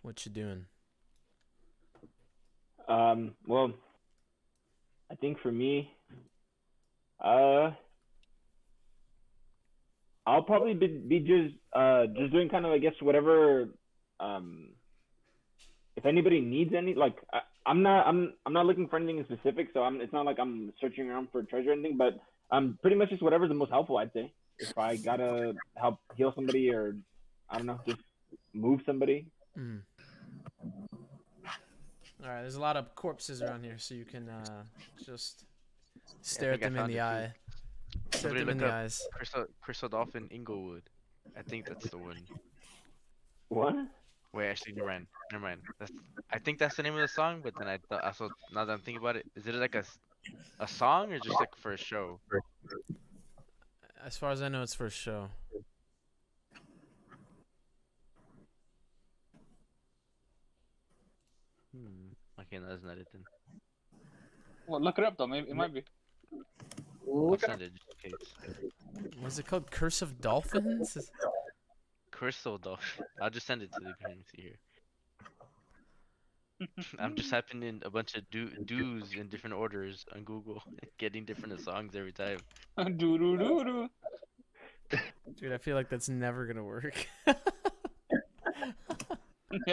What you doing? Well, I think for me, uh, I'll probably be just doing kind of, I guess, whatever. Um, if anybody needs any, like, I'm not looking for anything specific, so it's not like I'm searching around for treasure or anything, but pretty much just whatever's the most helpful, I'd say. If I gotta help heal somebody, or I don't know, just move somebody. Mm. All right, there's a lot of corpses around here, so you can just stare at them in the eye. Stare at Somebody them in look the up eyes. Crystal Dolphin Inglewood. I think that's the one. What? Wait, actually, never mind. Never mind. I think that's the name of the song, but then I thought also now that I'm thinking about it, is it like a song or just like for a show? As far as I know, it's for a show. Okay, no, that's not it then. Well, look it up though. Maybe it might be. I'll send it just in case. What's it called? Curse of Dolphins? Crystal Dolphin. I'll just send it to the community here. I'm just typing in a bunch of do's in different orders on Google, getting different songs every time. Do do do do. Dude, I feel like that's never gonna work. Yeah,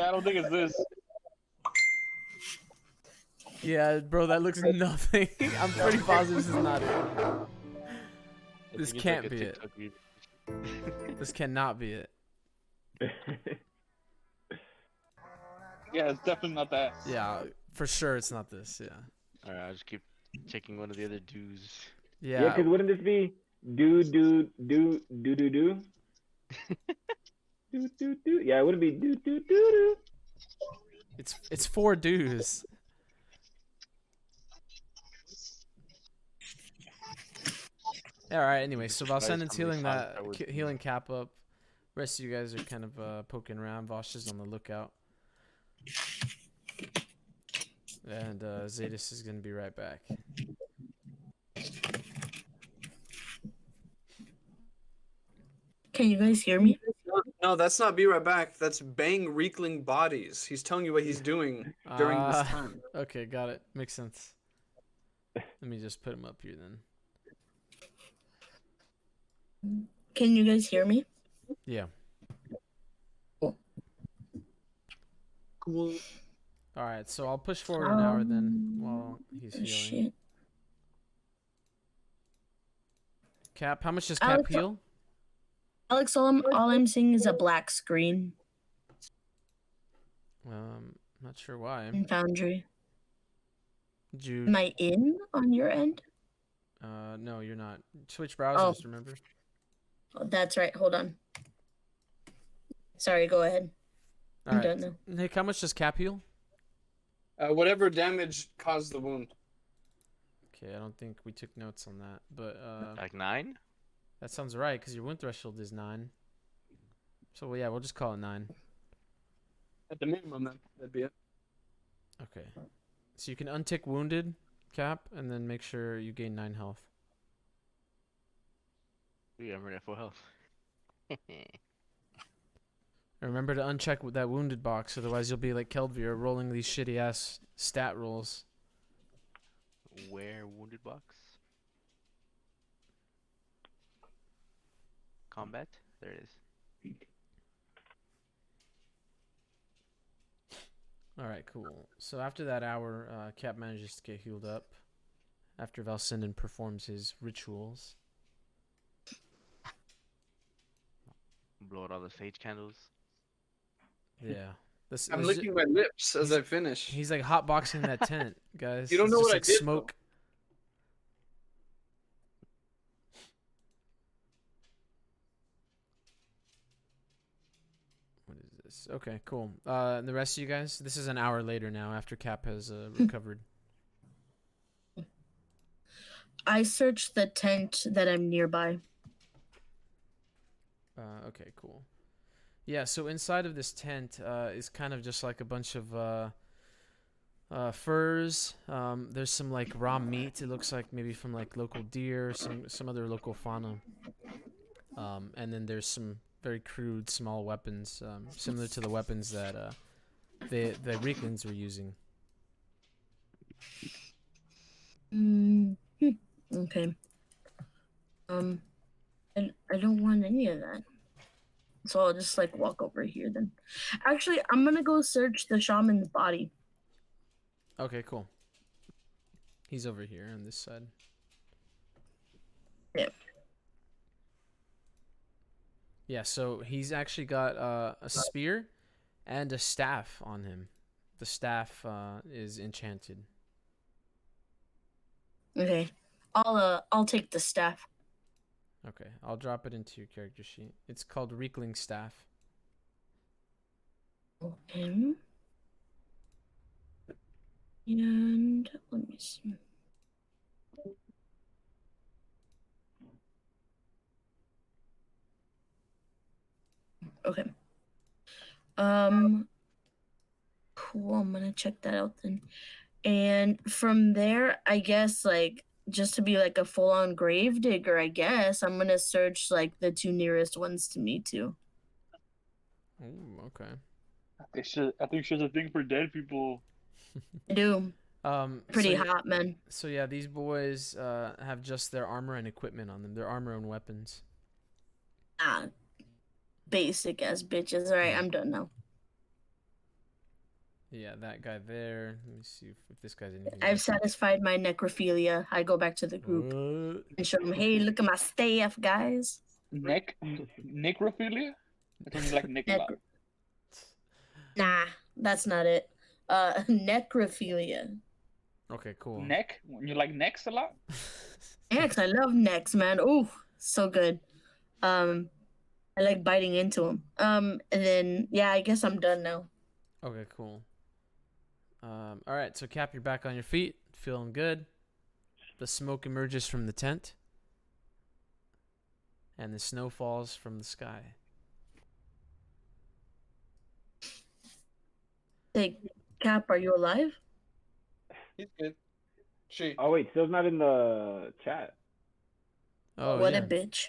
I don't think it's this. Yeah, bro, that looks nothing. I'm pretty positive this is not it. I This think it's can't like a be it. TikTok video. This cannot be it. Yeah, it's definitely not that. Yeah, for sure it's not this. Yeah. Alright, I'll just keep checking one of the other do's. Yeah, Yeah. because wouldn't this be do do do do do do? Do do do. Yeah, it wouldn't be do do do do. It's 4 dues. All right. Anyway, so Valsendon's healing healing Cap up. Rest of you guys are kind of poking around. Vosh is on the lookout, and Zadis is gonna be right back. Can you guys hear me? No, that's not be right back. That's bang Riekling bodies. He's telling you what he's doing during this time. Okay, got it. Makes sense. Let me just put him up here then. Can you guys hear me? Yeah. Cool. All right, so I'll push forward an hour then while he's healing. Shit. Cap, how much does Cap heal? Alex, all I'm seeing is a black screen Not sure why. in Foundry. Did you? Am I in on your end? No, you're not. Switch browsers, remember? Oh, that's right. Hold on. Sorry, go ahead. All I'm right. done now. Nick, how much does Cap heal? Whatever damage caused the wound. Okay, I don't think we took notes on that, but Like 9? that sounds right because your wound threshold is 9. So well, yeah, we'll just call it 9. At the minimum, that'd be it. Okay. So you can untick wounded, Cap, and then make sure you gain 9 health. Yeah, I'm already at full health. And remember to uncheck that wounded box, otherwise you'll be like Keldvir rolling these shitty ass stat rolls. Where wounded box? Combat? There it is. Alright, cool. So after that hour, Cap manages to get healed up after Valsendon performs his rituals. Blow out all the sage candles. Yeah. I'm licking my lips as I finish. He's like hotboxing that tent, guys. You don't It's know just what I like did, smoke. What is this? Okay, cool. And the rest of you guys, this is an hour later now after Cap has recovered. I searched the tent that I'm nearby. Okay, cool. Yeah, so inside of this tent is kind of just like a bunch of furs. There's some like raw meat. It looks like maybe from like local deer, some other local fauna. And then there's some very crude small weapons, similar to the weapons that the Rieklings were using. Okay. I don't want any of that. So I'll just like walk over here then. Actually, I'm gonna go search the shaman's body. Okay, cool. He's over here on this side. Yep. Yeah, so he's actually got a spear and a staff on him. The staff is enchanted. Okay. I'll take the staff. Okay, I'll drop it into your character sheet. It's called Riekling staff. Okay. And let me see. Okay. Cool. I'm gonna check that out then. And from there, I guess like just to be like a full-on grave digger, I guess I'm gonna search like the two nearest ones to me too. Ooh, okay. I think she's a thing for dead people. I do. Pretty so, hot, man. So yeah, these boys have just their armor and equipment on them. Their armor and weapons. Ah, basic ass bitches. All right, I'm done now. Yeah, that guy there. Let me see if this guy's anything. I've satisfied my necrophilia. I go back to the group and show them, hey, look at my staff, guys. Necrophilia? I think you like Nick a lot. Nah, that's not it. Necrophilia. Okay, cool. Neck? You like necks a lot? Necks, I love necks, man. Ooh, so good. I like biting into them. And then yeah, I guess I'm done now. Okay, cool. All right, so Cap, you're back on your feet, feeling good. The smoke emerges from the tent, and the snow falls from the sky. Hey, Cap, are you alive? He's good. She. Oh wait, Phil's not in the chat. Oh, What yeah. a bitch.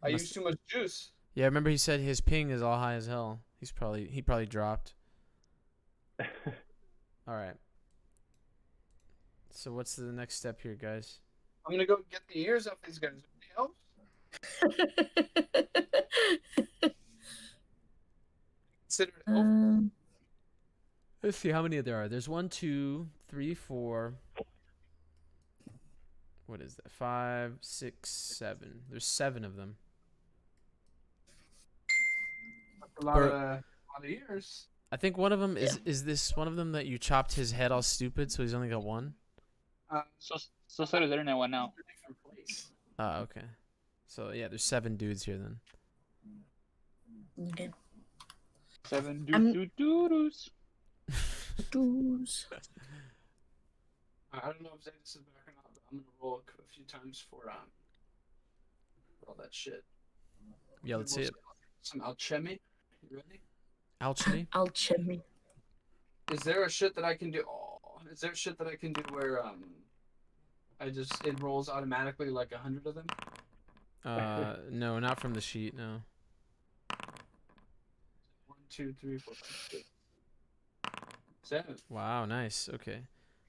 I used too much juice. Yeah, remember he said his ping is all high as hell. He probably dropped. All right. So what's the next step here, guys? I'm gonna go get the ears off these guys. Anybody else? Consider it over. Let's see how many there are. There's 1, 2, 3, 4. What is that? 5, 6, 7. There's 7 of them. A lot of ears. I think one of them is this one of them that you chopped his head all stupid, so he's only got one. So sorry, the internet went out. Different place. Okay. So yeah, there's 7 dudes here then. Okay. 7 doos. Doos. I don't know if Zetas is back or not, but I'm gonna roll a few times for all that shit. Yeah, let's see it. Some alchemy. You ready? Alchemy? Alchemy. Is there a shit that I can do? Is there shit that I can do where it rolls automatically like 100 of them? No, not from the sheet. No. 1, 2, 3, 4, 5, 6, 7. Wow, nice. Okay.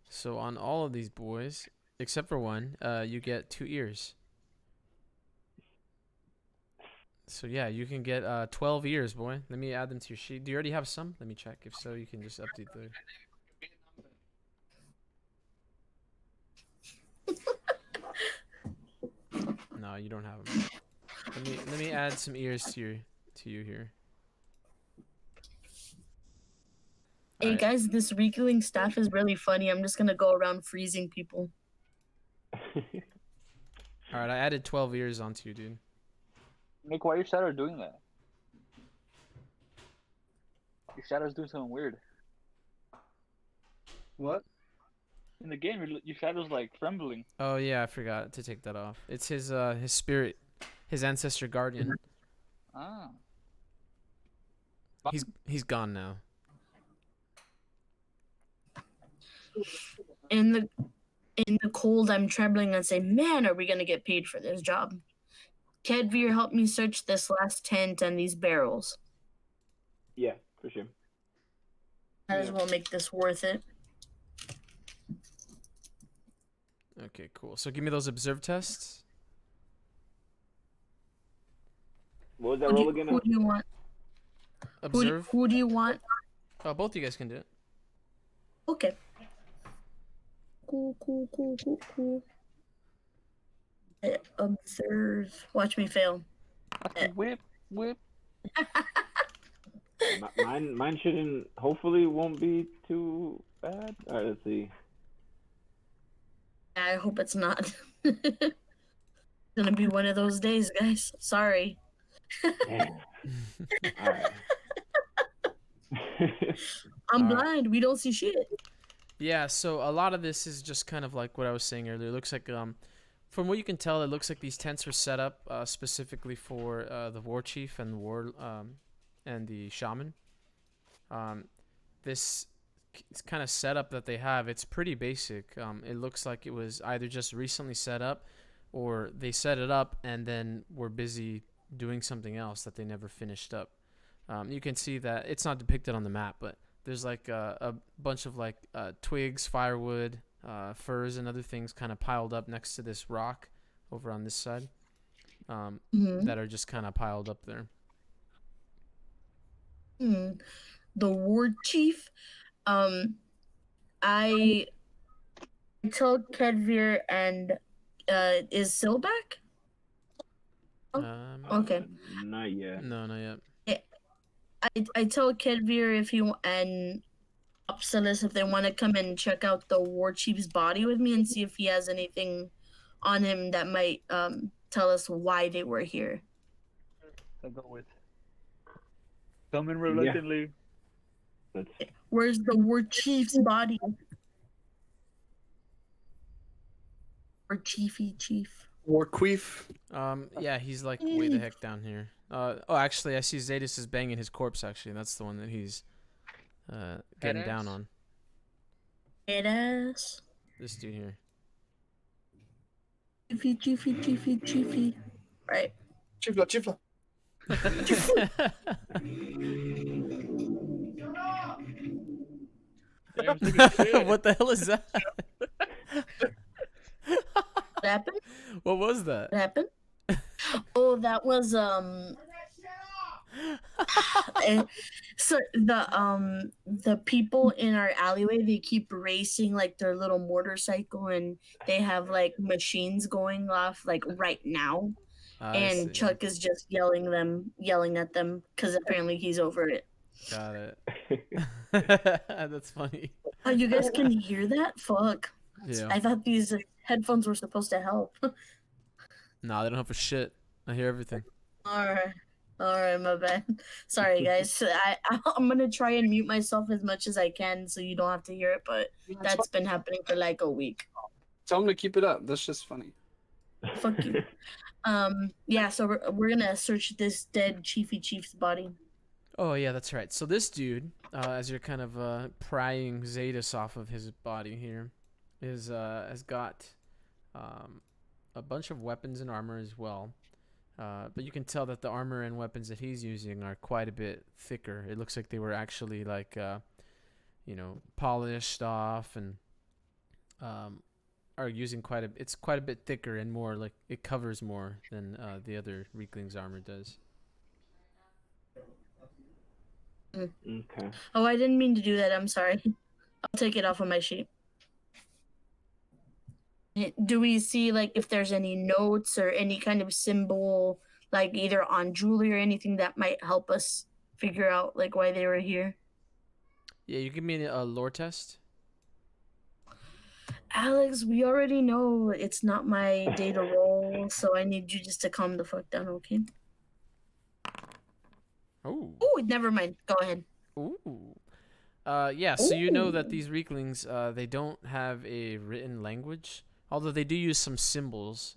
So on all of these boys, except for one, you get 2 ears. So yeah, you can get 12 ears, boy. Let me add them to your sheet. Do you already have some? Let me check. If so, you can just update the. No, you don't have them. Let me add some ears to you here. Hey Alright. guys, this Riekling staff is really funny. I'm just gonna go around freezing people. Alright, I added 12 ears onto you, dude. Nick, why are your shadows doing that? Your shadow's doing something weird. What? In the game, your shadow's like trembling. Oh yeah, I forgot to take that off. It's his spirit, his ancestor guardian. Ah. He's gone now. In the cold, I'm trembling and say, man, are we gonna get paid for this job? Kedvir, help me search this last tent and these barrels. Yeah, for sure. Might as well make this worth it. Okay, cool. So give me those observe tests. What was that roll again? Who do you want? Observe. Who do you want? Oh, both of you guys can do it. Okay. Cool. Observe. Watch me fail. Whip. Mine shouldn't. Hopefully, won't be too bad. All right, let's see. I hope it's not. It's gonna be one of those days, guys. Sorry. Damn. All right. I'm All right. blind. We don't see shit. Yeah, so a lot of this is just kind of like what I was saying earlier. It looks like, from what you can tell, it looks like these tents were set up specifically for the war chief and the shaman. This kind of setup that they have, it's pretty basic. It looks like it was either just recently set up, or they set it up and then were busy doing something else that they never finished up. You can see that it's not depicted on the map, but there's like a bunch of like twigs, firewood, furs, and other things kind of piled up next to this rock over on this side, that are just kind of piled up there. The war chief. I told Kedvir and is Sil back? Okay. Not yet. No, not yet. I told Kedvir and Upsilis if they want to come and check out the war chief's body with me and see if he has anything on him that might tell us why they were here. I'll go with. Coming reluctantly. Where's the war chief's body? Or chief. War queef. Yeah, he's like way the heck down here. Oh, actually, I see Zadis is banging his corpse. Actually, that's the one that he's getting down on. Badass. This dude here. Chiefy. Right. Chifla. What the hell is that? What happened? What was that? What happened? Oh, that was so the people in our alleyway, they keep racing like their little motorcycle, and they have like machines going off like right now. And Chuck is just yelling at them because apparently he's over it. Got it. That's funny. Oh, you guys can hear that? Fuck. Yeah. I thought these headphones were supposed to help. Nah, they don't help for shit. I hear everything. Alright, my bad. Sorry, guys. I'm gonna try and mute myself as much as I can so you don't have to hear it, but that's been happening for like a week. Tell them to keep it up. That's just funny. Fuck you. Yeah, so we're gonna search this dead chief's body. Oh yeah, that's right. So this dude, as you're kind of prying Zadis off of his body here, has got a bunch of weapons and armor as well. But you can tell that the armor and weapons that he's using are quite a bit thicker. It looks like they were actually like, polished off and are using it's quite a bit thicker and more like it covers more than the other Riekling's armor does. Okay. Oh, I didn't mean to do that. I'm sorry. I'll take it off of my sheet. Do we see like if there's any notes or any kind of symbol, like either on jewelry or anything that might help us figure out like why they were here? Yeah, you give me a lore test. Alex, we already know it's not my day to roll, so I need you just to calm the fuck down, okay? Oh. Oh, never mind. Go ahead. Ooh. Yeah, so you know that these Rieklings, they don't have a written language, although they do use some symbols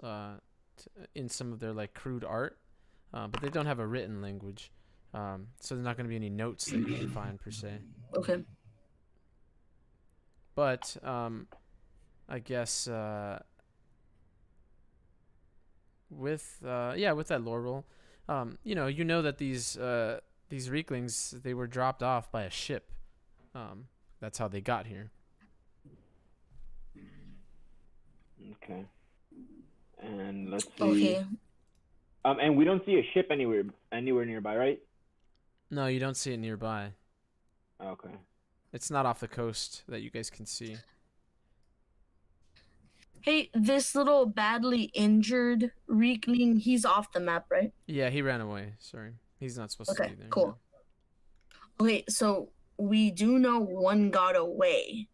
in some of their like crude art, but they don't have a written language. So there's not going to be any notes that you can find per se. Okay. But I guess with that lore roll, you know that these Rieklings, they were dropped off by a ship. That's how they got here. Okay. And let's see. Okay. And we don't see a ship anywhere nearby, right? No, you don't see it nearby. Okay. It's not off the coast that you guys can see. Hey, this little badly injured Riekling, he's off the map, right? Yeah, he ran away. Sorry, he's not supposed to Okay, be there. cool. Okay, so we do know one got away.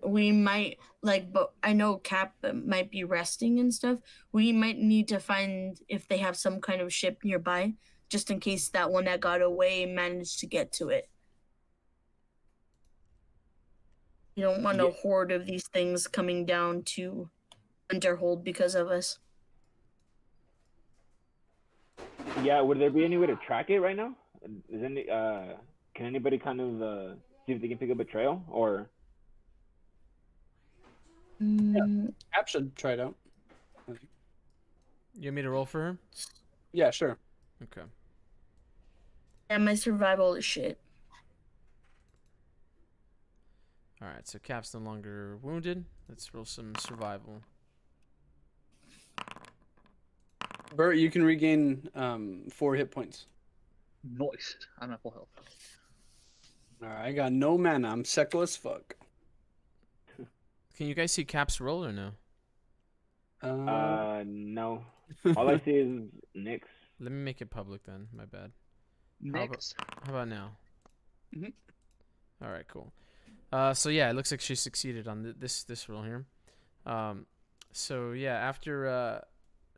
We might but I know Cap might be resting and stuff. We might need to find if they have some kind of ship nearby, just in case that one that got away managed to get to it. You don't want a horde of these things coming down to Winterhold because of us. Yeah, would there be any way to track it right now? Is any can anybody kind of see if they can pick up a trail or? Cap should try it out. You want me to roll for her? Yeah, sure. Okay. Yeah, my survival is shit. All right, so Cap's no longer wounded. Let's roll some survival. Bert, you can regain 4 hit points. Nice. I'm at full health. Alright, I got no mana. I'm secco as fuck. Can you guys see Cap's roll or no? No. All I see is Nick's. Let me make it public then. My bad. Next. How about now? Mhm. All right, cool. So yeah, it looks like she succeeded on this roll here. So yeah, after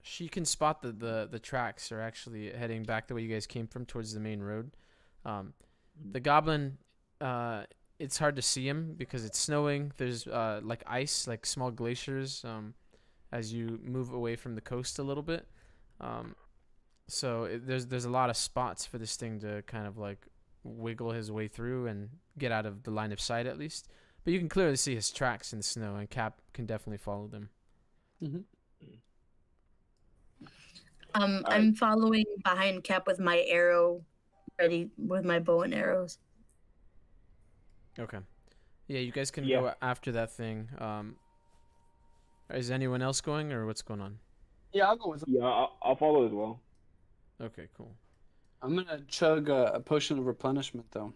she can spot the tracks are actually heading back the way you guys came from towards the main road. The goblin, it's hard to see him because it's snowing. There's like ice, like small glaciers, as you move away from the coast a little bit. So there's a lot of spots for this thing to kind of like wiggle his way through and get out of the line of sight at least. But you can clearly see his tracks in the snow, and Cap can definitely follow them. Mm-hmm. I'm following behind Cap with my arrow ready, with my bow and arrows. Okay. Yeah, you guys can Yeah. go after that thing. Is anyone else going, or what's going on? Yeah, I'll go with him. Yeah, I'll follow as well. Okay, cool. I'm gonna chug a potion of replenishment though.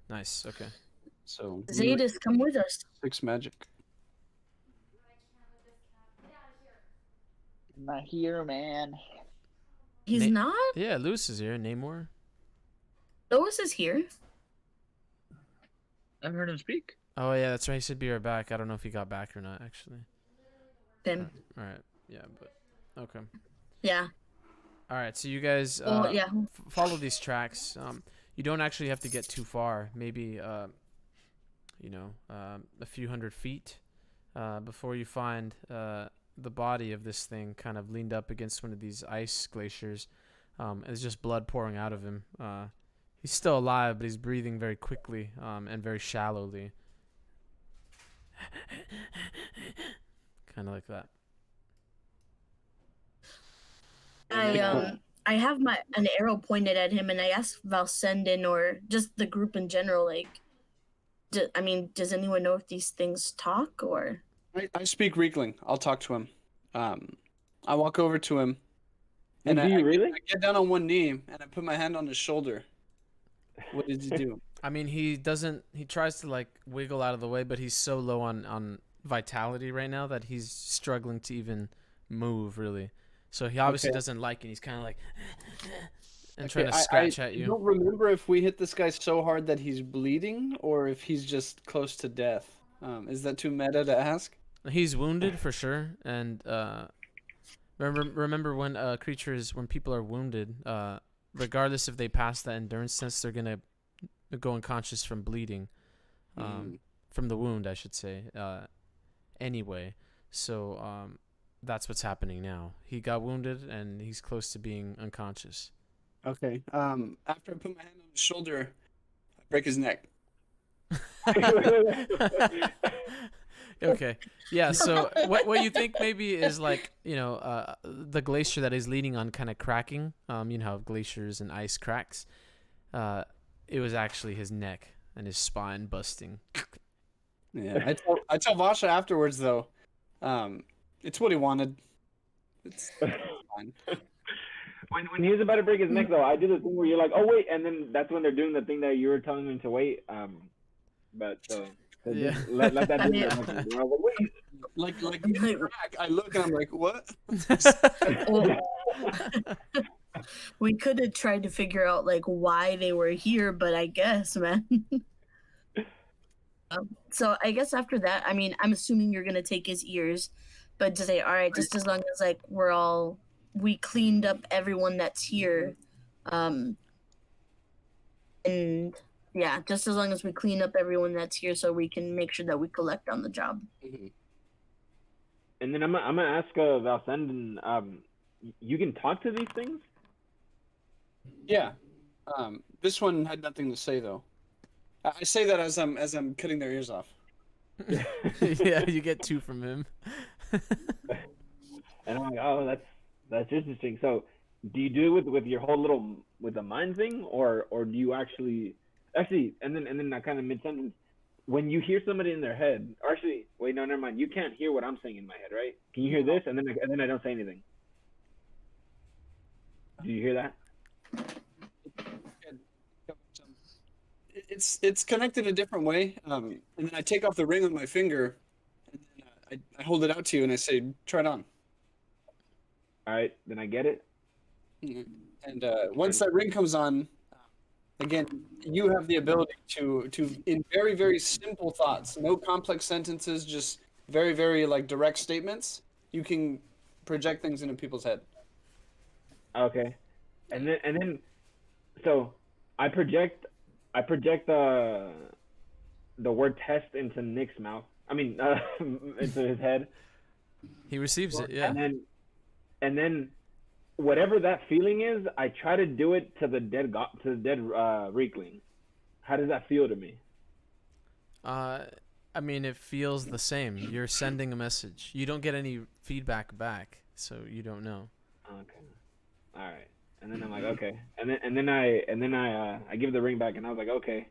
Nice. Okay. So Zadis, come with us. 6 magic. I'm not here, man. He's not? Yeah, Lewis is here. Namor. Lois is here. I've heard him speak. Oh yeah, that's right. He should be right back. I don't know if he got back or not, actually. Then, All right. Yeah, but okay. yeah. All right. So you guys Yeah. follow these tracks. You don't actually have to get too far. Maybe a few hundred feet before you find the body of this thing kind of leaned up against one of these ice glaciers. There's just blood pouring out of him. He's still alive, but he's breathing very quickly and very shallowly. Kind of like that. I have an arrow pointed at him, and I asked Valsendin or just the group in general, like, does anyone know if these things talk or? I speak Riekling. I'll talk to him. I walk over to him, And do you really? I get down on one knee and I put my hand on his shoulder. What did you do? I mean, he tries to like wiggle out of the way, but he's so low on vitality right now that he's struggling to even move really. So he obviously doesn't like it. He's kind of like and trying to scratch at you. I don't remember if we hit this guy so hard that he's bleeding or if he's just close to death. Is that too meta to ask? He's wounded for sure, and remember when when people are wounded, regardless if they pass that endurance test, they're gonna go unconscious from bleeding, from the wound, I should say. Anyway, so that's what's happening now. He got wounded and he's close to being unconscious. Okay. After I put my hand on his shoulder, I break his neck. Okay. Yeah, so what you think maybe is like, the glacier that is leaning on kind of cracking. You know how glaciers and ice cracks. it was actually his neck and his spine busting. Yeah, I tell Vasha afterwards though, it's what he wanted. It's fine. When he was about to break his neck, though, I do the thing where you're like, oh wait, and then that's when they're doing the thing that you were telling them to wait. But so Yeah. just let that do Yeah. it. I was like, wait. Like in the crack, I look and I'm like, what? Well, we could have tried to figure out like why they were here, but I guess, man. So I guess after that, I mean, I'm assuming you're gonna take his ears, but to say, all right, just as long as like we cleaned up everyone that's here, and yeah, just as long as we clean up everyone that's here, so we can make sure that we collect on the job. And then I'm gonna ask Valsenden, you can talk to these things? Yeah. This one had nothing to say though. I say that as I'm cutting their ears off. Yeah, you get 2 from him. And I'm like, oh, that's interesting. So, do you do it with your whole little with the mind thing, or do you actually, and then I kind of mid sentence, when you hear somebody in their head, or actually, wait, no, never mind. You can't hear what I'm saying in my head, right? Can you hear this? And then I don't say anything. Do you hear that? It's connected a different way. And then I take off the ring on my finger, and then I hold it out to you, and I say, "Try it on." All right, then I get it. And once that ring comes on, again, you have the ability to in very, very simple thoughts, no complex sentences, just very, very like direct statements. You can project things into people's head. Okay, and then, so I project the word test into Nick's mouth. I mean, into his head. He receives it, yeah. And then, whatever that feeling is, I try to do it to the dead Riekling. How does that feel to me? I mean, it feels the same. You're sending a message. You don't get any feedback back, so you don't know. Okay, all right. And then I'm like, okay. And then I give the ring back, and I was like, okay.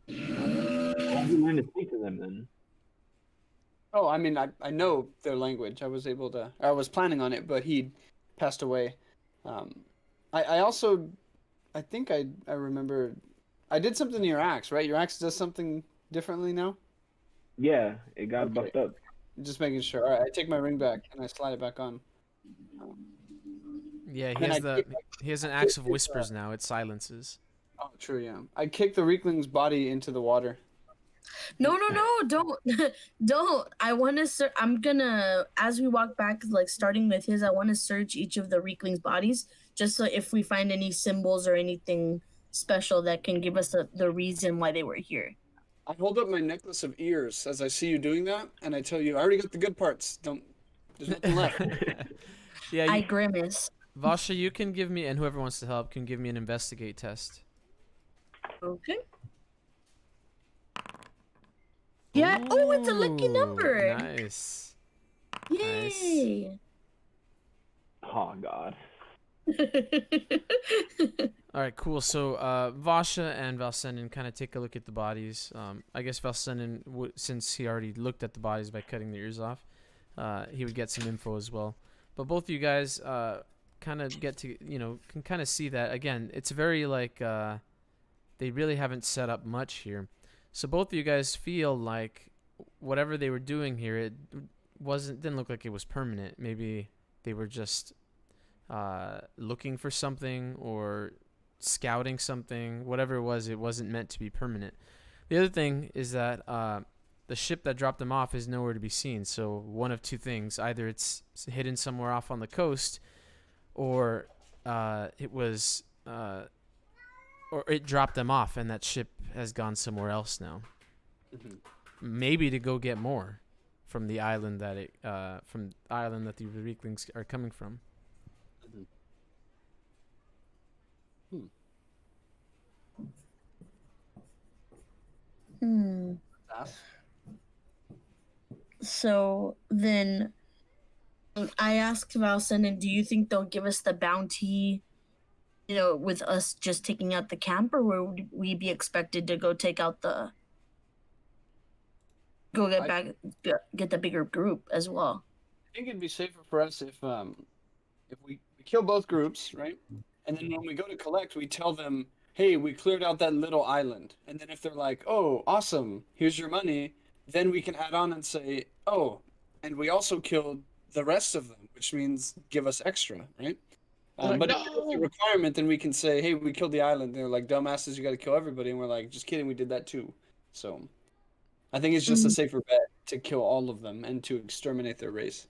How do you learn to speak to them then? Oh, I mean, I know their language. I was planning on it, but he passed away. I also, I think I remember, I did something to your axe, right? Your axe does something differently now? Yeah, it got buffed up. Just making sure. All right, I take my ring back and I slide it back on. Yeah, And he has an axe of whispers now. It silences. Oh, true, yeah. I kick the Riekling's body into the water. No, don't. Don't. I want to I'm gonna, as we walk back, like starting with his, I want to search each of the Riekling's bodies, just so if we find any symbols or anything special that can give us the reason why they were here. I hold up my necklace of ears as I see you doing that, and I tell you, I already got the good parts. There's nothing left. Yeah, I grimace. Vasha, you can give me, and whoever wants to help can give me an investigate test. Okay. Yeah. Oh, it's a lucky Ooh, number. Nice. Yay. Oh God. All right, cool. So Vasha and Valsenden kind of take a look at the bodies. I guess Valsenden, since he already looked at the bodies by cutting the ears off, he would get some info as well. But both of you guys kind of get to, can kind of see that. Again, it's very like they really haven't set up much here. So both of you guys feel like whatever they were doing here, it didn't look like it was permanent. Maybe they were just looking for something or scouting something. Whatever it wasn't meant to be permanent. The other thing is that the ship that dropped them off is nowhere to be seen. So one of two things: either it's hidden somewhere off on the coast, or it was, or it dropped them off, and that ship has gone somewhere else now. Mm-hmm. Maybe to go get more from the island that the Rieklings are coming from. Hmm. So then I asked Valsen, and do you think they'll give us the bounty with us just taking out the camp, or would we be expected to go take out get the bigger group as well? I think it'd be safer for us if we kill both groups, right? And then when we go to collect, we tell them, "Hey, we cleared out that little island." And then if they're like, "Oh, awesome, here's your money," then we can add on and say, "Oh, and we also killed the rest of them," which means give us extra, right? But if it's a requirement, then we can say, "Hey, we killed the island." They're like, "Dumbasses, you got to kill everybody," and we're like, "Just kidding, we did that too." So, I think it's just a safer bet to kill all of them and to exterminate their race.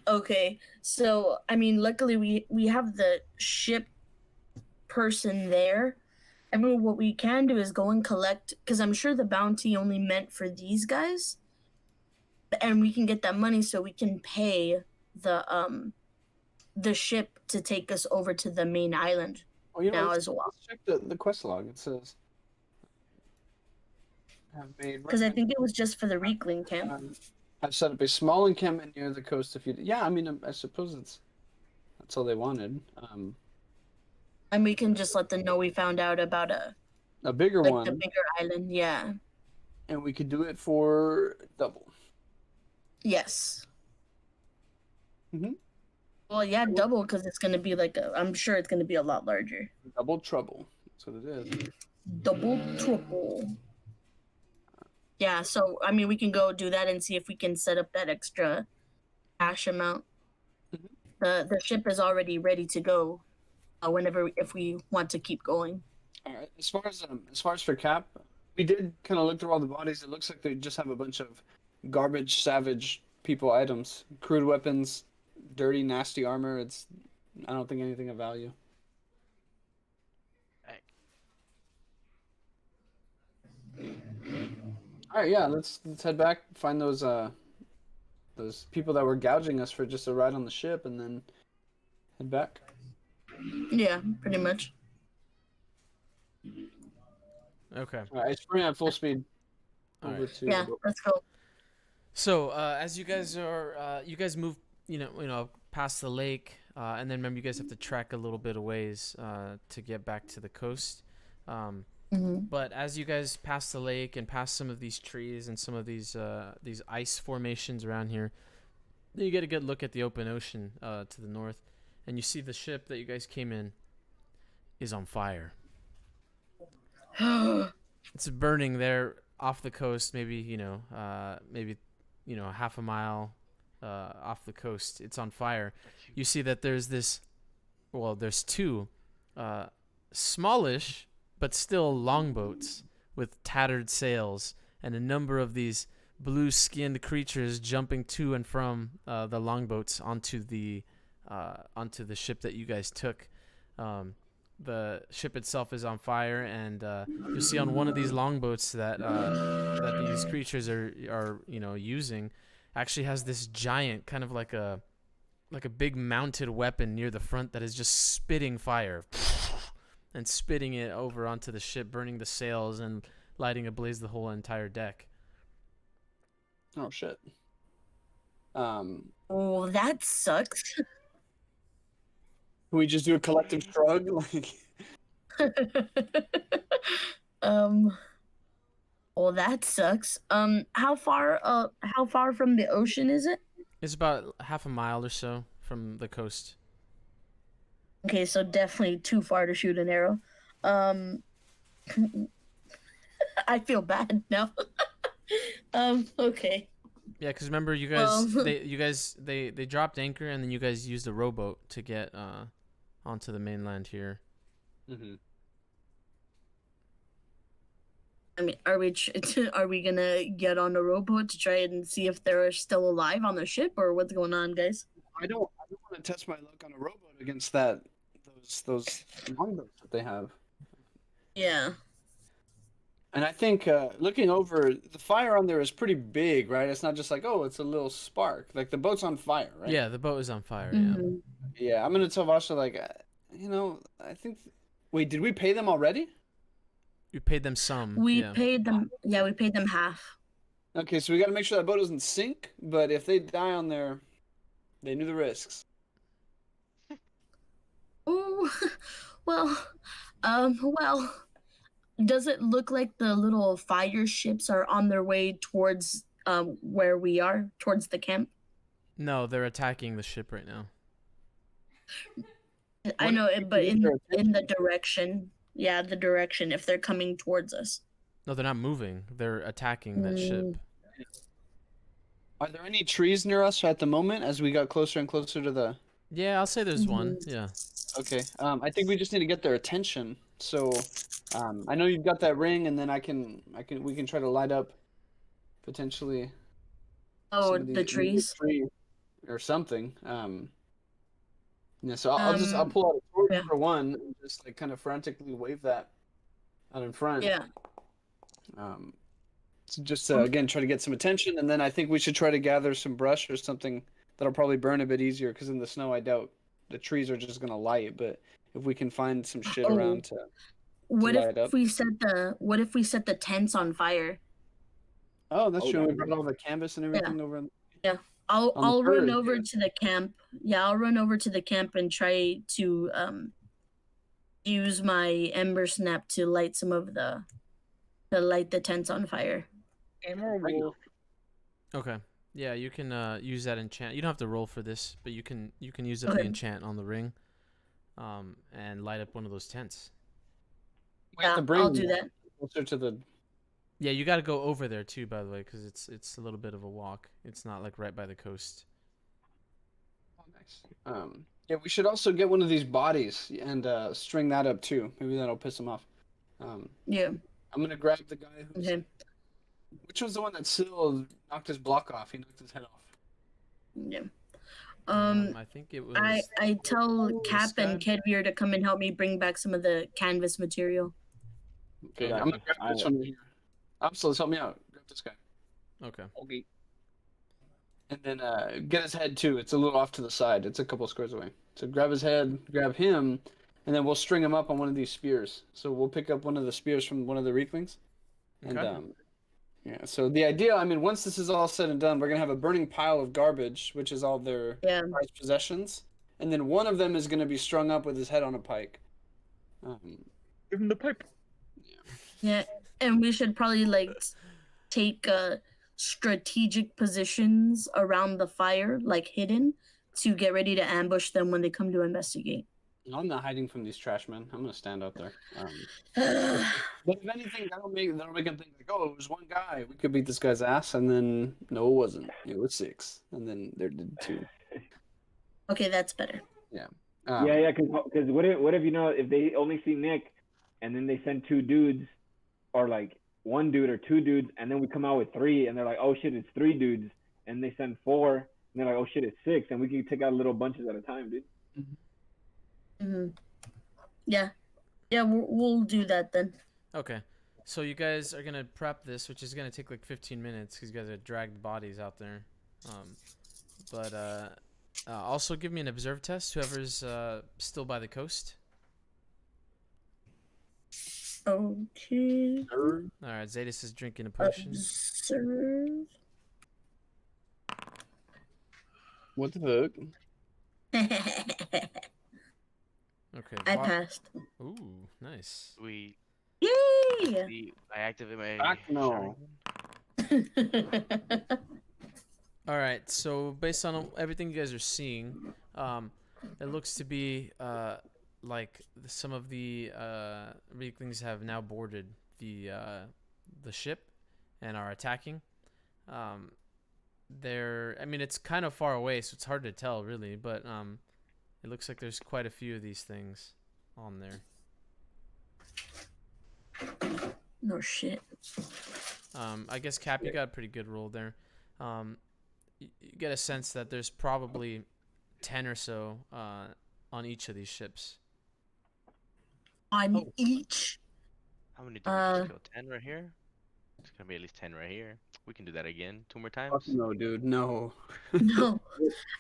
Okay, so I mean, luckily we have the ship person there. I mean, what we can do is go and collect, because I'm sure the bounty only meant for these guys, and we can get that money so we can pay the ship to take us over to the main island now as well. Let's check the quest log. It says, "Have made." Because I think it was just for the Riekling camp. I've set up a small encampment near the coast. If you, yeah, I mean, I suppose that's all they wanted. And we can just let them know we found out about A bigger the one, bigger island. Yeah. and we could do it for double. Yes. Mhm. Well, yeah, double, because it's gonna be I'm sure it's gonna be a lot larger. Double trouble. That's what it is. Double triple. Yeah, so I mean, we can go do that and see if we can set up that extra cash amount. Mhm. The ship is already ready to go. If we want to keep going. All right. As far as for Cap, we did kind of look through all the bodies. It looks like they just have a bunch of garbage, savage people items, crude weapons, dirty, nasty armor. I don't think anything of value. All right, yeah, let's head back, find those people that were gouging us for just a ride on the ship, and then head back. Yeah, pretty much. Okay. All right, it's sprint at full speed. All Over right. to Yeah, let's go. So as you guys move, past the lake, and then remember you guys have to trek a little bit of ways to get back to the coast. But as you guys pass the lake and pass some of these trees and some of these ice formations around here, then you get a good look at the open ocean to the north, and you see the ship that you guys came in is on fire. It's burning there off the coast, maybe half a mile off the coast. It's on fire. You see that there's two smallish but still longboats with tattered sails, and a number of these blue-skinned creatures jumping to and from the longboats onto the ship that you guys took. The ship itself is on fire, and you'll see on one of these longboats that these creatures are using actually has this giant, kind of like a big mounted weapon near the front that is just spitting fire and spitting it over onto the ship, burning the sails and lighting ablaze the whole entire deck. Oh shit. Oh, that sucks. Can we just do a collective shrug? Like, Oh, that sucks. How far from the ocean is it? It's about half a mile or so from the coast. Okay, so definitely too far to shoot an arrow. I feel bad now. Okay. Yeah, because remember, you guys, they dropped anchor, and then you guys used a rowboat to get onto the mainland here. mm-hmm. I mean, are we gonna get on a rowboat to try and see if they're still alive on the ship, or what's going on, guys? I don't want to test my luck on a rowboat against those longboats that they have. Yeah. And I think looking over, the fire on there is pretty big, right? It's not just like, oh, it's a little spark. Like, the boat's on fire, right? Yeah, the boat is on fire. Mhm. Yeah, I'm gonna tell Vasha, like, I think. Wait, did we pay them already? You paid them some. We yeah. paid them. Yeah, we paid them half. Okay, so we got to make sure that boat doesn't sink. But if they die on there, they knew the risks. Ooh, well, well, does it look like the little fire ships are on their way towards where we are, towards the camp? No, they're attacking the ship right now. I What know if it, we but can get their in the direction. Yeah, the direction if they're coming towards us. No, they're not moving. They're attacking that ship. Mm. Are there any trees near us at the moment as we got closer and closer to the... Yeah, I'll say there's one. Mhm. Yeah. Okay. I think we just need to get their attention. So, I know you've got that ring, and then we can try to light up potentially Oh, some of the these trees. tree or something. Yeah. So I'll Um, pull out a torch yeah. for one, and just like kind of frantically wave that out in front. Yeah. So just again try to get some attention, and then I think we should try to gather some brush or something that'll probably burn a bit easier, because in the snow I doubt the trees are just gonna light. But if we can find some shit Oh. around to What light up. if we set the tents on fire? Oh, that's Oh, true. We that'd brought be- all the canvas and everything over. I'll On the I'll run bird, over yeah. to the camp. Yeah, I'll run over to the camp and try to use my ember snap to light the tents on fire. Gamer Right now. wolf. Okay. Yeah, you can use that enchant. You don't have to roll for this, but you can use up the Okay. enchant on the ring, and light up one of those tents. We have Yeah, to bring I'll them do that. closer to the. Yeah, you got to go over there too, by the way, because it's a little bit of a walk. It's not like right by the coast. Oh, nice. Yeah, we should also get one of these bodies and string that up too. Maybe that'll piss them off. Yeah. I'm gonna grab the guy who's. Okay. Which was the one that Syl knocked his block off? He knocked his head off. Yeah. I think it was. I tell Cap guy? and Kedveer to come and help me bring back some of the canvas material. Okay, Gotcha. I'm gonna grab this I- one right here. Absolutely, help me out. Grab this guy. Okay. Okay. And then get his head too. It's a little off to the side. It's a couple squares away. So grab his head, grab him, and then we'll string him up on one of these spears. So we'll pick up one of the spears from one of the Rieklings. And Okay. yeah. So the idea, I mean, once this is all said and done, we're gonna have a burning pile of garbage, which is all their Yeah. prized possessions, and then one of them is gonna be strung up with his head on a pike. Give him the pipe. Yeah. And we should probably take strategic positions around the fire, like hidden, to get ready to ambush them when they come to investigate. I'm not hiding from these trash men. I'm gonna stand out there. But if anything, that'll make them think like, oh, it was one guy. We could beat this guy's ass, and then no, it wasn't. It was 6, and then there did 2. Okay, that's better. Yeah, because what if if they only see Nick, and then they send 2 dudes, or like 1 dude or 2 dudes, and then we come out with 3, and they're like, oh shit, it's 3 dudes, and they send 4, and they're like, oh shit, it's 6, and we can take out little bunches at a time, dude. Hmm. Yeah. Yeah, we'll do that then. Okay. So you guys are gonna prep this, which is gonna take like 15 minutes because you guys are dragged bodies out there. But also give me an observe test. Whoever's still by the coast. Okay. All right. Zetas is drinking a potion. Observe. What the fuck? Okay. I passed. Ooh, nice. We Yay! I activate my. Fuck no. All right. So based on everything you guys are seeing, it looks to be like some of the Rieklings have now boarded the ship and are attacking. I mean, it's kind of far away, so it's hard to tell really, but it looks like there's quite a few of these things on there. No shit. I guess Cap, you got a pretty good roll there. You get a sense that there's probably 10 or so on each of these ships. On each? How many do we just kill? 10 right here. It's gonna be at least 10 right here. We can do that again 2 more times. Fuck no, dude. No. No.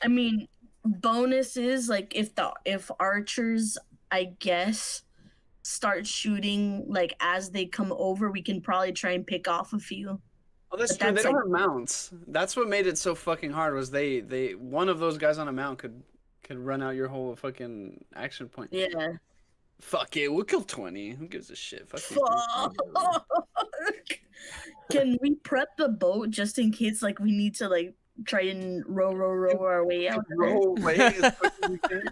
I mean, bonus is like if archers, I guess, start shooting like as they come over, we can probably try and pick off a few. Oh, that's But true. They that's don't like- have mounts. That's what made it so fucking hard. Was they one of those guys on a mount could Could run out your whole fucking action point. Yeah. Fuck it, we'll kill 20. Who gives a shit? Fuck these Fuck. dudes. Can we prep the boat just in case like we need to like try and row our way out? Roll away as quick as we can.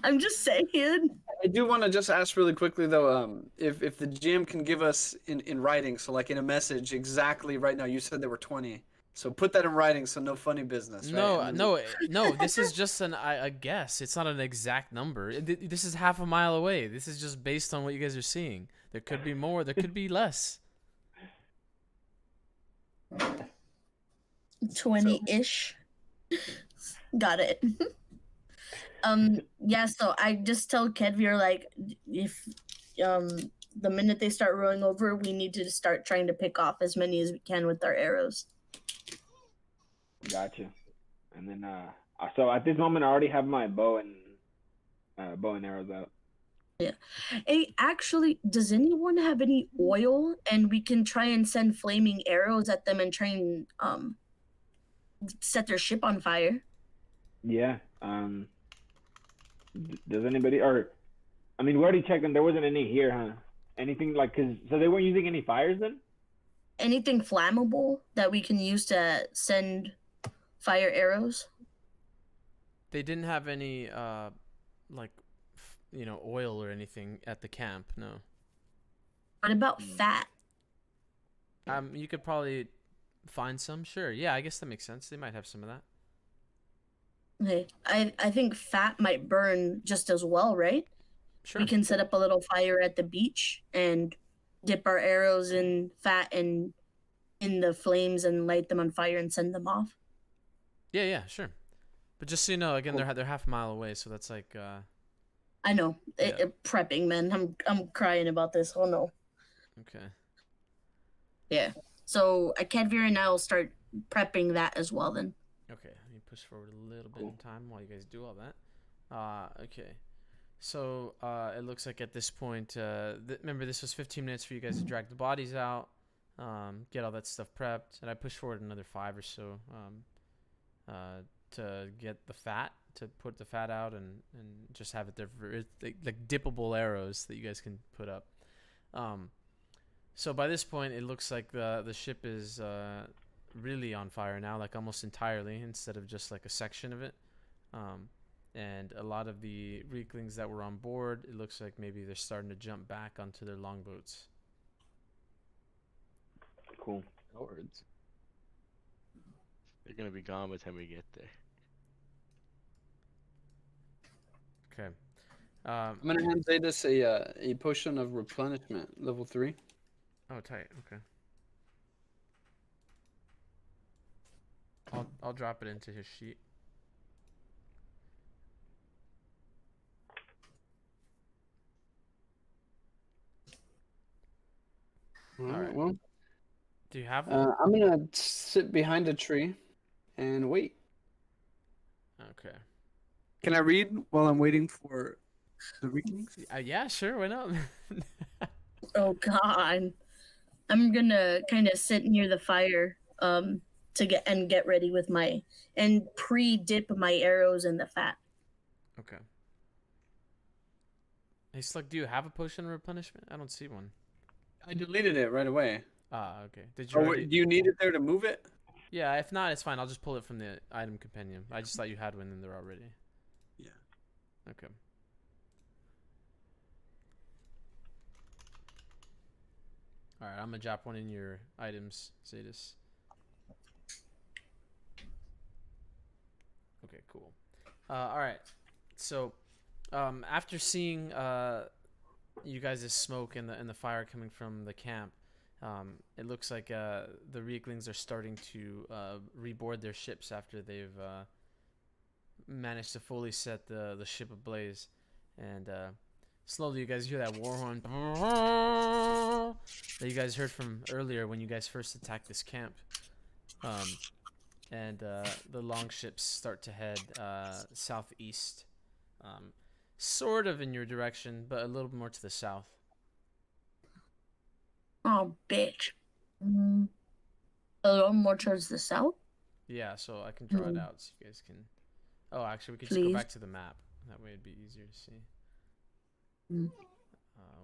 I'm just saying. I do want to just ask really quickly though, if the GM can give us in writing, so like in a message exactly right now. You said there were 20, so put that in writing, so no funny business. Right? No. This is just a guess. It's not an exact number. This is half a mile away. This is just based on what you guys are seeing. There could be more. There could be less. 20-ish. Got it. Yeah, so I just tell Kedvir like if the minute they start rowing over, we need to start trying to pick off as many as we can with our arrows. Gotcha. And then so at this moment I already have my bow and arrows out. Yeah. Hey, actually, does anyone have any oil? And we can try and send flaming arrows at them and try and set their ship on fire. Yeah. Does anybody, or I mean, we already checked and there wasn't any here, huh? Anything like, so they weren't using any fires then? Anything flammable that we can use to send fire arrows? They didn't have any oil or anything at the camp. No. What about fat? You could probably find some. Sure. Yeah, I guess that makes sense. They might have some of that. Okay, I think fat might burn just as well, right? Sure. We can set up a little fire at the beach and dip our arrows in fat and in the flames and light them on fire and send them off. Yeah, sure. But just so you know, again, they're half a mile away, so that's like. I know. Yeah. Prepping, man. I'm crying about this. Oh no. Okay. Yeah. So Kedvir and I will start prepping that as well then. Okay, let me push forward a little bit in time while you guys do all that. Okay. So it looks like at this point, remember this was 15 minutes for you guys to drag the bodies out, get all that stuff prepped, and I pushed forward another 5 or so to get the fat, to put the fat out and just have it there for like dippable arrows that you guys can put up. So by this point, it looks like the ship is really on fire now, like almost entirely, instead of just like a section of it. And a lot of the Rieklings that were on board, it looks like maybe they're starting to jump back onto their longboats. Cool. Lords. They're gonna be gone by the time we get there. Okay. I'm gonna hand Zetas a potion of replenishment, level 3. Oh, tight. Okay. I'll drop it into his sheet. All right. Alright. Well, Do you have one? I'm gonna sit behind a tree and wait. Okay. Can I read while I'm waiting for the Rieklings? Yeah, sure. Why not? Oh god. I'm gonna kind of sit near the fire to get ready with and pre-dip my arrows in the fat. Okay. Hey, Slug, do you have a potion of replenishment? I don't see one. I deleted it right away. Ah, okay. Did you Oh, already... do you need it there to move it? Yeah, if not, it's fine. I'll just pull it from the item compendium. I just thought you had one in there already. Yeah. Okay. Alright, I'm gonna drop one in your items, Zetas. Okay, cool. Alright. So, after seeing you guys' smoke and the fire coming from the camp, it looks like the Rieklings are starting to reboard their ships after they've managed to fully set the ship ablaze. And slowly you guys hear that war horn that you guys heard from earlier when you guys first attacked this camp. And the longships start to head southeast, sort of in your direction, but a little more to the south. Oh, bitch. A little more towards the south? Yeah, so I can draw it out so you guys can Oh, actually, we could just go Please. back to the map. That way it'd be easier to see. Mm.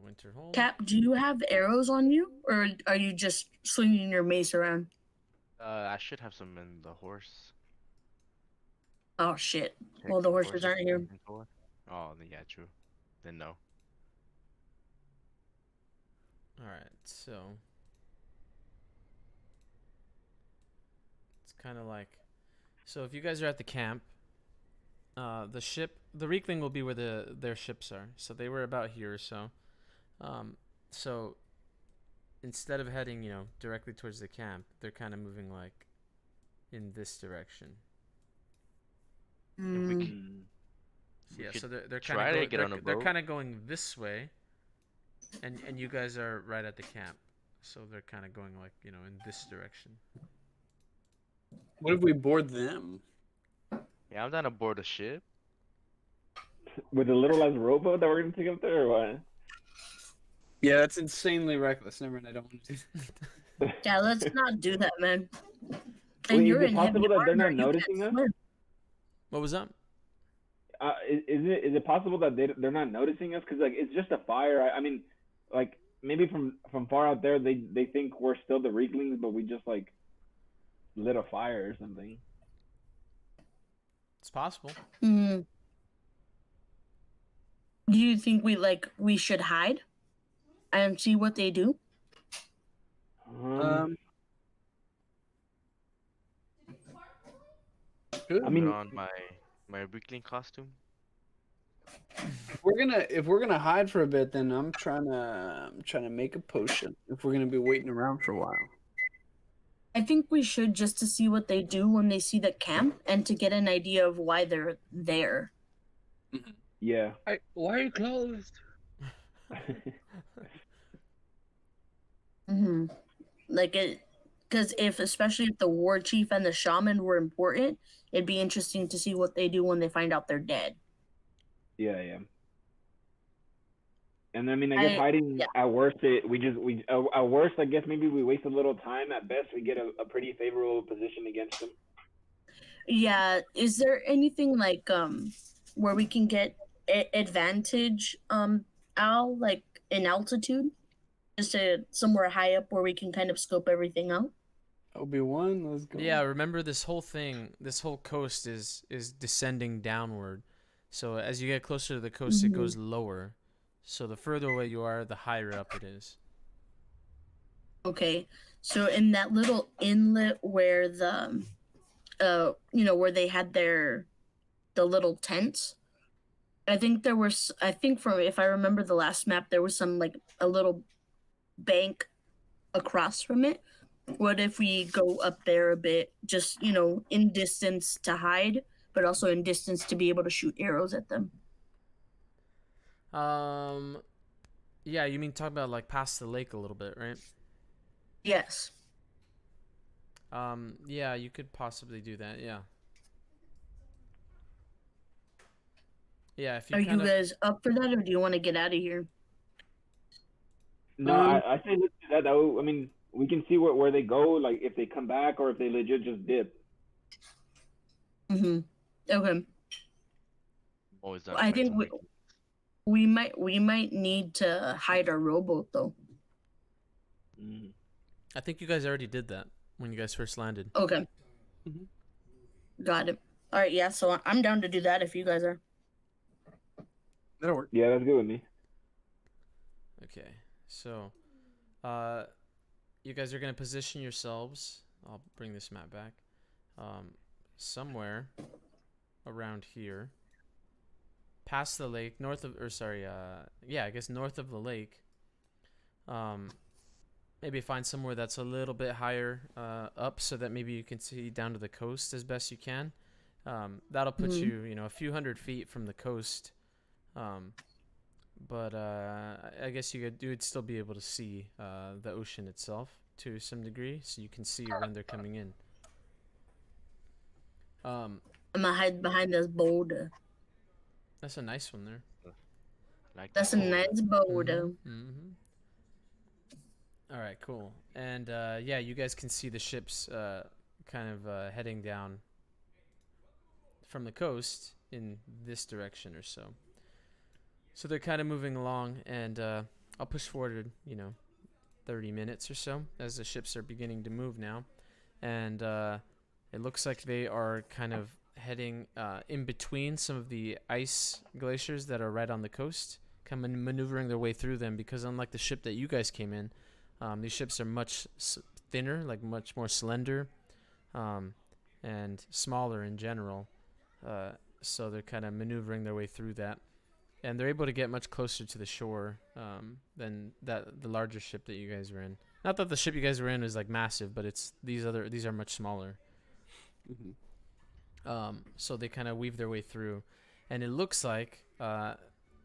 Winterhold. Cap, do you have arrows on you, or are you just swinging your mace around? I should have some in the horse. Oh shit! Check Well, the some horses aren't here. inventory. Oh, then yeah, true. Then no. All right, so it's kind of like, so if you guys are at the camp, the Riekling will be where their ships are. So they were about here or so. So instead of heading, directly towards the camp, they're kind of moving like in this direction. Mm. We Yeah, could so they're try kind to of get on a they're boat. kind of going this way, and you guys are right at the camp, so they're kind of going like in this direction. What if we board them? Yeah, I'm down to board a ship. With a little ass rowboat that we're gonna take up there, or what? Yeah, that's insanely reckless. Never mind, I don't want to do that. Yeah, let's not do that, man. And Wait, you're is it in heavy possible that they're armor. not You can't noticing us? swim. What was that? Is it possible that they're not noticing us? Cause like it's just a fire. I mean, like maybe from far out there they think we're still the Rieklings, but we just like lit a fire or something. It's possible. Mm. Do you think we should hide and see what they do? Good. I mean, Put on my Riekling costume. If we're gonna hide for a bit, then I'm trying to make a potion. If we're gonna be waiting around for a while. I think we should, just to see what they do when they see the camp and to get an idea of why they're there. yeah. Why are you closed? Mm-hmm. Because especially if the war chief and the shaman were important, it'd be interesting to see what they do when they find out they're dead. Yeah. And I mean, I guess hiding at worst, at worst, I guess maybe we waste a little time. At best, we get a pretty favorable position against them. Yeah. Is there anything like where we can get advantage Al, like in altitude, just somewhere high up where we can kind of scope everything out? Obi-Wan, let's go. Yeah, remember this whole coast is descending downward. So as you get closer to the coast, it goes lower. So the further away you are, the higher up it is. Okay, so in that little inlet where where they had the little tents, I think from, if I remember the last map, there was some like a little bank across from it. What if we go up there a bit, just in distance to hide, but also in distance to be able to shoot arrows at them? Yeah, you mean talk about like past the lake a little bit, right? Yes. Yeah, you could possibly do that. Yeah. Yeah, if you Are you guys up for that, or do you want to get out of here? No, I say let's do that. I mean, we can see where they go, like if they come back or if they legit just dip. Okay. Always done. I think we might need to hide our rowboat though. I think you guys already did that when you guys first landed. Okay. Got it. All right. Yeah. So I'm down to do that if you guys are. That'll work. Yeah, that's good with me. Okay. So, you guys are gonna position yourselves. I'll bring this map back. Somewhere around here, past the lake, north of the lake. Maybe find somewhere that's a little bit higher up, so that maybe you can see down to the coast as best you can. That'll put you, a few hundred feet from the coast. But I guess you would still be able to see the ocean itself to some degree, so you can see when they're coming in. I'm gonna hide behind this boulder. That's a nice one there. That's a nice boulder. All right, cool. And yeah, you guys can see the ships kind of heading down from the coast in this direction or so. So they're kind of moving along, and I'll push forward, 30 minutes or so as the ships are beginning to move now. And it looks like they are kind of heading in between some of the ice glaciers that are right on the coast, kind of maneuvering their way through them, because unlike the ship that you guys came in, these ships are much thinner, like much more slender, and smaller in general. So they're kind of maneuvering their way through that. And they're able to get much closer to the shore than the larger ship that you guys were in. Not that the ship you guys were in is like massive, but these are much smaller. Mm-hmm. So they kind of weave their way through, and it looks like,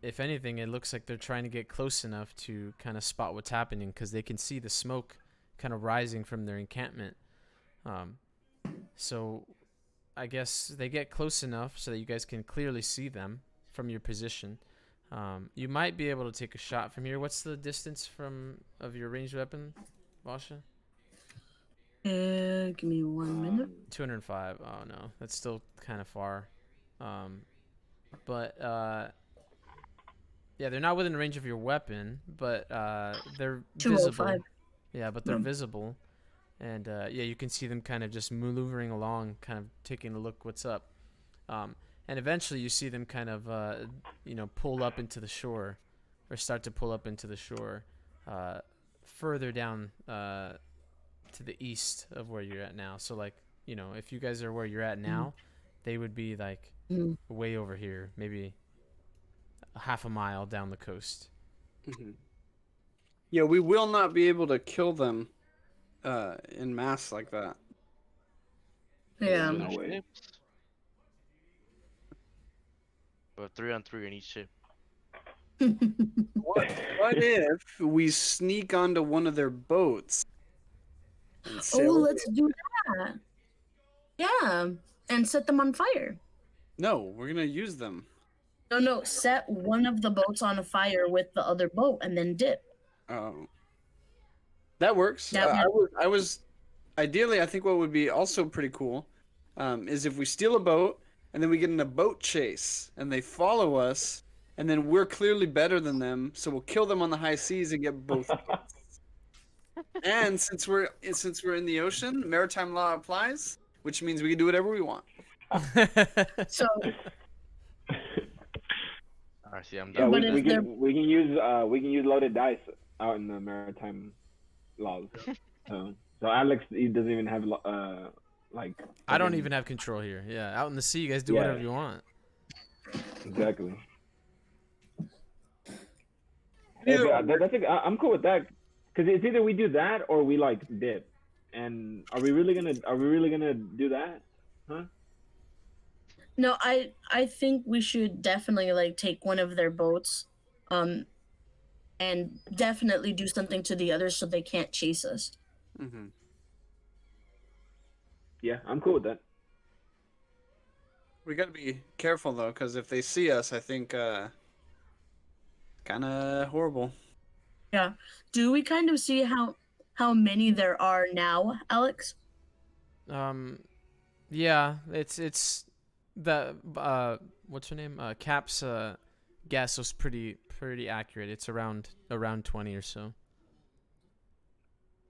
if anything, it looks like they're trying to get close enough to kind of spot what's happening, because they can see the smoke kind of rising from their encampment. So I guess they get close enough so that you guys can clearly see them from your position. You might be able to take a shot from here. What's the distance of your ranged weapon, Vasha? Give me 1 minute. 205. Oh no, that's still kind of far. But yeah, they're not within range of your weapon, but they're 205. visible. Yeah, but they're visible, and yeah, you can see them kind of just maneuvering along, kind of taking a look what's up. And eventually you see them kind of, pull up into the shore, or start to pull up into the shore, further down to the east of where you're at now. So, like, if you guys are where you're at now, they would be, like, way over here, maybe half a mile down the coast. Mm-hmm. Yeah, we will not be able to kill them in mass like that. Yeah. No way. Ships? But 3-on-3 in each ship. What if we sneak onto one of their boats and Oh, sail let's do that. Yeah, and set them on fire. No, we're gonna use them. No, set one of the boats on a fire with the other boat and then dip. Oh, that works. That I was ideally. I think what would be also pretty cool is if we steal a boat and then we get in a boat chase and they follow us, and then we're clearly better than them, so we'll kill them on the high seas and get both. And since we're in the ocean, maritime law applies, which means we can do whatever we want. So I see. I'm Yeah, done. But with we that. if can use loaded dice out in the maritime laws. So Alex, he doesn't even have like. I don't even have control here. Yeah, out in the sea, you guys do whatever you want. Exactly. Hey, but I'm cool with that, because it's either we do that or we like dip. And are we really gonna do that? Huh? no, I think we should definitely like take one of their boats, and definitely do something to the others so they can't chase us. Mm-hmm. Yeah, I'm cool with that. We got to be careful though, because if they see us, I think kind of horrible. Yeah. Do we kind of see how many there are now, Alex? Yeah, it's the what's her name? Cap's guess was pretty accurate. It's around 20 or so.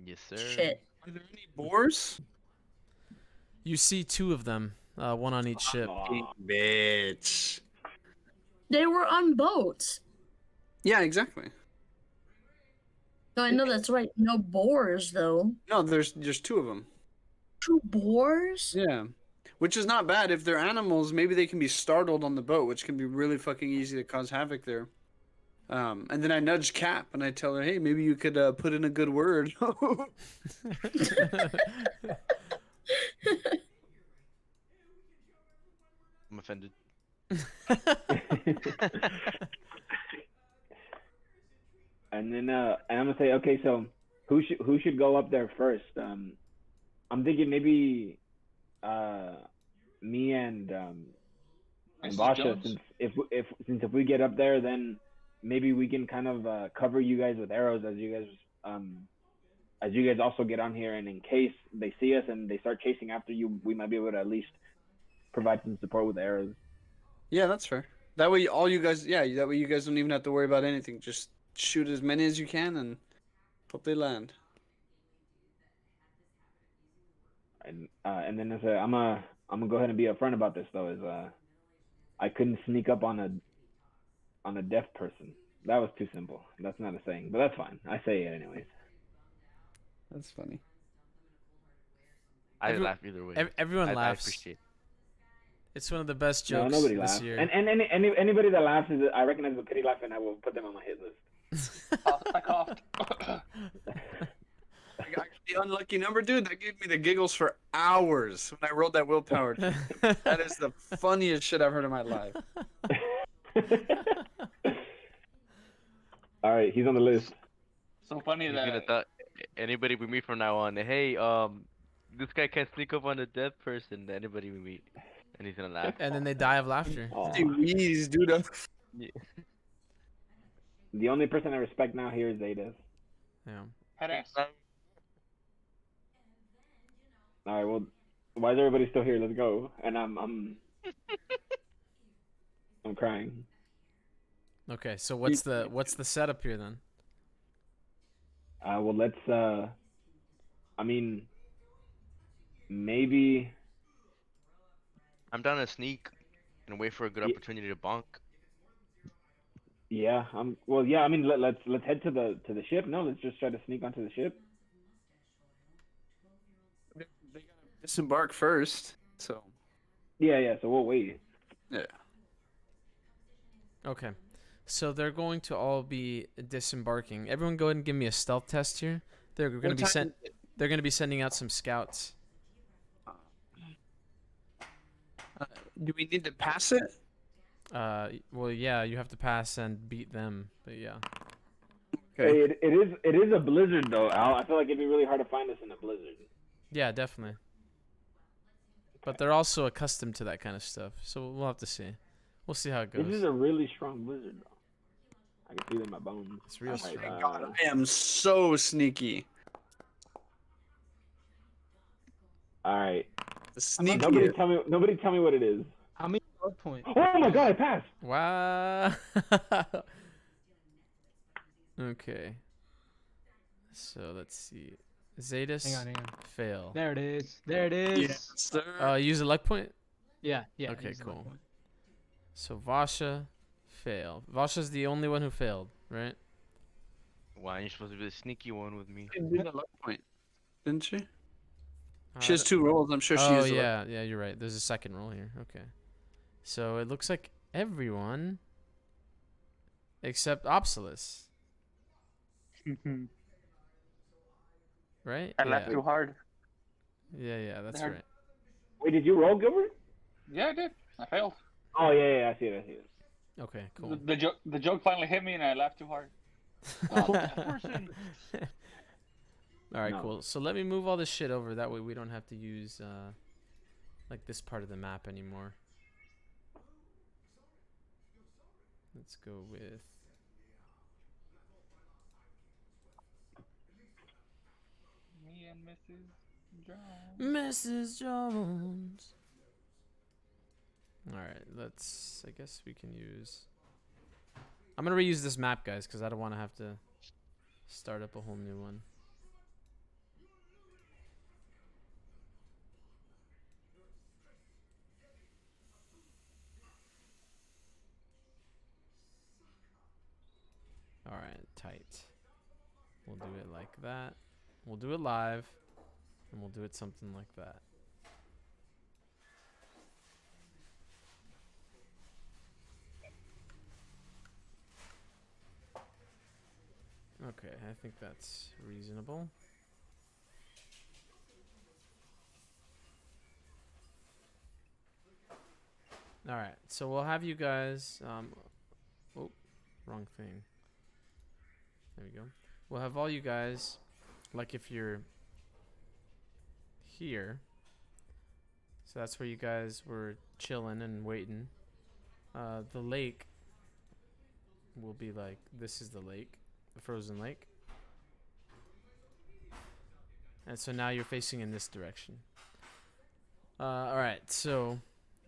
Yes, sir. Shit. Are there any boars? You see 2 of them, one on each ship. Bitch. They were on boats. Yeah, exactly. No, I know that's right. No boars though. No, there's 2 of them. 2 boars? Yeah. Which is not bad. If they're animals, maybe they can be startled on the boat, which can be really fucking easy to cause havoc there. And then I nudge Cap and I tell her, hey, maybe you could put in a good word. I'm offended. And then and I'm gonna say, okay, so who should go up there first? I'm thinking maybe me and Basha, since if we get up there, then maybe we can kind of cover you guys with arrows as you guys also get on here, and in case they see us and they start chasing after you, we might be able to at least provide some support with arrows. Yeah, that's fair. That way, all you guys, that way you guys don't even have to worry about anything. Just shoot as many as you can and hope they land. And then I'm gonna go ahead and be upfront about this though. I couldn't sneak up on a deaf person. That was too simple. That's not a saying, but that's fine. I say it anyways. That's funny. I laugh either way. Everyone I laughs. appreciate it. It's one of the best No, jokes nobody this laughs. year. And anybody that laughs I recognize a pity laugh, and I will put them on my hit list. I coughed. I got the unlucky number, dude. That gave me the giggles for hours when I rolled that willpower. That is the funniest shit I've heard in my life. All right, he's on the list. So funny He's gonna that thought anybody we meet from now on. Hey, this guy can't sneak up on a dead person. Anybody we meet, and he's gonna laugh. And then they die of laughter. Aw. Jeez, dude. The only person I respect now here is Zeta. Yeah. head ass. All right, well, why is everybody still here? Let's go. And I'm crying. Okay, so what's the setup here then? Well, let's. I mean, maybe. I'm down to sneak and wait for a good opportunity to bonk. Yeah. Well, yeah. I mean, let's head to the ship. No, let's just try to sneak onto the ship. They gotta disembark first, so. Yeah. So we'll wait. Yeah. Okay. So they're going to all be disembarking. Everyone go ahead and give me a stealth test here. They're going to be sending out some scouts. Do we need to pass it? Well, yeah, you have to pass and beat them, but yeah. Okay. Hey, it is a blizzard though, Al. I feel like it'd be really hard to find us in a blizzard. Yeah, definitely. But they're also accustomed to that kind of stuff, so we'll have to see. We'll see how it goes. This is a really strong blizzard though. I can feel it in my bones. It's real strong. Thank God, I am so sneaky. All right. The sneaky. Nobody tell me what it is. How many blood points? Oh my God! I passed. Wow. Okay. So let's see. Zetas Hang on. fail. There it is. Yes, sir. Use a luck point. Yeah. Okay, use the blood cool. point. So Vasha fail. Vasha's the only one who failed, right? Why aren't you supposed to be the sneaky one with me? She did a luck point, didn't she? Uh, She has 2 rolls. I'm sure she Oh is. yeah, you're right. There's a second roll here. Okay. So it looks like everyone except Obsolus, right? I laughed too hard. Yeah, that's Hard. right. Wait, did you roll, Gilbert? Yeah, I did. I failed. Oh yeah. I see it. Okay, cool. The joke finally hit me, and I laughed too hard. All right, No. cool. So let me move all this shit over. That way we don't have to use like this part of the map anymore. Let's go with Me and Mrs. Jones. Mrs. Jones. All right, I guess we can use. I'm gonna reuse this map, guys, because I don't want to have to start up a whole new one. All right, tight. We'll do it like that. We'll do it live, and we'll do it something like that. Okay, I think that's reasonable. All right, so we'll have you guys. Oh, wrong thing. There we go. We'll have all you guys, like if you're here. So that's where you guys were chilling and waiting. The lake will be like, this is the lake, the frozen lake. And so now you're facing in this direction. Alright, so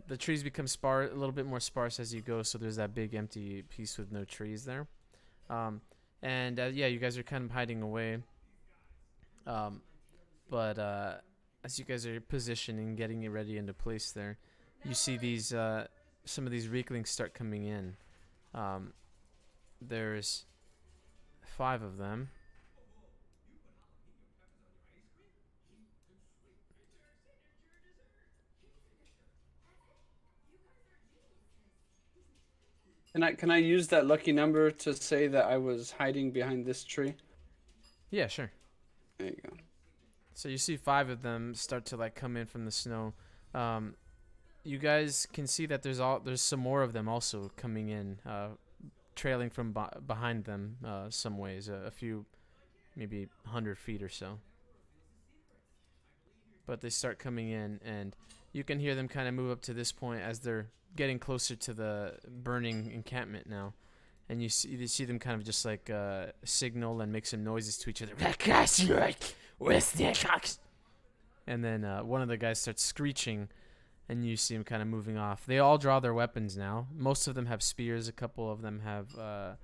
the trees become a little bit more sparse as you go. So there's that big empty piece with no trees there. And yeah, you guys are kind of hiding away. But as you guys are positioning, getting it ready into place there, you see these some of these Rieklings start coming in. There's 5 of them. Can I use that lucky number to say that I was hiding behind this tree? Yeah, sure. There you go. So you see 5 of them start to like come in from the snow. You guys can see that there's some more of them also coming in, trailing from behind them some ways, a few, maybe 100 feet or so. But they start coming in, and you can hear them kind of move up to this point as they're getting closer to the burning encampment now. And you see them kind of just like signal and make some noises to each other. And then one of the guys starts screeching, and you see him kind of moving off. They all draw their weapons now. Most of them have spears. A couple of them have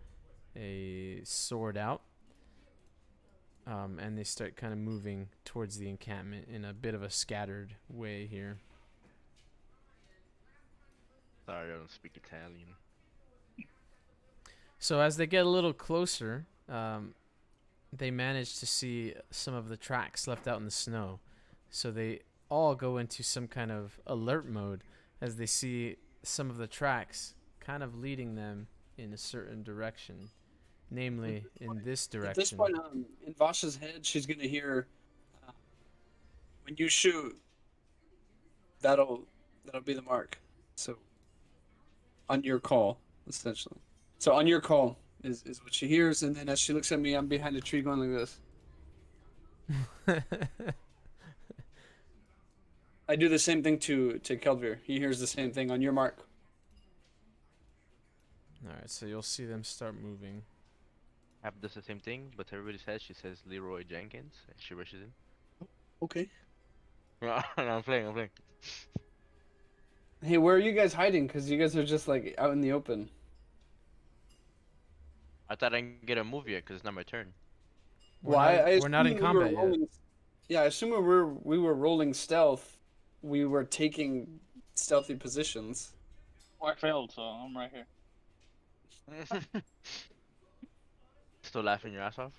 a sword out. And they start kind of moving towards the encampment in a bit of a scattered way here. Sorry, I don't speak Italian. So as they get a little closer, they manage to see some of the tracks left out in the snow. So they all go into some kind of alert mode as they see some of the tracks kind of leading them in a certain direction, namely in this direction. At this point, in Vasha's head, she's gonna hear, when you shoot, that'll be the mark. So, on your call, essentially. So on your call is what she hears, and then as she looks at me, I'm behind a tree going like this. I do the same thing to Keldvir. He hears the same thing. On your mark. Alright, so you'll see them start moving. App does the same thing, but to everybody's head, she says Leroy Jenkins, and she rushes in. Okay. No, I'm playing. Hey, where are you guys hiding? Because you guys are just like out in the open. I thought I didn't get a move yet, because it's not my turn. We're not in combat yet. Yeah, I assume we were rolling stealth. We were taking stealthy positions. Well, I failed, so I'm right here. Still laughing your ass off?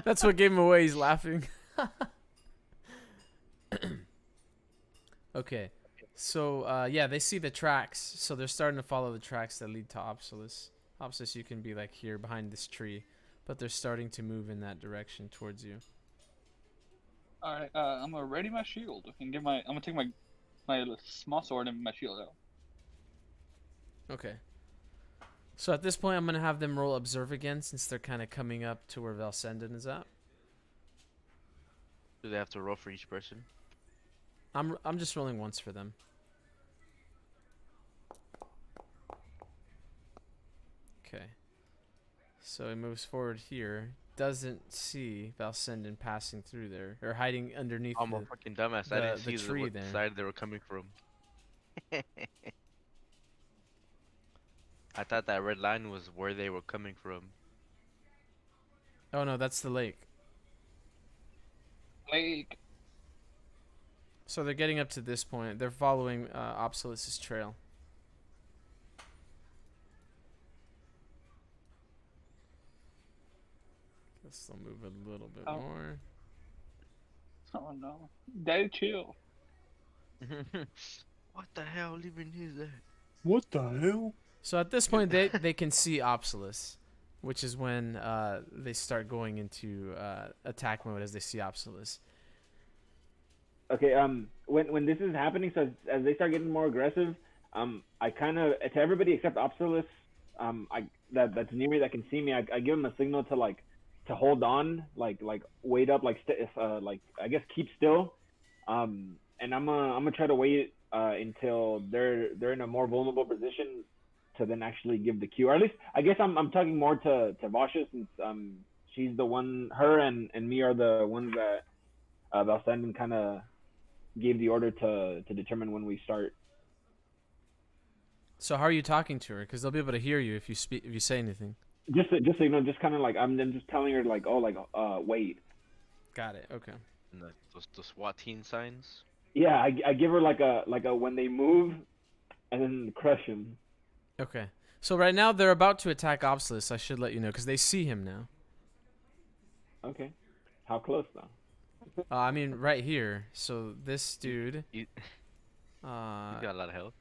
That's what gave him away. He's laughing. Okay. So, yeah, they see the tracks. So they're starting to follow the tracks that lead to Opsalis. Opsalis, you can be like here behind this tree. But they're starting to move in that direction towards you. Alright, I'm gonna ready my shield and I'm gonna take my small sword and my shield out. Okay. So at this point, I'm gonna have them roll observe again, since they're kind of coming up to where Valsenden is at. Do they have to roll for each person? I'm just rolling once for them. Okay. So it moves forward here. Doesn't see Valsenden passing through there or hiding underneath. I'm a fucking dumbass. I didn't see tree what there. side they were coming from. I thought that red line was where they were coming from. Oh no, that's the lake. Lake. So they're getting up to this point. They're following Opsalis' trail. Guess they'll move a little bit more. Oh no. Daddy, chill. What the hell even is that? What the hell? So at this point, they can see Opsalis, which is when they start going into attack mode as they see Opsalis. Okay, when this is happening, so as they start getting more aggressive, I kind of, to everybody except Opsalis, that's near me that can see me, I give them a signal to hold on, like wait up, like I guess keep still, and I'm gonna try to wait until they're in a more vulnerable position to then actually give the cue, or at least I guess I'm talking more to Vasha, since she's the one, her and me are the ones that Valsenden kind of gave the order to determine when we start. So how are you talking to her? Because they'll be able to hear you if you speak, if you say anything. Just so you know, just kind of like I'm just telling her like, oh, like wait. Got it. Okay. And the SWAT team signs. Yeah, I give her like a when they move, and then crush him. Okay. So right now they're about to attack Obsolus. I should let you know because they see him now. Okay. How close though? I mean, right here. So this dude. You got a lot of health.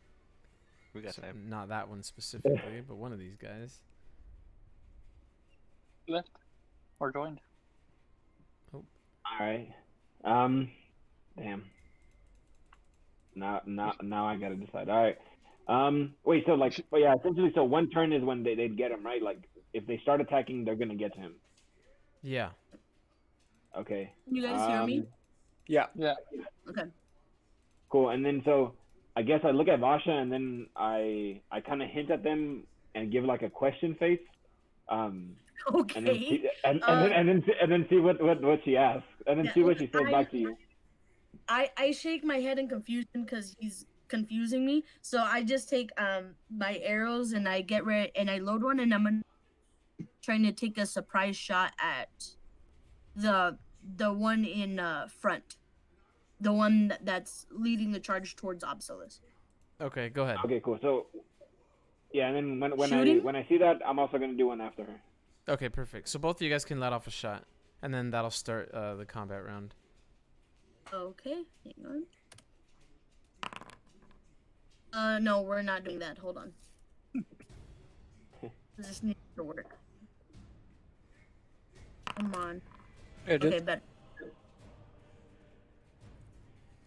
We got so time. not that one specifically, but one of these guys. Left or joined. All right. Damn. Now I gotta decide. All right. Wait. So like, but yeah, essentially, so one turn is when they'd get him, right? Like, if they start attacking, they're gonna get to him. Yeah. Okay. Can you guys hear me? Yeah. Yeah. Okay. Cool. And then so I guess I look at Vasha and then I kind of hint at them and give like a question face. Okay. And then see, and then see what she asks, and then Yeah, see what she says back to you. I shake my head in confusion because he's confusing me. So I just take my arrows and I get ready and I load one and I'm trying to take a surprise shot at the one in front, the one that's leading the charge towards Obsolus. Okay. Go ahead. Okay, cool. So yeah, and then when Shooting? I see that, I'm also gonna do one after her. Okay. Perfect. So both of you guys can let off a shot, and then that'll start the combat round. Okay, hang on. No, we're not doing that. Hold on. This needs to work. Come on. It Okay, did. better.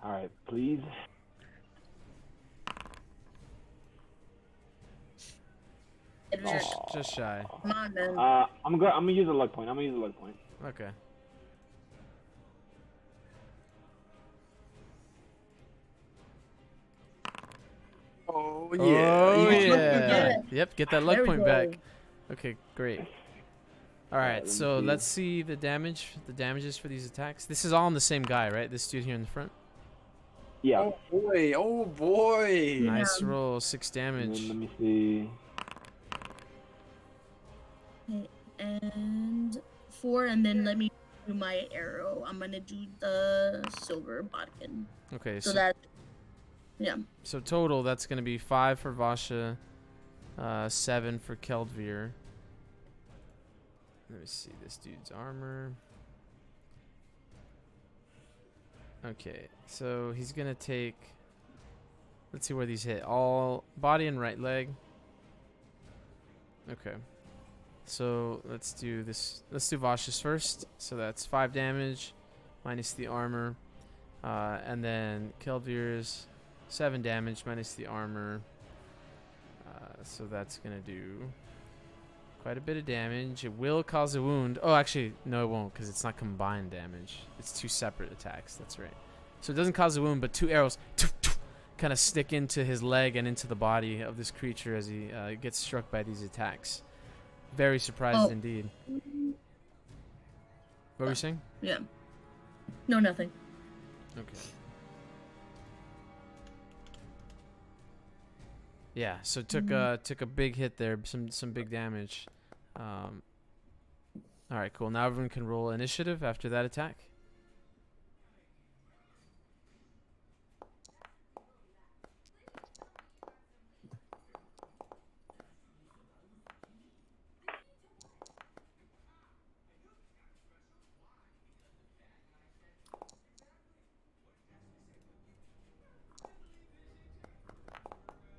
All right, please. Just shy. Come on, man. I'm gonna use a luck point. Okay. Oh Oh You- yeah. it. Yep. Get that luck There we point go. back. Okay. Great. All right. let me So see. let's see the damage. The damages for these attacks. This is all on the same guy, right? This dude here in the front. Yeah. Oh boy. Oh boy. Nice roll. 6 And damage. then let me see. And 4, and then let me do my arrow. I'm gonna do the silver bodkin. Okay. So that, So total, that's going to be 5 for Vasha, 7 for Keldvir. Let me see this dude's armor. Okay, so he's going to take... Let's see where these hit. All body and right leg. Okay. So let's do this. Let's do Vasha's first. So that's 5 damage minus the armor. And then Keldvir's 7 damage minus the armor. So that's going to do quite a bit of damage. It will cause a wound. Oh, actually, no, it won't because it's not combined damage. It's 2 separate attacks. That's right. So it doesn't cause a wound, but 2 arrows kind of stick into his leg and into the body of this creature as he gets struck by these attacks. Very surprised indeed. What were you saying? yeah. No, nothing. Okay. Yeah, so took a big hit there, some big damage. All right, cool. Now everyone can roll initiative after that attack.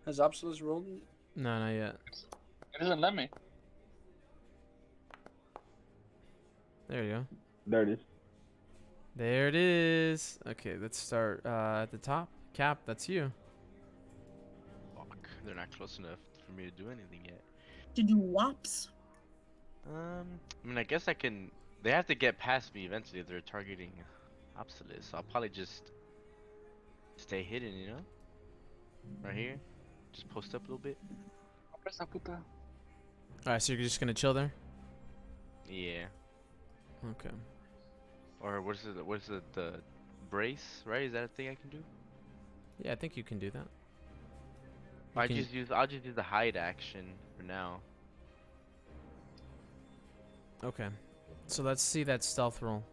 Has Obsolus rolled? No, not yet. It doesn't let me. There you go. There it is. There it is. Okay, let's start at the top. Cap, that's you. Fuck, they're not close enough for me to do anything yet. To do wops. I mean, I guess I can. They have to get past me eventually if they're targeting Obsolete, so I'll probably just stay hidden, you know? Right here. Just post up a little bit. All right, so you're just gonna chill there. Yeah. Okay. Or what's the brace, right? Is that a thing I can do? Yeah, I think you can do that. Or You can- I'll just use the hide action for now. Okay. So let's see that stealth roll.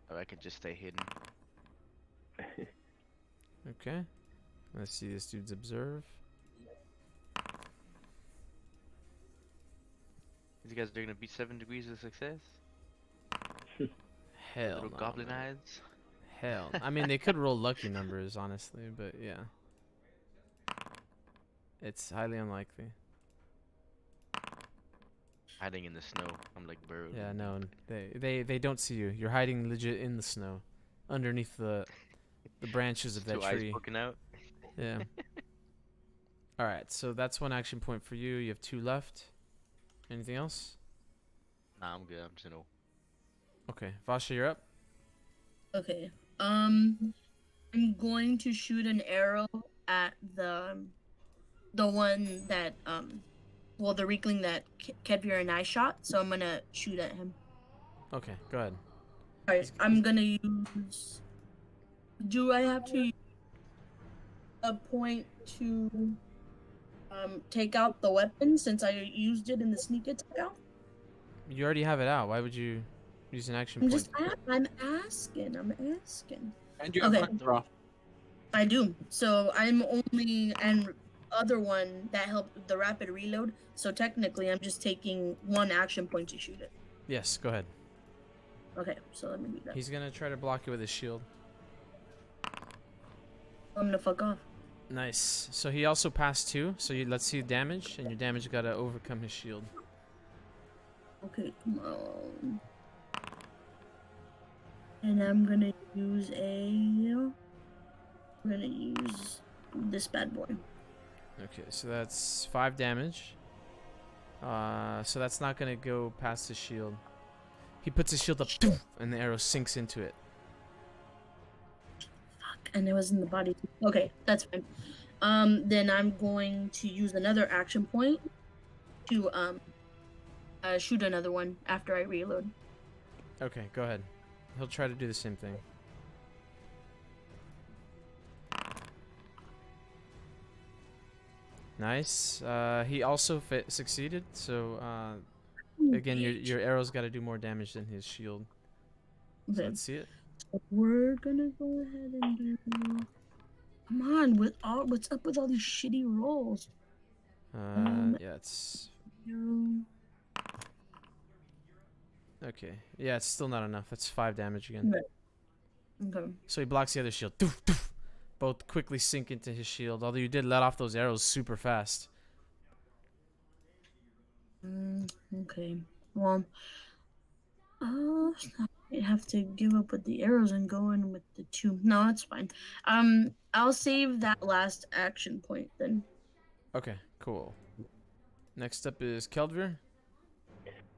Or I could just stay hidden. Okay. Let's see this dude's observe. These guys are gonna be 7 degrees of success. Hell Little no, goblin man. eyes. Hell. I mean, they could roll lucky numbers, honestly, but yeah. It's highly unlikely. Hiding in the snow. I'm like burrowed. Yeah, no, they don't see you. You're hiding legit in the snow, underneath the branches of that Two eyes tree. poking out. Yeah. All right, so that's one action point for you. You have 2 left. Anything else? Nah, I'm good. I'm just gonna. Okay, Vasha, you're up. Okay. I'm going to shoot an arrow at the one that well, the Riekling that Kedvir and I shot. So I'm gonna shoot at him. Okay, go ahead. Alright, I'm gonna use. Do I have to use a point to take out the weapon since I used it in the sneak attack out? You already have it out. Why would you use an action I'm point? just I'm asking. And you have Okay. quick draw. I do. So I'm only and other one that helped the rapid reload. So technically, I'm just taking 1 action point to shoot it. Yes, go ahead. Okay, so let me do that. He's gonna try to block you with his shield. I'm gonna fuck off. Nice. So he also passed 2. So let's see damage, and your damage gotta overcome his shield. Okay, come on. And I'm gonna use this bad boy. Okay, so that's 5 damage. So that's not gonna go past his shield. He puts his shield up, and the arrow sinks into it. Fuck, and it was in the body. Okay, that's fine. Then I'm going to use another action point to shoot another one after I reload. Okay, go ahead. He'll try to do the same thing. Nice. He also succeeded. So again, your arrow's got to do more damage than his shield. So Okay. let's see it. We're gonna go ahead and do. Come on, what's up with all these shitty rolls? Yeah, it's No. okay. Yeah, it's still not enough. That's 5 damage again. Okay. So he blocks the other shield. Both quickly sink into his shield. Although you did let off those arrows super fast. Okay. Well, I have to give up with the arrows and go in with the 2. No, that's fine. I'll save that last action point then. Okay, cool. Next up is Keldvir.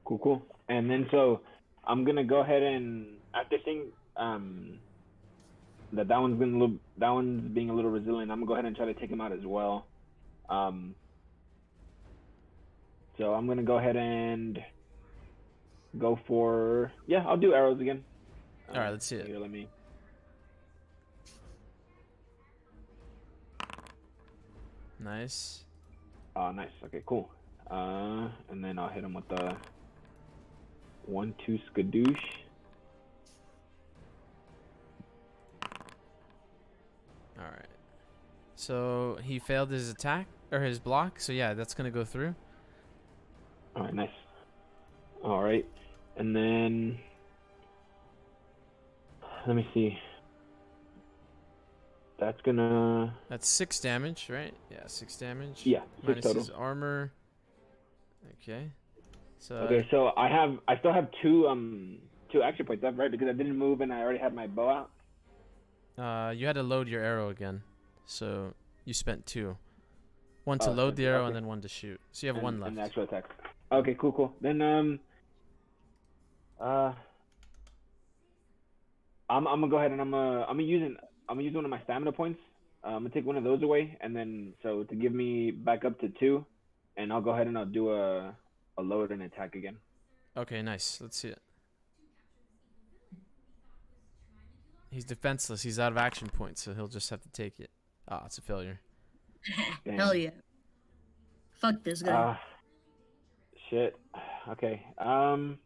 Cool. And then so I'm gonna go ahead and after seeing that one's being a little resilient, I'm gonna go ahead and try to take him out as well. So I'm gonna go ahead and go for I'll do arrows again. All right, let's see it. Here, let me. Nice. Nice. Okay, cool. And then I'll hit him with the 1-2 skadoosh. All right. So he failed his attack or his block. So yeah, that's gonna go through. All right, nice. All right, and then let me see. That's 6 damage, right? Yeah, 6 damage. Yeah, 6 minus total. his armor. Okay. So Okay, so I still have two action points left, right? Because I didn't move and I already had my bow out. you had to load your arrow again. So you spent 2. One to Oh, load the arrow okay. and then 1 to shoot. So you have 1 left. And the actual attack. Okay, cool. Then I'm gonna go ahead and I'm gonna use one of my stamina points. I'm gonna take one of those away, and then so to give me back up to 2, and I'll go ahead and I'll do a load and attack again. Okay, nice. Let's see it. He's defenseless. He's out of action points, so he'll just have to take it. Ah, it's a failure. Hell yeah. Fuck this guy. Shit. Okay. I'm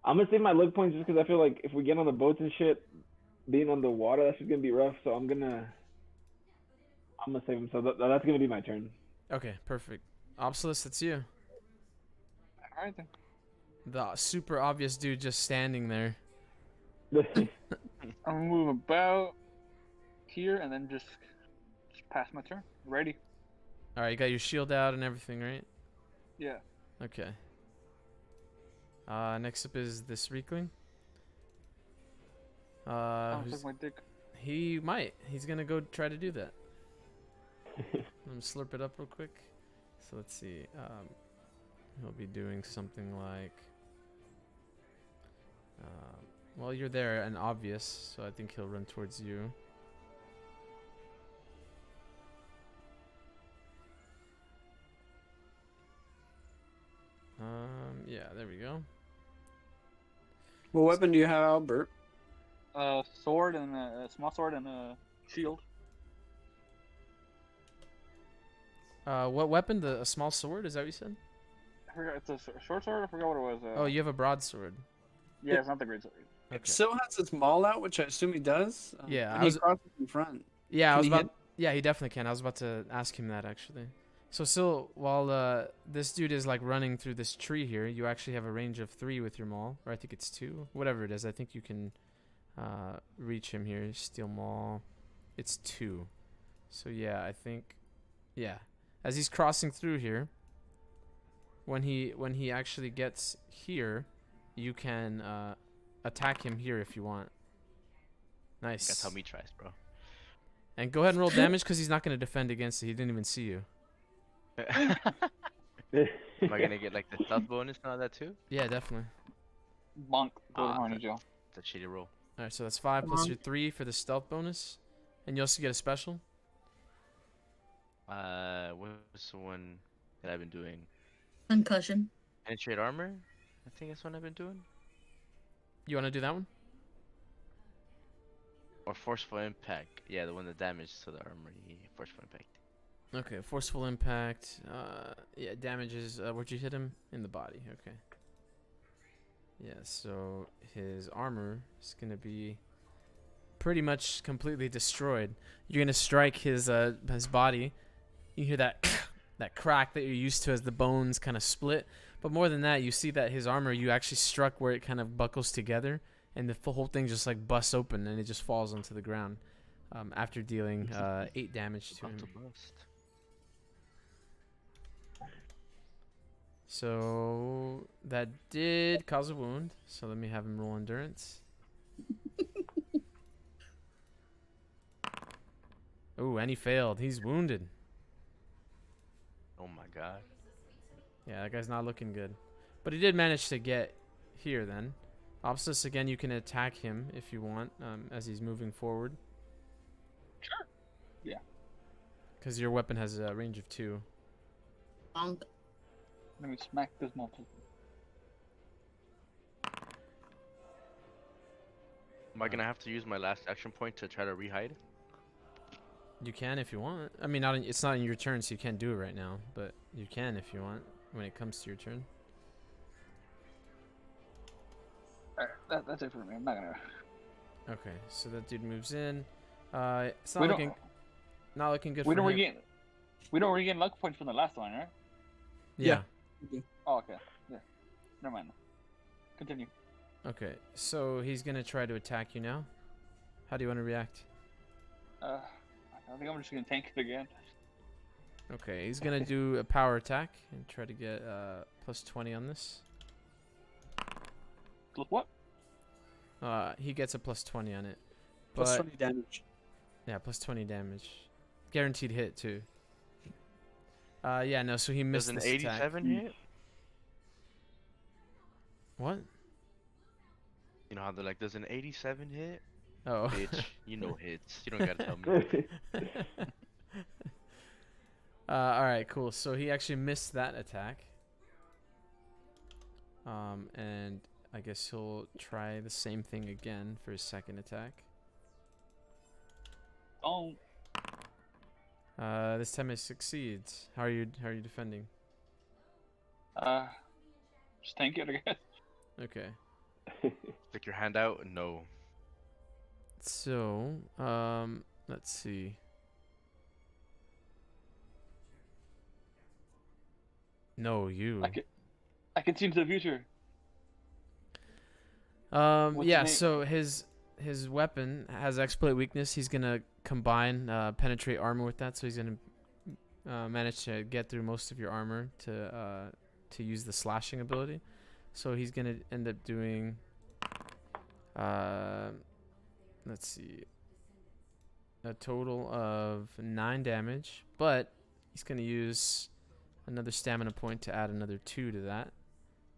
gonna save my luck points just because I feel like if we get on the boats and shit, being on the water, that's just gonna be rough. So I'm gonna save him. So that's gonna be my turn. Okay, perfect. Obsolus, it's you. Alright then. The super obvious dude just standing there. I'm gonna move about here and then just pass my turn. Ready? All right, you got your shield out and everything, right? Yeah. Okay. Next up is this Riekling. I'll Who's- take my dick. he might. He's gonna go try to do that. Let me slurp it up real quick. So let's see. He'll be doing something like. Well, you're there and obvious, so I think he'll run towards you. Yeah, there we go. What weapon do you have, Albert? Sword and a small sword and a shield. What weapon? A small sword? Is that what you said? I forgot. It's a short sword. I forgot what it was. Oh, you have a broadsword. Yeah, it's not the great sword. Okay. It still has its maul out, which I assume he does. Yeah, and I was- he crosses in front. Yeah, I Can was he about. hit? Yeah, he definitely can. I was about to ask him that actually. So still, while this dude is like running through this tree here, you actually have a range of 3 with your maul, or I think it's 2, whatever it is. I think you can reach him here. Steel maul, it's 2. So yeah, I think, yeah, as he's crossing through here, when he actually gets here, you can attack him here if you want. Nice. That's how me tries, bro. And go ahead and roll damage because he's not going to defend against it. He didn't even see you. Am I gonna get like the stealth bonus and all that too? Yeah, definitely. Bonk. Go to Ah, Horny Joe. It's a cheaty roll. All right, so that's 5 plus your 3 for the stealth bonus, and you also get a special. What's the one that I've been doing? Concussion. Penetrate armor? I think that's what I've been doing. You want to do that one? Or forceful impact. Yeah, the one that damage to the armor. Yeah, forceful impact. Okay, forceful impact. Yeah, damages. Where'd you hit him? In the body. Okay. Yeah, so his armor is gonna be pretty much completely destroyed. You're gonna strike his body. You hear that that crack that you're used to as the bones kind of split. But more than that, you see that his armor, you actually struck where it kind of buckles together, and the whole thing just like busts open and it just falls onto the ground. After dealing 8 damage to him. So that did cause a wound. So let me have him roll endurance. Oh, and he failed. He's wounded. Oh my god. Yeah, that guy's not looking good. But he did manage to get here then. Obsolus, again, you can attack him if you want as he's moving forward. Sure. Yeah. Because your weapon has a range of 2. Bonk. Let me smack this multiple. Am I gonna have to use my last action point to try to rehide? You can if you want. I mean, it's not in your turn, so you can't do it right now. But you can if you want when it comes to your turn. Alright, that's it for me. I'm not gonna. Okay, so that dude moves in. It's not We looking don't. not looking good We for don't him. regain. We don't regain luck points from the last one, right? Yeah. Oh, okay. Yeah. Never mind. Continue. Okay, so he's gonna try to attack you now. How do you want to react? I think I'm just gonna tank it again. Okay, he's gonna do a power attack and try to get plus 20 on this. Look what? He gets a plus 20 on it. Plus But 20 damage. yeah, plus 20 damage. Guaranteed hit too. Yeah, no, so he Does missed an this 87 attack. hit? What? You know how they're like, does an 87 hit? Oh. Bitch, you know hits. You don't gotta tell me. Alright, cool. So he actually missed that attack. And I guess he'll try the same thing again for his second attack. Oh, This time it succeeds. How are you defending? just tank it, I guess. Okay. Stick your hand out. No. So, let's see. No, you. I can see into the future. What's Yeah, his so his weapon has exploit weakness. He's gonna combine penetrate armor with that, so he's gonna manage to get through most of your armor to use the slashing ability. So he's gonna end up doing let's see, a total of 9 damage, but he's gonna use another stamina point to add another 2 to that,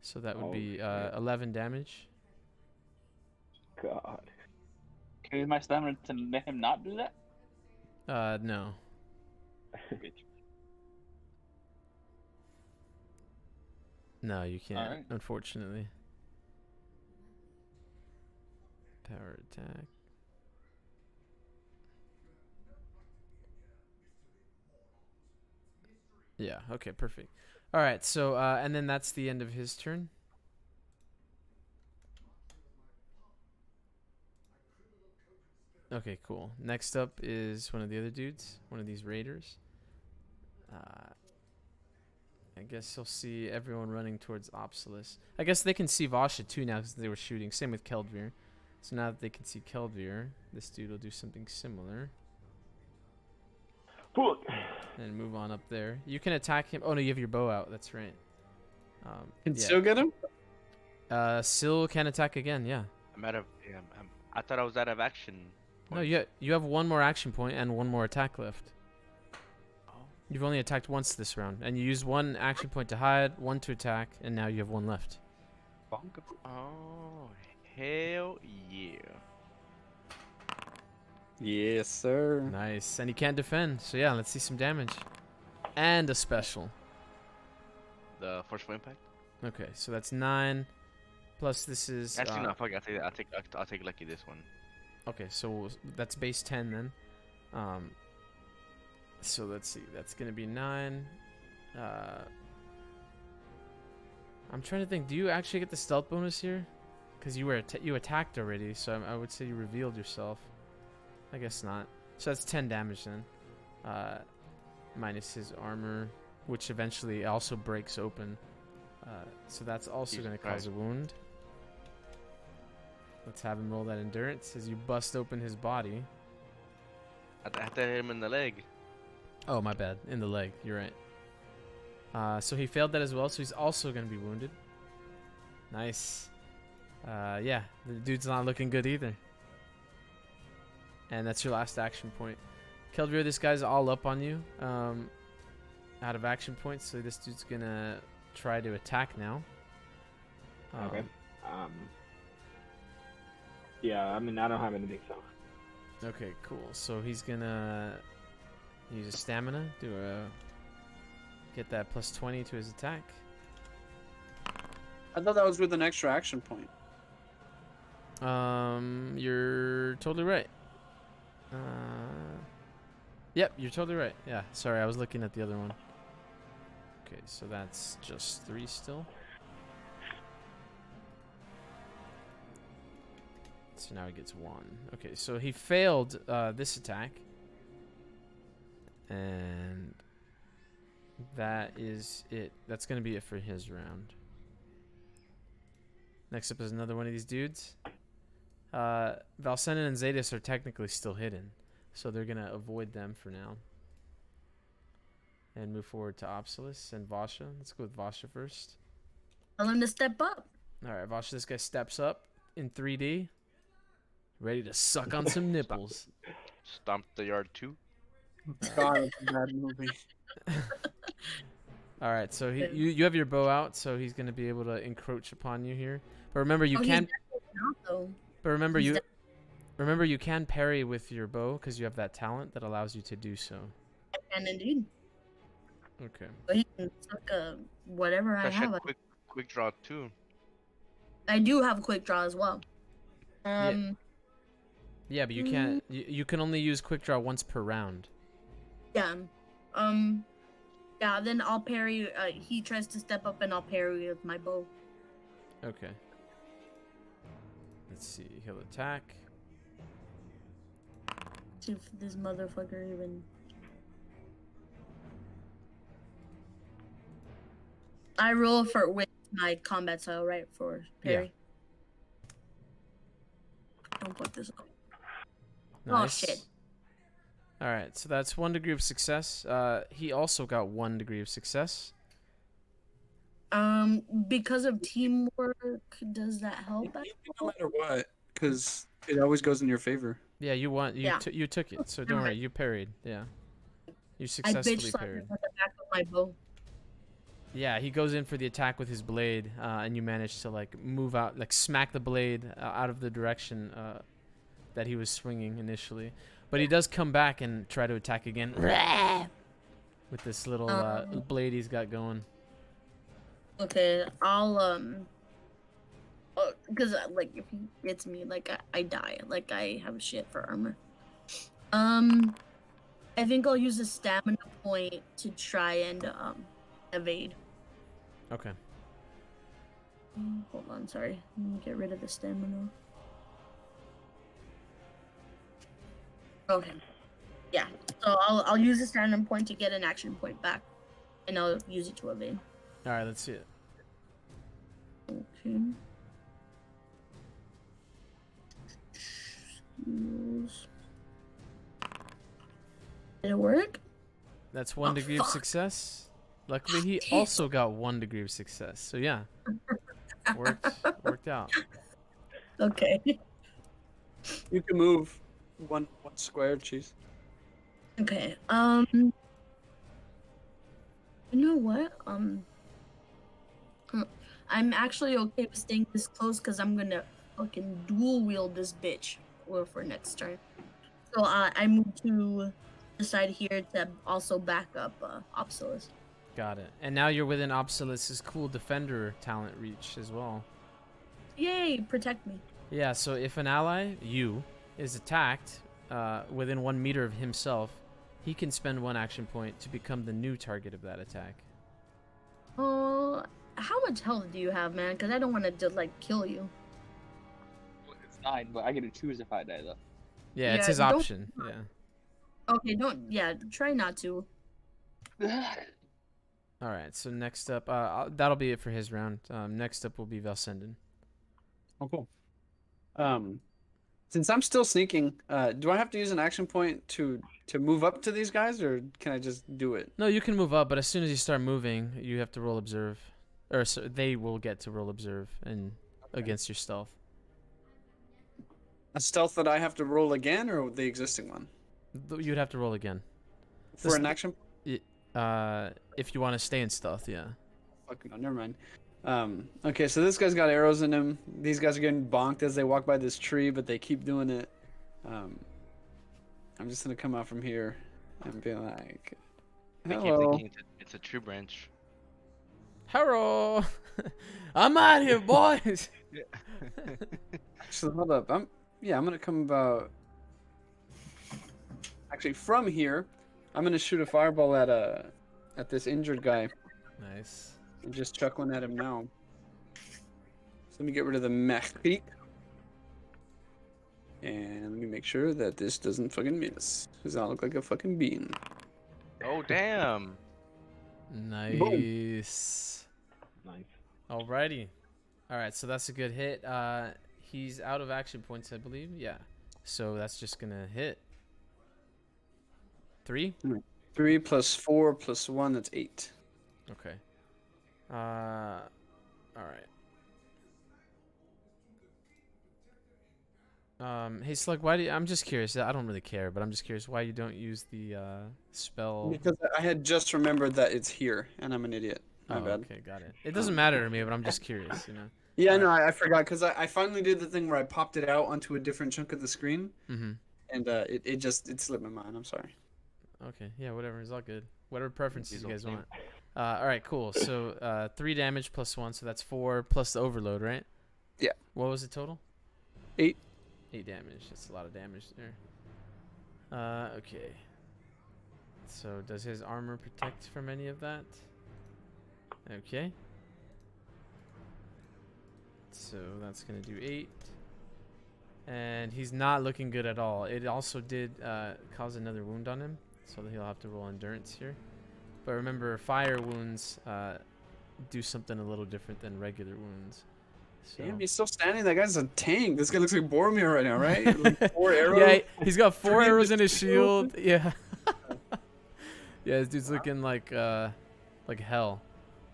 so that would be 11 damage. God. Can I use my stamina to let him not do that? No. Bitch. No, you can't, Alright. unfortunately. Power attack. Yeah, okay, perfect. Alright, so, and then that's the end of his turn. Okay, cool. Next up is one of the other dudes, one of these raiders. I guess you'll see everyone running towards Opsilis. I guess they can see Vasha too now because they were shooting. Same with Keldvir. So now that they can see Keldvir, this dude will do something similar. Fuck. And move on up there. You can attack him. Oh no, you have your bow out. That's right. Can still get him? Sil can attack again. Yeah. I'm out of. Yeah, I thought I was out of action. No, you have one more action point and one more attack left. Oh. You've only attacked once this round, and you used one action point to hide, one to attack, and now you have one left. Oh, hell yeah. Yes, sir. Nice, and he can't defend. So yeah, let's see some damage, and a special. The forceful impact. Okay, so that's 9, plus this is. Actually, no. Fuck. I'll take lucky this one. Okay, so that's base 10 then. So let's see, that's gonna be 9. I'm trying to think. Do you actually get the stealth bonus here? Because you attacked already, so I would say you revealed yourself. I guess not. So that's 10 damage then. Minus his armor, which eventually also breaks open. So that's also Jesus going to cause Christ. a wound. Let's have him roll that endurance as you bust open his body. I have to hit him in the leg. Oh, my bad. In the leg. You're right. So he failed that as well, so he's also going to be wounded. Nice. Yeah, the dude's not looking good either. And that's your last action point. Keldvir, this guy's all up on you. Out of action points, so this dude's going to try to attack now. Okay. Yeah, I mean, I don't have anything, so. Okay, cool. So he's gonna use a stamina, get that plus 20 to his attack. I thought that was with an extra action point. You're totally right. Yep, you're totally right. Yeah, sorry, I was looking at the other one. Okay, so that's just 3 still. So now he gets 1. Okay, so he failed this attack. And that is it. That's going to be it for his round. Next up is another one of these dudes. Valsenin and Zadis are technically still hidden. So they're going to avoid them for now. And move forward to Opsilis and Vasha. Let's go with Vasha first. Tell him to step up. Alright, Vasha, this guy steps up in 3D. Ready to suck on some nipples. Stomp the yard too. God, it's a bad movie. Alright, so you have your bow out, so he's going to be able to encroach upon you here. But remember, you he's can. definitely not, though. But remember, He's remember you can parry with your bow because you have that talent that allows you to do so. And indeed. Okay. But he can suck whatever I Actually, have. quick draw too. I do have a quick draw as well. Yeah, but you can't. You can only use quick draw once per round. Yeah. Yeah, then I'll parry. He tries to step up and I'll parry with my bow. Okay. Let's see. He'll attack. See if this motherfucker even. I roll for with my combat style, right? For parry. Don't put this up. Nice. Oh shit. All right, so that's 1 degree of success. He also got 1 degree of success. Because of teamwork, does that help? No matter what, because it always goes in your favor. Yeah, you won. Yeah. You took it, so don't worry. You parried. Yeah. You I successfully bitch slapped him parried. with the back of my bow. Yeah, he goes in for the attack with his blade, and you manage to like move out, like smack the blade out of the direction that he was swinging initially. But he does come back and try to attack again with this little blade he's got going. Okay, I'll because like if he hits me, like I die, like I have shit for armor. I think I'll use a stamina point to try and evade. Okay. Hold on, sorry. Let me get rid of the stamina. Okay. Yeah. So I'll use a stamina point to get an action point back, and I'll use it to evade. All right, let's see it. Okay. Skills. Did it work? That's 1 Oh, degree of fuck. success. Luckily, he Damn. also got 1 degree of success. So yeah, worked out. Okay. You can move one square, cheese. Okay. You know what? I'm actually okay with staying this close because I'm gonna fucking dual wield this bitch for next turn. So I move to the side here to also back up Obsolus. Got it. And now you're within Obsolus's cool defender talent reach as well. Yay! Protect me. Yeah. So if an ally, you, is attacked within 1 meter of himself, he can spend 1 action point to become the new target of that attack. Oh, how much health do you have, man? Because I don't want to just like kill you. It's 9, but I get to choose if I die though. Yeah, it's Yeah, his don't- option. Yeah. Okay, don't. Yeah, try not to. All right. So next up, that'll be it for his round. Next up will be Valsenden. Oh, cool. Since I'm still sneaking, do I have to use an action point to move up to these guys, or can I just do it? No, you can move up, but as soon as you start moving, you have to roll observe, or so they will get to roll observe and against your stealth. A stealth that I have to roll again, or the existing one? You'd have to roll again. For an action? If you want to stay in stealth, yeah. Fuck no, never mind. Okay, so this guy's got arrows in him. These guys are getting bonked as they walk by this tree, but they keep doing it. I'm just gonna come out from here and be like, They keep "Hello." thinking it's a true branch. Hello, I'm out here, boys. Actually, hold up. I'm gonna come about. Actually, from here, I'm gonna shoot a fireball at this injured guy Nice. and just chuck one at him now. So let me get rid of the mech peak. And let me make sure that this doesn't fucking miss. Because I look like a fucking bean. Oh damn! Nice. Nice. Alrighty. All right, so that's a good hit. He's out of action points, I believe. Yeah. So that's just gonna hit. 3. 3 plus 4 plus 1, that's 8. Okay. All right. Hey Slug, why do you, I'm just curious. I don't really care, but I'm just curious why you don't use the spell. Because I had just remembered that it's here, and I'm an idiot. My Oh, bad. okay, got it. It doesn't matter to me, but I'm just curious, you know. Yeah, no, I forgot, because I finally did the thing where I popped it out onto a different chunk of the screen, Mm-hmm. and it slipped my mind. I'm sorry. Okay, yeah, whatever. It's all good. Whatever preferences you guys Diesel want. All right, cool. So 3 damage plus 1, so that's 4 plus the overload, right? Yeah. What was the total? 8. 8 damage. That's a lot of damage there. Okay. So does his armor protect from any of that? Okay. So that's gonna do 8. And he's not looking good at all. It also did cause another wound on him, so that he'll have to roll endurance here. But remember, fire wounds do something a little different than regular wounds. So. Damn, he's still standing. That guy's a tank. This guy looks like Boromir right now, right? Like 4 arrows. Yeah, he's got 4 Three arrows in his shield. shield. Yeah. Yeah, this dude's looking like hell.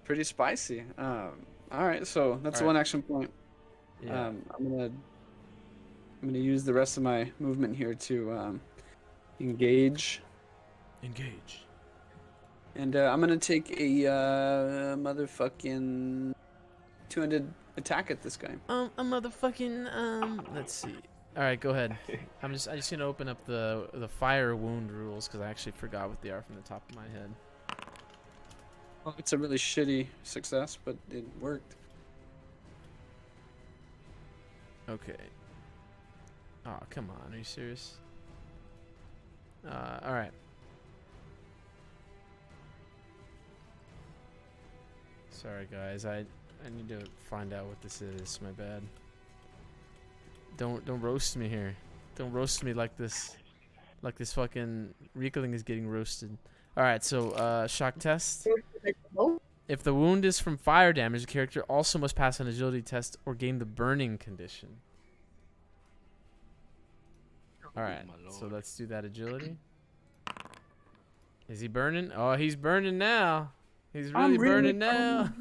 Pretty spicy. All right, so that's All right. 1 action point. Yeah. I'm gonna use the rest of my movement here to engage, Engage. and I'm gonna take a motherfucking 200 attack at this guy. A motherfucking let's see. All right, go ahead. I just gonna open up the fire wound rules because I actually forgot what they are from the top of my head. Well, it's a really shitty success, but it worked. Okay. Oh, come on. Are you serious? All right. Sorry, guys. I need to find out what this is. My bad. Don't roast me here. Don't roast me like this. Like this fucking Riekling is getting roasted. All right. So, shock test. If the wound is from fire damage, the character also must pass an agility test or gain the burning condition. Alright, so let's do that agility. Is he burning? Oh, he's burning now. He's really burning now.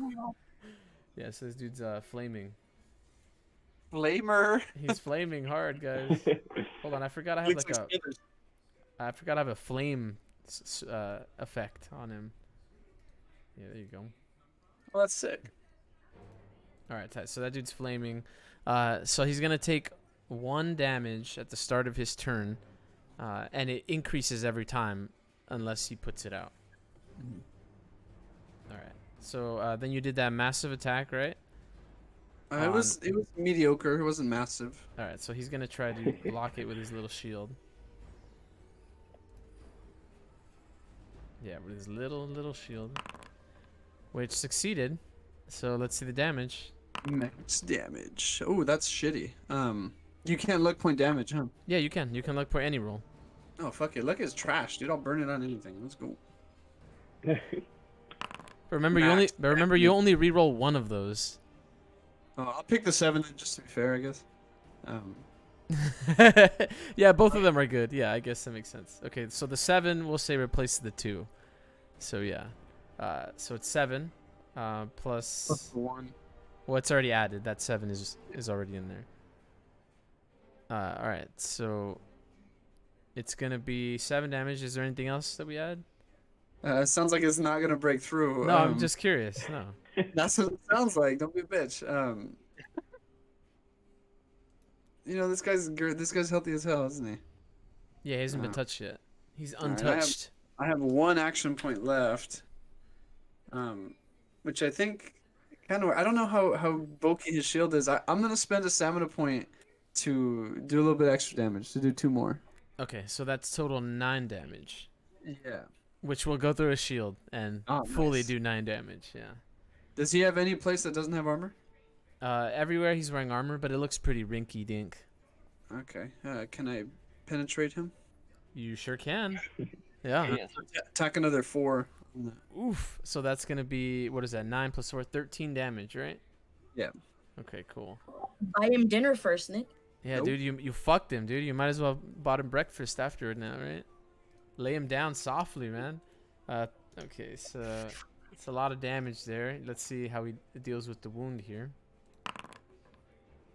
Yeah, so this dude's flaming. Flamer. He's flaming hard, guys. Hold on, I forgot I have like a I forgot I have a flame effect on him. Yeah, there you go. Well, that's sick. Alright, so that dude's flaming. So he's gonna take 1 damage at the start of his turn, and it increases every time unless he puts it out. All right. So then you did that massive attack, right? It was mediocre. It wasn't massive. All right. So he's gonna try to block it with his little shield. Yeah, with his little shield, which succeeded. So let's see the damage. Max damage. Oh, that's shitty. You can't luck point damage, huh? Yeah, you can. You can luck for any roll. Oh, fuck it. Luck is trash, dude. I'll burn it on anything. Let's go. But remember, you only reroll 1 of those. Oh, I'll pick the 7 then, just to be fair, I guess. Yeah, both of them are good. Yeah, I guess that makes sense. Okay, so the 7 we'll say replaces the 2. So yeah, so it's 7 plus 1. Well, it's already added. That 7 is already in there. All right, so it's gonna be 7 damage. Is there anything else that we add? It sounds like it's not gonna break through. No, I'm just curious. No. That's what it sounds like. Don't be a bitch. You know, this guy's healthy as hell, isn't he? Yeah, he hasn't been touched yet. He's right, untouched. I have 1 action point left. Which I think kind of, I don't know how bulky his shield is. I'm gonna spend a stamina point to do a little bit extra damage, to do 2 more. Okay, so that's total 9 damage. Yeah. Which will go through his shield and fully nice. do 9 damage. Yeah. Does he have any place that doesn't have armor? Everywhere he's wearing armor, but it looks pretty rinky dink. Okay. Can I penetrate him? You sure can. Yeah. Attack another 4. Oof. So that's gonna be, what is that? 9 plus 4, 13 damage, right? Yeah. Okay, cool. Buy him dinner first, Nick. Yeah, Nope. dude, you fucked him, dude. You might as well bought him breakfast afterward now, right? Lay him down softly, man. Okay, so it's a lot of damage there. Let's see how he deals with the wound here.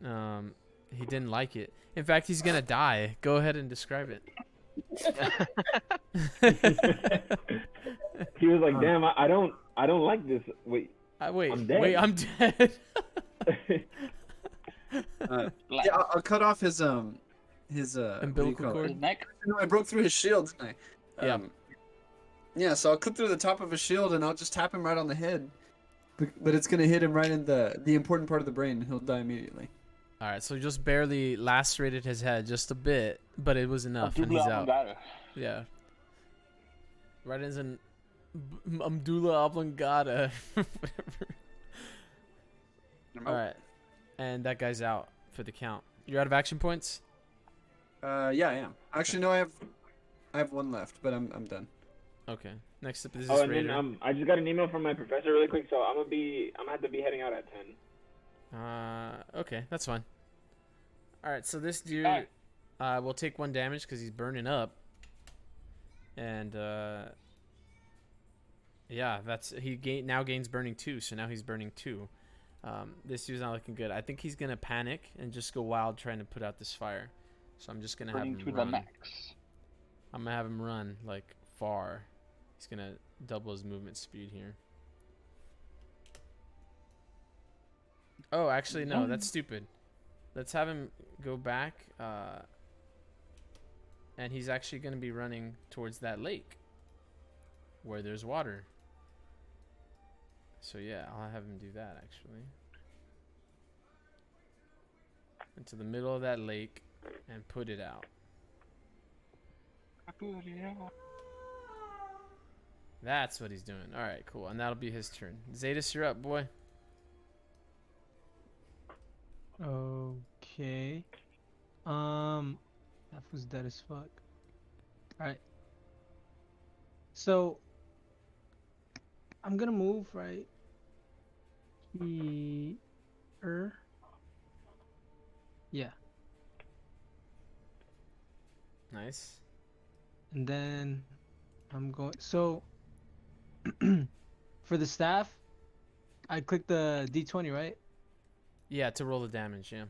He didn't like it. In fact, he's gonna die. Go ahead and describe it. He was like, "Damn, I don't like this." Wait, Wait, I'm dead. wait, I'm dead. Yeah, I'll cut off his Umbilical cord? His neck. No, I broke through his shield, didn't I? Yeah. Yeah, so I'll clip through the top of his shield and I'll just tap him right on the head. But it's gonna hit him right in the important part of the brain and he'll die immediately. All right, so he just barely lacerated his head just a bit, but it was enough, and he's out. Yeah. Right as in Amdullah Oblongata. Whatever. All right, and that guy's out for the count. You're out of action points. Yeah, I am. Actually, no, I have one left, but I'm done. Okay. Next up is Oh, this and raider. then I just got an email from my professor really quick, so I'm gonna have to be heading out at 10. Okay, that's fine. All right, so this dude Alright. will take 1 damage because he's burning up, and yeah, now gains burning 2, so now he's burning 2. This dude's not looking good. I think he's gonna panic and just go wild trying to put out this fire. So I'm just gonna have Burning him to the run. max. I'm gonna have him run like far. He's gonna double his movement speed here. Oh, actually no, that's stupid. Let's have him go back, and he's actually gonna be running towards that lake where there's water. So yeah, I'll have him do that actually. Into the middle of that lake and put it out. That's what he's doing. All right, cool. And that'll be his turn. Zetas, you're up, boy. Okay. That was dead as fuck. Alright. So I'm gonna move right here. Yeah. Nice. And then I'm going so for the staff, I click the D20, right? Yeah, to roll the damage, yeah.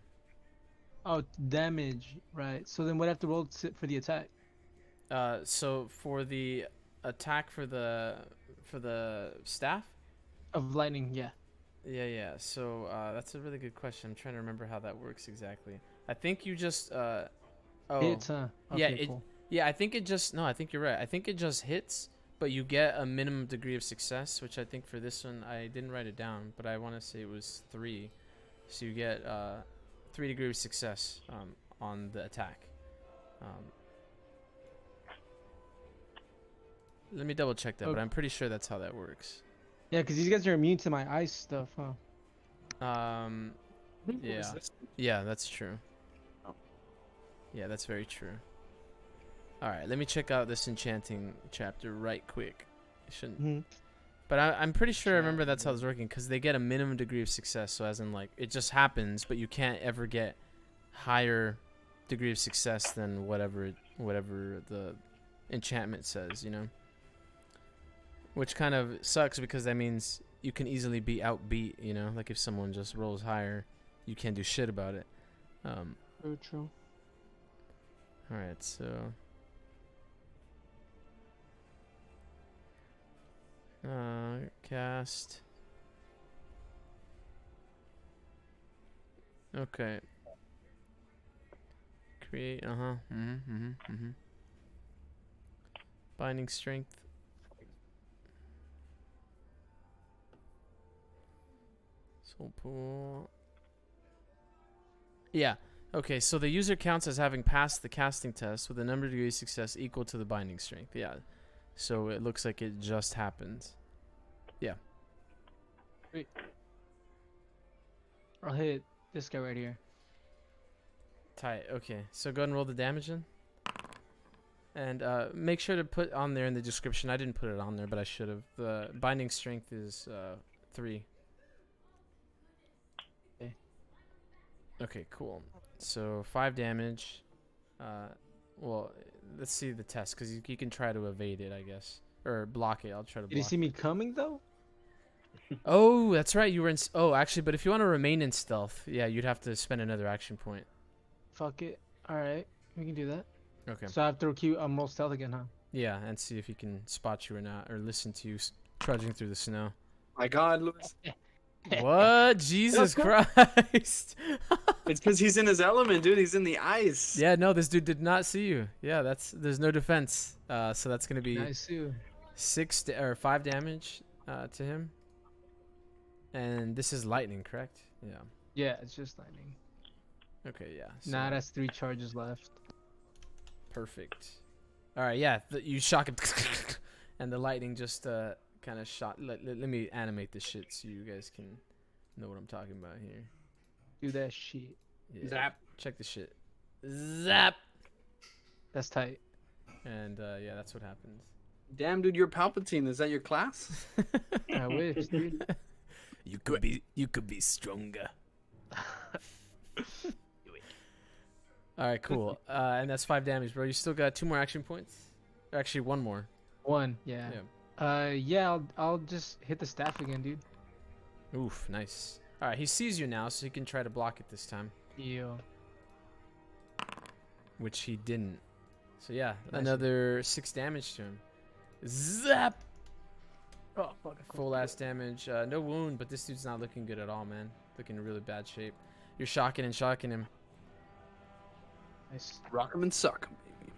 Oh, damage, right. So then what do I have to roll for the attack? So for the attack for the staff? Of lightning, yeah. Yeah. So that's a really good question. I'm trying to remember how that works exactly. I think you just Hits, huh? Yeah, Okay, cool. yeah, I think it just I think you're right. I think it just hits, but you get a minimum degree of success, which I think for this one I didn't write it down, but I want to say it was 3. So you get 3 degrees of success on the attack. Let me double check that, but Okay. I'm pretty sure that's how that works. Yeah, because these guys are immune to my ice stuff, huh? Yeah. Yeah, that's true. Yeah, that's very true. Alright, let me check out this enchanting chapter right quick. I shouldn't. Mhm. But I'm pretty sure I remember that's how it's working, because they get a minimum degree of success, so as in, like, it just happens, but you can't ever get higher degree of success than whatever the enchantment says, you know? Which kind of sucks, because that means you can easily be outbeat, you know? Like, if someone just rolls higher, you can't do shit about it. Very true. Alright, so... cast. Okay. Create, Binding strength. Soul pool. Yeah. Okay, so the user counts as having passed the casting test with a number of degrees of success equal to the binding strength. Yeah. So it looks like it just happened. Yeah. Great. I'll hit this guy right here. Tight. Okay, so go ahead and roll the damage in. And make sure to put on there in the description. I didn't put it on there, but I should have. The binding strength is 3. Okay. Okay, cool. So 5 damage. Well, let's see the test, because you can try to evade it, I guess. Or block it. I'll try to block Did he see me coming though? Oh, that's right. You were in... Oh, actually, but if you want to remain in stealth, yeah, you'd have to spend another action point. Fuck it. Alright, we can do that. Okay. So I have to keep roll stealth again, huh? Yeah, and see if he can spot you or not, or listen to you trudging through the snow. My God, Louis. What? Jesus Christ. It's because he's in his element, dude. He's in the ice. Yeah, no, this dude did not see you. Yeah, there's no defense. So that's gonna be Nice too. 5 damage to him. And this is lightning, correct? Yeah. Yeah, it's just lightning. Okay, yeah. Nah, so- that's 3 charges left. Perfect. All right, yeah. You shock him, and the lightning just kind of shot. Let me animate this shit so you guys can know what I'm talking about here. Do that shit. Yeah. Zap. Check the shit. Zap. That's tight. And yeah, that's what happens. Damn, dude, you're Palpatine. Is that your class? I wish, dude. You could be stronger. All right, cool. And that's 5 damage, bro. You still got 2 more action points. Or actually, 1 more. 1, yeah. Yeah, I'll just hit the staff again, dude. Oof, nice. All right, he sees you now, so he can try to block it this time, Yo. which he didn't. So yeah, Nice. another 6 damage to him. Zap! Oh, fuck. Full ass damage. No wound, but this dude's not looking good at all, man. Looking in really bad shape. You're shocking him. Nice. Rock 'em and sock 'em, baby.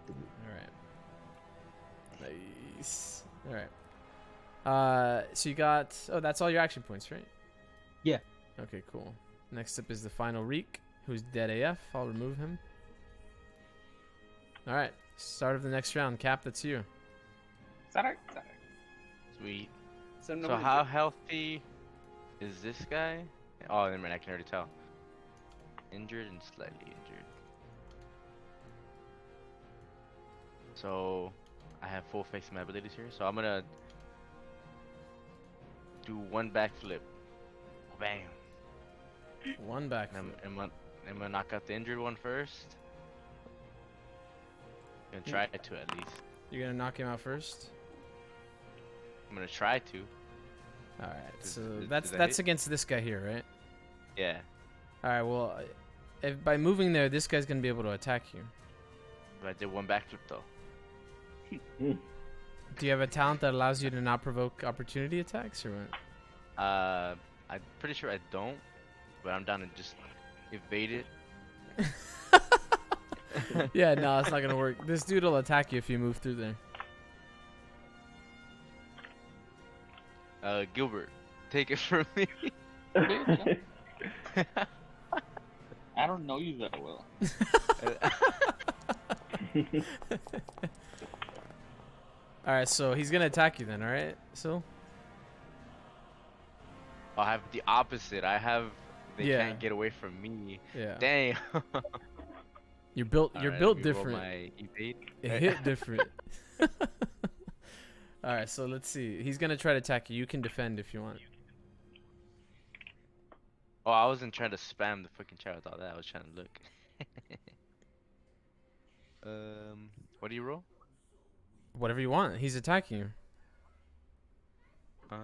All right. Nice. All right. So you got. Oh, that's all your action points, right? Yeah. Okay, cool. Next up is the final Reek, who's dead AF. I'll remove him. All right. Start of the next round. Cap, that's you. Sorry. Sweet. Send So them how healthy is this guy? Oh, never mind, I can already tell. Injured and slightly injured. So I have full face in my abilities here. So I'm gonna do 1 backflip. Bam. 1 back. And I'm gonna knock out the injured one first. Gonna try to at least. You're gonna knock him out first. I'm gonna try to. All right. Does- So does that's that that's hit? against this guy here, right? Yeah. All right. Well, if by moving there, this guy's gonna be able to attack you. But I did 1 backflip though. Do you have a talent that allows you to not provoke opportunity attacks, or what? I'm pretty sure I don't, but I'm down to just evade it. Yeah, no, it's not gonna work. This dude will attack you if you move through there. Gilbert, take it from me. I don't know you that well. All right, so he's gonna attack you then. All right, so I have the opposite. I have they Yeah. can't get away from me. yeah, Dang. you're built Alright, built let me roll different. My evade. It hit different. All right, so let's see. He's gonna try to attack you. You can defend if you want. Oh, I wasn't trying to spam the fucking chat with all that. I was trying to look. What do you roll? Whatever you want. He's attacking you. Oh.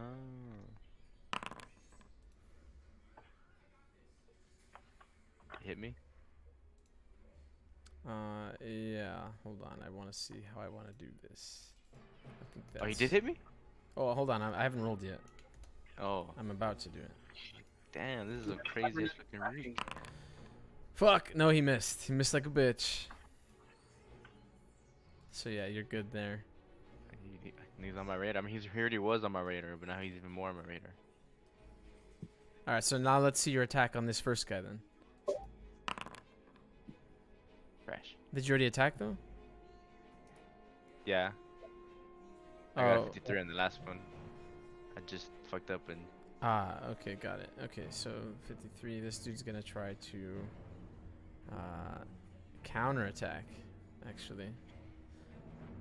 Hit me. Yeah. Hold on. I want to see how I want to do this. I think Oh, he that's- did hit me? Oh, hold on. I haven't rolled yet. Oh, I'm about to do it. damn, this is a crazy ass fucking read. Fuck. No, he missed. He missed like a bitch. So yeah, you're good there. He's on my radar. I mean, he already was on my radar, but now he's even more on my radar. All right. So now let's see your attack on this first guy then. Crash. Did you already attack though? Yeah. I got Oh. 53 on the last one. I just fucked up and Ah, okay, got it. Okay, so 53. This dude's gonna try to counterattack, actually.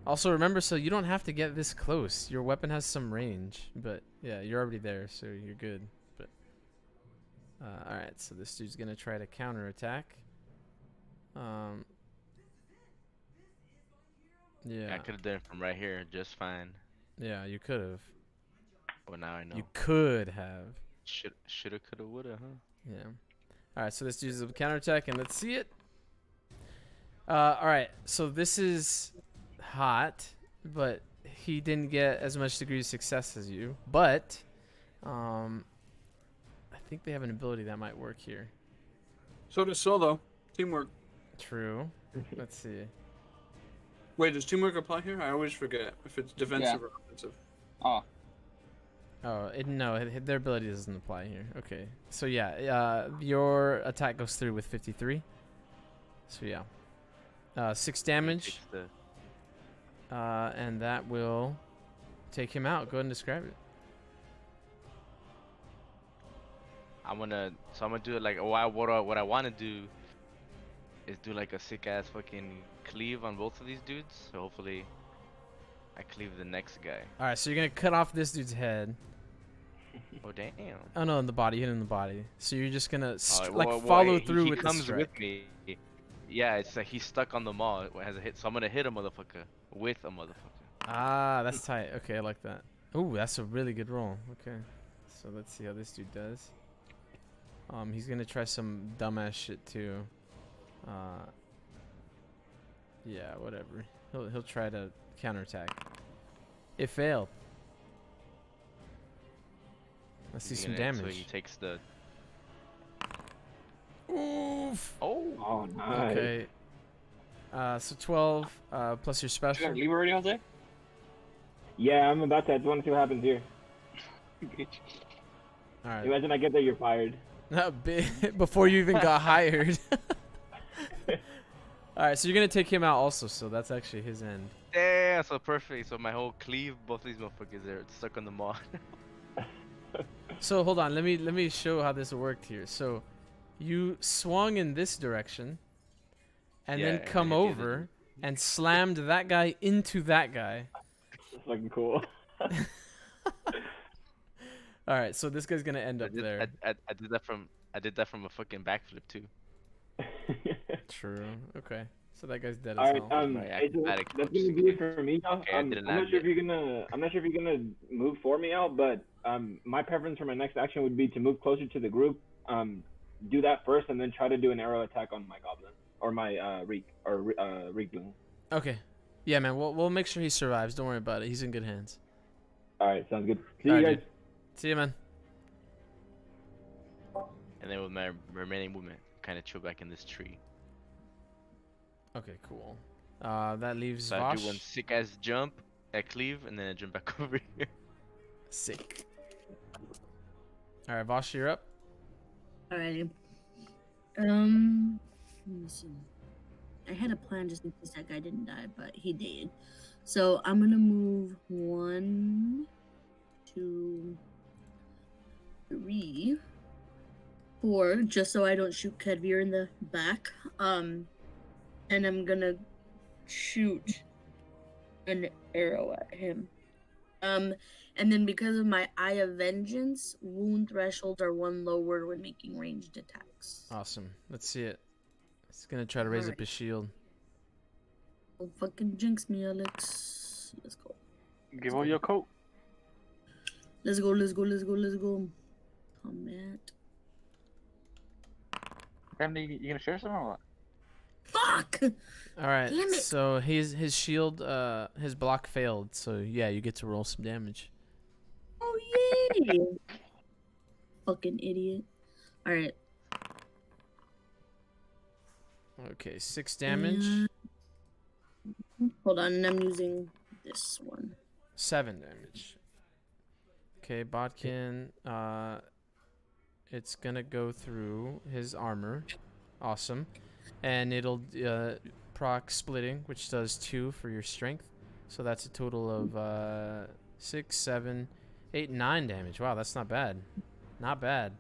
Also, remember, so you don't have to get this close. Your weapon has some range, but yeah, you're already there, so you're good. But all right, so this dude's gonna try to counterattack. Yeah, I could have done it from right here just fine. yeah, you could have. But now I know. You could have. Shoulda, coulda, woulda, huh? Yeah. All right, so this uses a counterattack, and let's see it. All right, so this is hot, but he didn't get as much degree of success as you. But, I think they have an ability that might work here. So does solo. Teamwork. True. Let's see. Wait, does teamwork apply here? I always forget if it's defensive or offensive. Oh, Oh, their ability doesn't apply here. Okay, so yeah, your attack goes through with 53. So yeah, 6 damage, Takes the- and that will take him out. Go ahead and describe it. I'm gonna do it like what I want to do is do like a sick ass fucking cleave on both of these dudes. So hopefully, I cleave the next guy. All right, so you're gonna cut off this dude's head. Oh damn! Oh no, in the body, hit him in the body. So you're just gonna Well, follow through he with the comes strike. with me. Yeah, it's like he's stuck on the mall. It has a hit, so I'm gonna hit a motherfucker with a motherfucker. Ah, that's tight. Okay, I like that. Ooh, that's a really good roll. Okay, so let's see how this dude does. He's gonna try some dumbass shit too. Yeah, whatever. He'll try to counterattack. It failed. Let's see He's some gonna- So damage. he takes the. Oof. Oh. Oh, nice. Okay. So 12 plus your You gotta special. leave already, Jose? Yeah, I'm about to. I just want to see what happens here. All right. Imagine I get there, you're fired. Before you even got hired. All right, so you're gonna take him out also. So that's actually his end. Damn, so perfect. So my whole cleave, both these motherfuckers are stuck on the mall. So hold on, let me show how this worked here. So you swung in this direction, and Yeah, then and come hit the other over and slammed that guy into that guy. That's fucking cool. All right, so this guy's gonna end up there. I did that from a fucking backflip too. True. Okay. So that guy's dead All as right, hell. my that's acrobatic gonna flips. be it for me now. Okay, I I'm didn't not land sure if yet. you're gonna move for me out, but my preference for my next action would be to move closer to the group. Do that first, and then try to do an arrow attack on my goblin or my Riekling. Okay. Yeah, man. We'll make sure he survives. Don't worry about it. He's in good hands. All right, sounds good. See All you right, guys. dude. See you, man. And then with my remaining movement, kind of chill back in this tree. Okay, cool. That leaves So I do one Vosh. sick ass jump, I cleave, and then I jump back over here. Sick. All right, Vosh, you're up. Alrighty. Let me see. I had a plan just in case that guy didn't die, but he did. So I'm gonna move 1, 2, 3, 4, just so I don't shoot Kedvir in the back. And I'm gonna shoot an arrow at him. And then because of my Eye of Vengeance, wound thresholds are 1 lower when making ranged attacks. Awesome. Let's see it. He's gonna try to raise up his shield. Don't fucking jinx me, Alex. Let's go. Give all your coat. Let's go, let's go, let's go, let's go. Combat. Family, you gonna share some or what? Fuck! All right. Damn it. So his shield, his block failed. So yeah, you get to roll some damage. Oh, yay! Fucking idiot. Alright. Okay, 6 damage, Hold on, I'm using this one. 7 damage. Okay, Bodkin. It's gonna go through his armor. Awesome. And it'll proc splitting, which does 2 for your strength. So that's a total of 6, 7, 8, 9 damage. Wow, that's not bad. Not bad.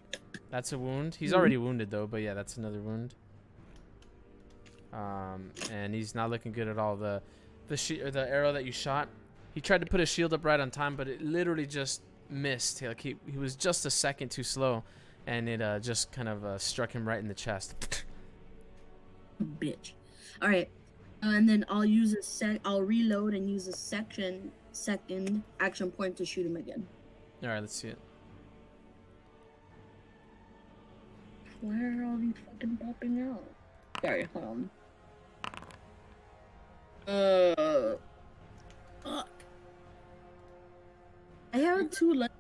That's a wound. He's already wounded though, but yeah, that's another wound. And he's not looking good at all. The arrow that you shot, he tried to put his shield up right on time, but it literally just missed. Like he was just a second too slow, and it just kind of struck him right in the chest. Bitch. Alright. And then I'll use I'll reload and use a second action point to shoot him again. All right, let's see it. Where are all these fucking popping out? Sorry, hold on. Fuck. I have 2 left.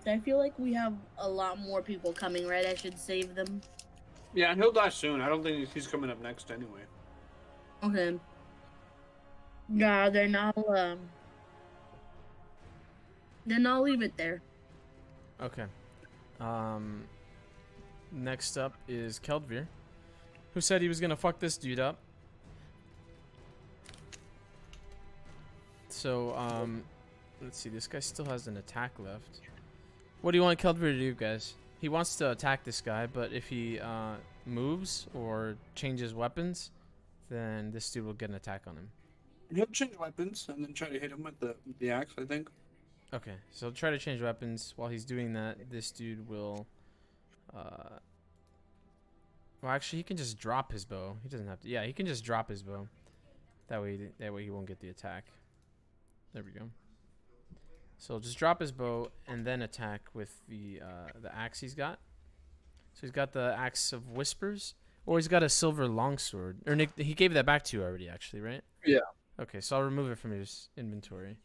I feel like we have a lot more people coming, right? I should save them. Yeah, and he'll die soon. I don't think he's coming up next anyway. Okay. Yeah, then I'll leave it there. Okay. Next up is Keldvir, who said he was gonna fuck this dude up. So, let's see. This guy still has an attack left. What do you want Keldvir to do, guys? He wants to attack this guy, but if he moves or changes weapons, then this dude will get an attack on him. He'll change weapons and then try to hit him with the axe, I think. Okay, so he'll try to change weapons. While he's doing that, this dude will... well, actually, he can just drop his bow. He doesn't have to... Yeah, he can just drop his bow. That way he won't get the attack. There we go. So just drop his bow and then attack with the axe he's got. So he's got the Axe of Whispers, or he's got a silver longsword. Or Nick, he gave that back to you already, actually, right? Yeah. Okay, so I'll remove it from his inventory.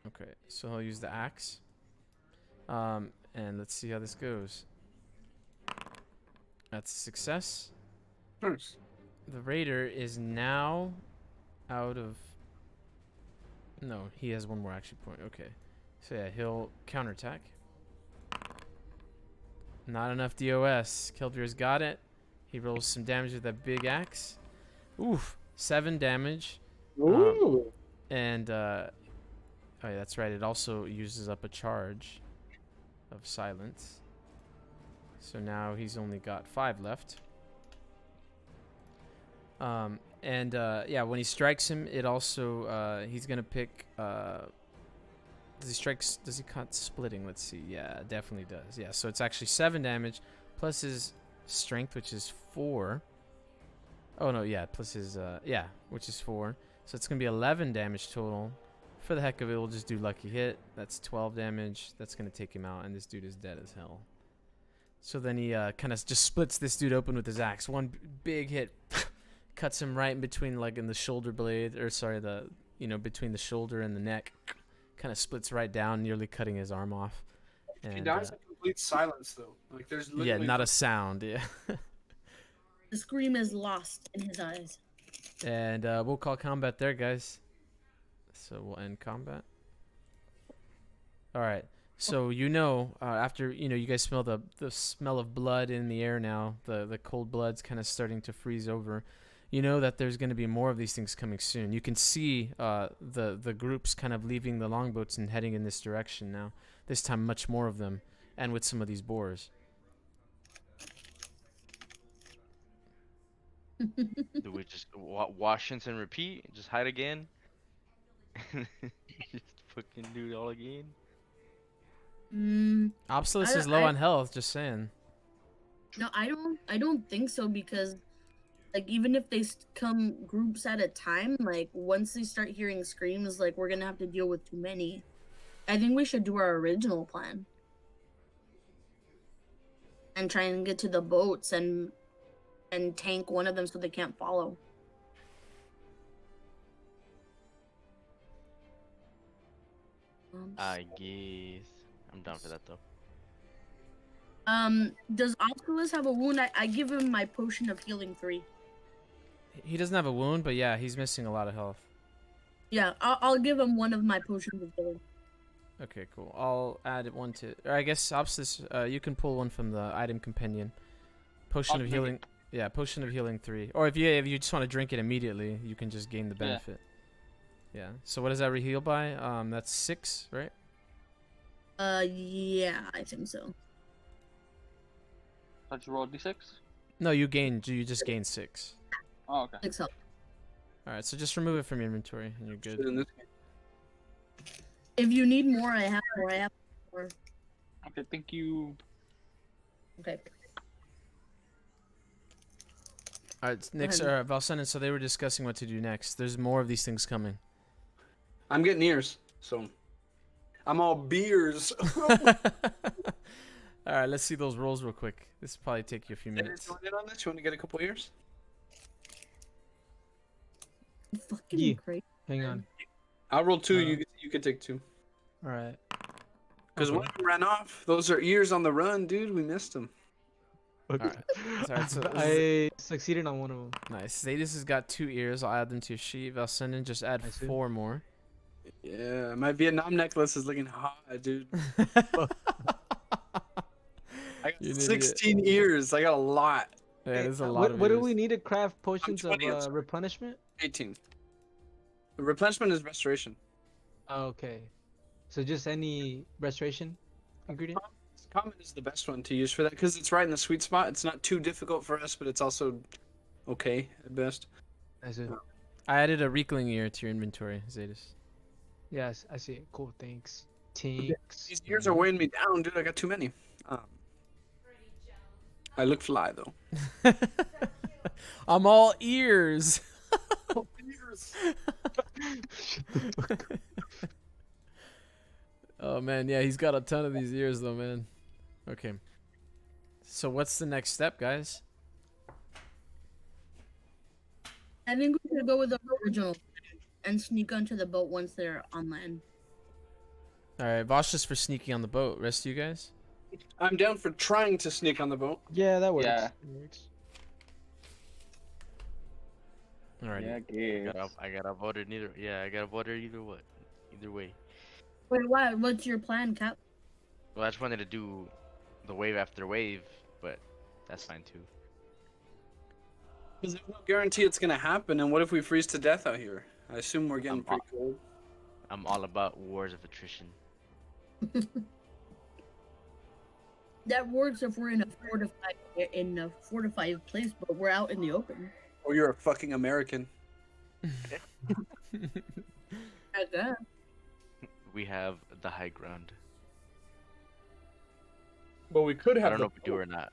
Okay, so I'll use the axe. And let's see how this goes. That's a success. Nice. The raider is now out of... No, he has one more action point. Okay. So yeah, he'll counterattack. Not enough DOS. Keldvir's got it. He rolls some damage with that big axe. Oof. 7 damage. Ooh. And, oh yeah, that's right. It also uses up a charge of silence. So now he's only got 5 left. Yeah, when he strikes him, it also, he's gonna pick, does he cut splitting? Let's see. Yeah, it definitely does. Yeah, so it's actually 7 damage plus his strength, which is 4. Oh, no, yeah, plus his, yeah, which is 4. So it's gonna be 11 damage total. For the heck of it, we'll just do lucky hit. That's 12 damage. That's gonna take him out, and this dude is dead as hell. So then he, kind of just splits this dude open with his axe. One big hit. Cuts him right in between, like in the shoulder blade, or sorry, between the shoulder and the neck. Kind of splits right down, nearly cutting his arm off. And, He dies in complete silence, though. Like there's yeah, literally not a sound. Yeah. The scream is lost in his eyes. And we'll call combat there, guys. So we'll end combat. All right. So after you guys smell the smell of blood in the air now. The cold blood's kind of starting to freeze over. You know that there's going to be more of these things coming soon. You can see the groups kind of leaving the longboats and heading in this direction now. This time, much more of them, and with some of these boars. Do we just wash and repeat? Just hide again? Just fucking do it all again? Obsolus is low on health, just saying. No, I don't think so, because like even if they come groups at a time, like once they start hearing screams, like we're gonna have to deal with too many. I think we should do our original plan and try and get to the boats and tank one of them so they can't follow. I guess. I'm down for that though. Does Obculus have a wound? I give him my potion of healing 3. He doesn't have a wound, but yeah, he's missing a lot of health. Yeah, I'll give him one of my potions of healing. Okay, cool. I'll add one to... Or I guess, Obsolus, you can pull one from the item companion. Potion of healing... Yeah, potion of healing 3. Or if you just want to drink it immediately, you can just gain the benefit. Yeah. So what does that re-heal by? That's 6, right? Yeah, I think so. Let's roll d6. No, you just gain 6. Oh, okay. 6 health. Alright, so just remove it from your inventory and you're good. If you need more, I have more. Okay, thank you. Okay. Alright, Nick's Valsenin, so they were discussing what to do next. There's more of these things coming. I'm getting ears, so I'm all beers. Alright, let's see those rolls real quick. This will probably take you a few minutes. You want to get a couple ears? Fucking Yeah. great. Hang on. I'll roll 2. You can take 2. All right. Because one of them ran off. Those are ears on the run, dude. We missed them. Alright. Alright, so I succeeded on one of them. nice. Zadis has got 2 ears. I'll add them to your sheet. Valsenin, just add I see. 4 more. Yeah, my Vietnam necklace is looking hot, dude. I got You an idiot. 16 ears. I got a lot. Yeah, there's a lot What of what do ears. we need to craft potions of 20, I'm sorry. replenishment? 18. The replenishment is restoration. Oh, okay. So just any restoration ingredient? Common is the best one to use for that because it's right in the sweet spot. It's not too difficult for us, but it's also okay at best. I see. I added a Riekling ear to your inventory, Zadis. Yes, I see it. Cool, thanks. Thanks. These ears are weighing me down, dude. I got too many. I look fly though. I'm all ears. Oh man, yeah, he's got a ton of these ears though, man. Okay. So what's the next step, guys? I think we should go with the original and sneak onto the boat once they're on land. All right, Vosh just for sneaking on the boat. Rest of you guys? I'm down for trying to sneak on the boat. Yeah, that works. Yeah. It works. All right. Yeah, I gotta vote it either. Yeah, I gotta vote it either way. Wait, what? What's your plan, Cap? Well, I just wanted to do the wave after wave, but that's fine too. Because there's no guarantee it's gonna happen, and what if we freeze to death out here? I assume we're getting pretty cold. I'm all about wars of attrition. That works if we're in a fortified place, but we're out in the open. Or you're a fucking American. I guess. We have the high ground. But we could have. I don't know if we do or not.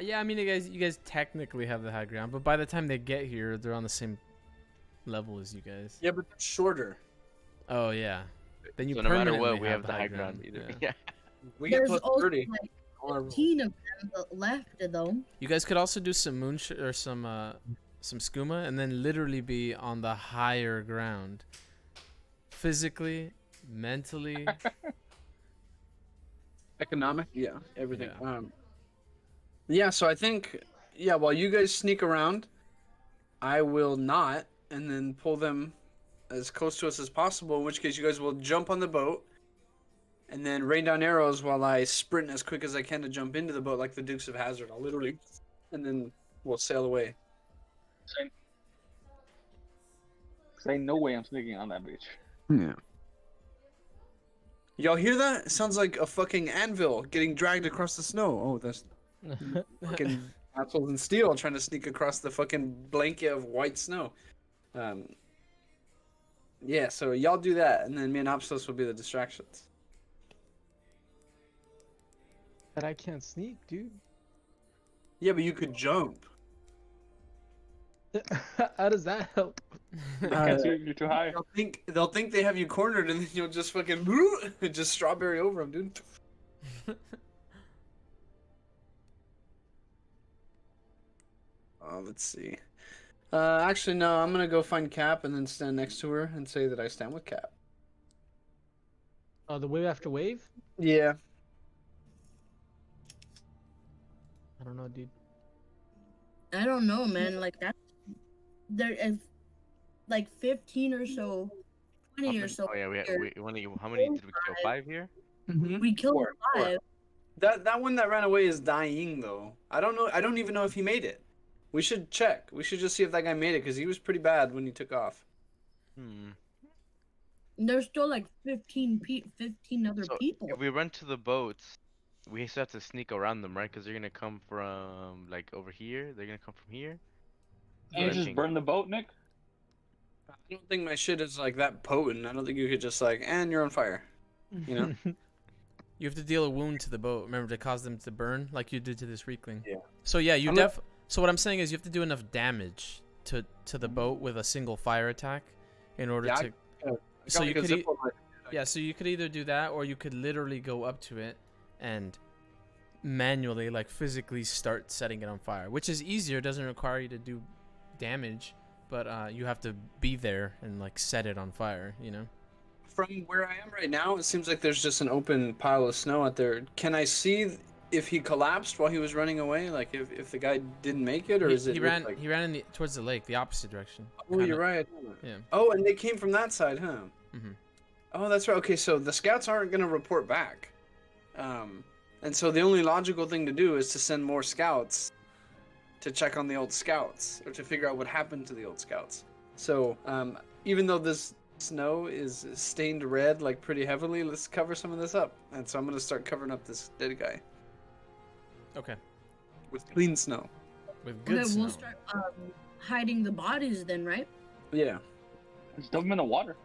Yeah, I mean, you guys technically have the high ground, but by the time they get here, they're on the same level as you guys. Yeah, but that's shorter. Oh yeah. Then you So no matter permanently what, we have the high ground either. Yeah. Yeah. We get There's plus also 30. like 15 of them left, though. You guys could also do some or some skooma, and then literally be on the higher ground, physically, mentally. Economic? Yeah, everything. Yeah. Yeah, so I think, yeah, while you guys sneak around, I will not, and then pull them as close to us as possible, in which case you guys will jump on the boat, and then rain down arrows while I sprint as quick as I can to jump into the boat like the Dukes of Hazzard. I'll literally, and then we'll sail away. Same. Cause ain't no way I'm sneaking on that bitch. Yeah. Y'all hear that? It sounds like a fucking anvil getting dragged across the snow. Oh, that's fucking assholes in steel trying to sneak across the fucking blanket of white snow. Yeah, so y'all do that, and then me and Opsos will be the distractions. But I can't sneak, dude. Yeah, but you could jump. How does that help? You're too high. They'll think they have you cornered, and then you'll just fucking just strawberry over them, dude. Let's see. Actually, no. I'm gonna go find Cap and then stand next to her and say that I stand with Cap. Oh, the wave after wave? Yeah. I don't know, dude. I don't know, man. Like that, there is like 15 or so, 20 or so. Oh yeah, here. how many did we kill? 5 here? Mm-hmm. We killed Four. 5. That one that ran away is dying though. I don't know. I don't even know if he made it. We should check. We should just see if that guy made it because he was pretty bad when he took off. There's still like 15 other So people. if we run to the boats, we still have to sneak around them, right? Because they're gonna come from like over here. They're gonna come from here. Can you just burn the boat, Nick? I don't think my shit is like that potent. I don't think you could just like, and you're on fire. You know? You have to deal a wound to the boat. Remember, to cause them to burn, like you did to this Riekling. Yeah. So yeah, So what I'm saying is, you have to do enough damage to the boat with a single fire attack, in order to. So you could. Yeah, so you could either do that, or you could literally go up to it and manually, like physically, start setting it on fire, which is easier. Doesn't require you to do damage, but you have to be there and like set it on fire. You know. From where I am right now, it seems like there's just an open pile of snow out there. Can I see if he collapsed while he was running away? Like if the guy didn't make it, or he, is it? he ran like... he ran towards the lake, the opposite direction. Oh, you're right. Yeah. Oh, and they came from that side, huh? Mm-hmm. Oh, that's right. Okay, so the scouts aren't gonna report back, and so the only logical thing to do is to send more scouts to check on the old scouts or to figure out what happened to the old scouts. So even though this snow is stained red like pretty heavily, let's cover some of this up. And so I'm gonna start covering up this dead guy Okay. with clean snow. With good Okay, snow. we'll start hiding the bodies then, right? Yeah. Just dump them in the water.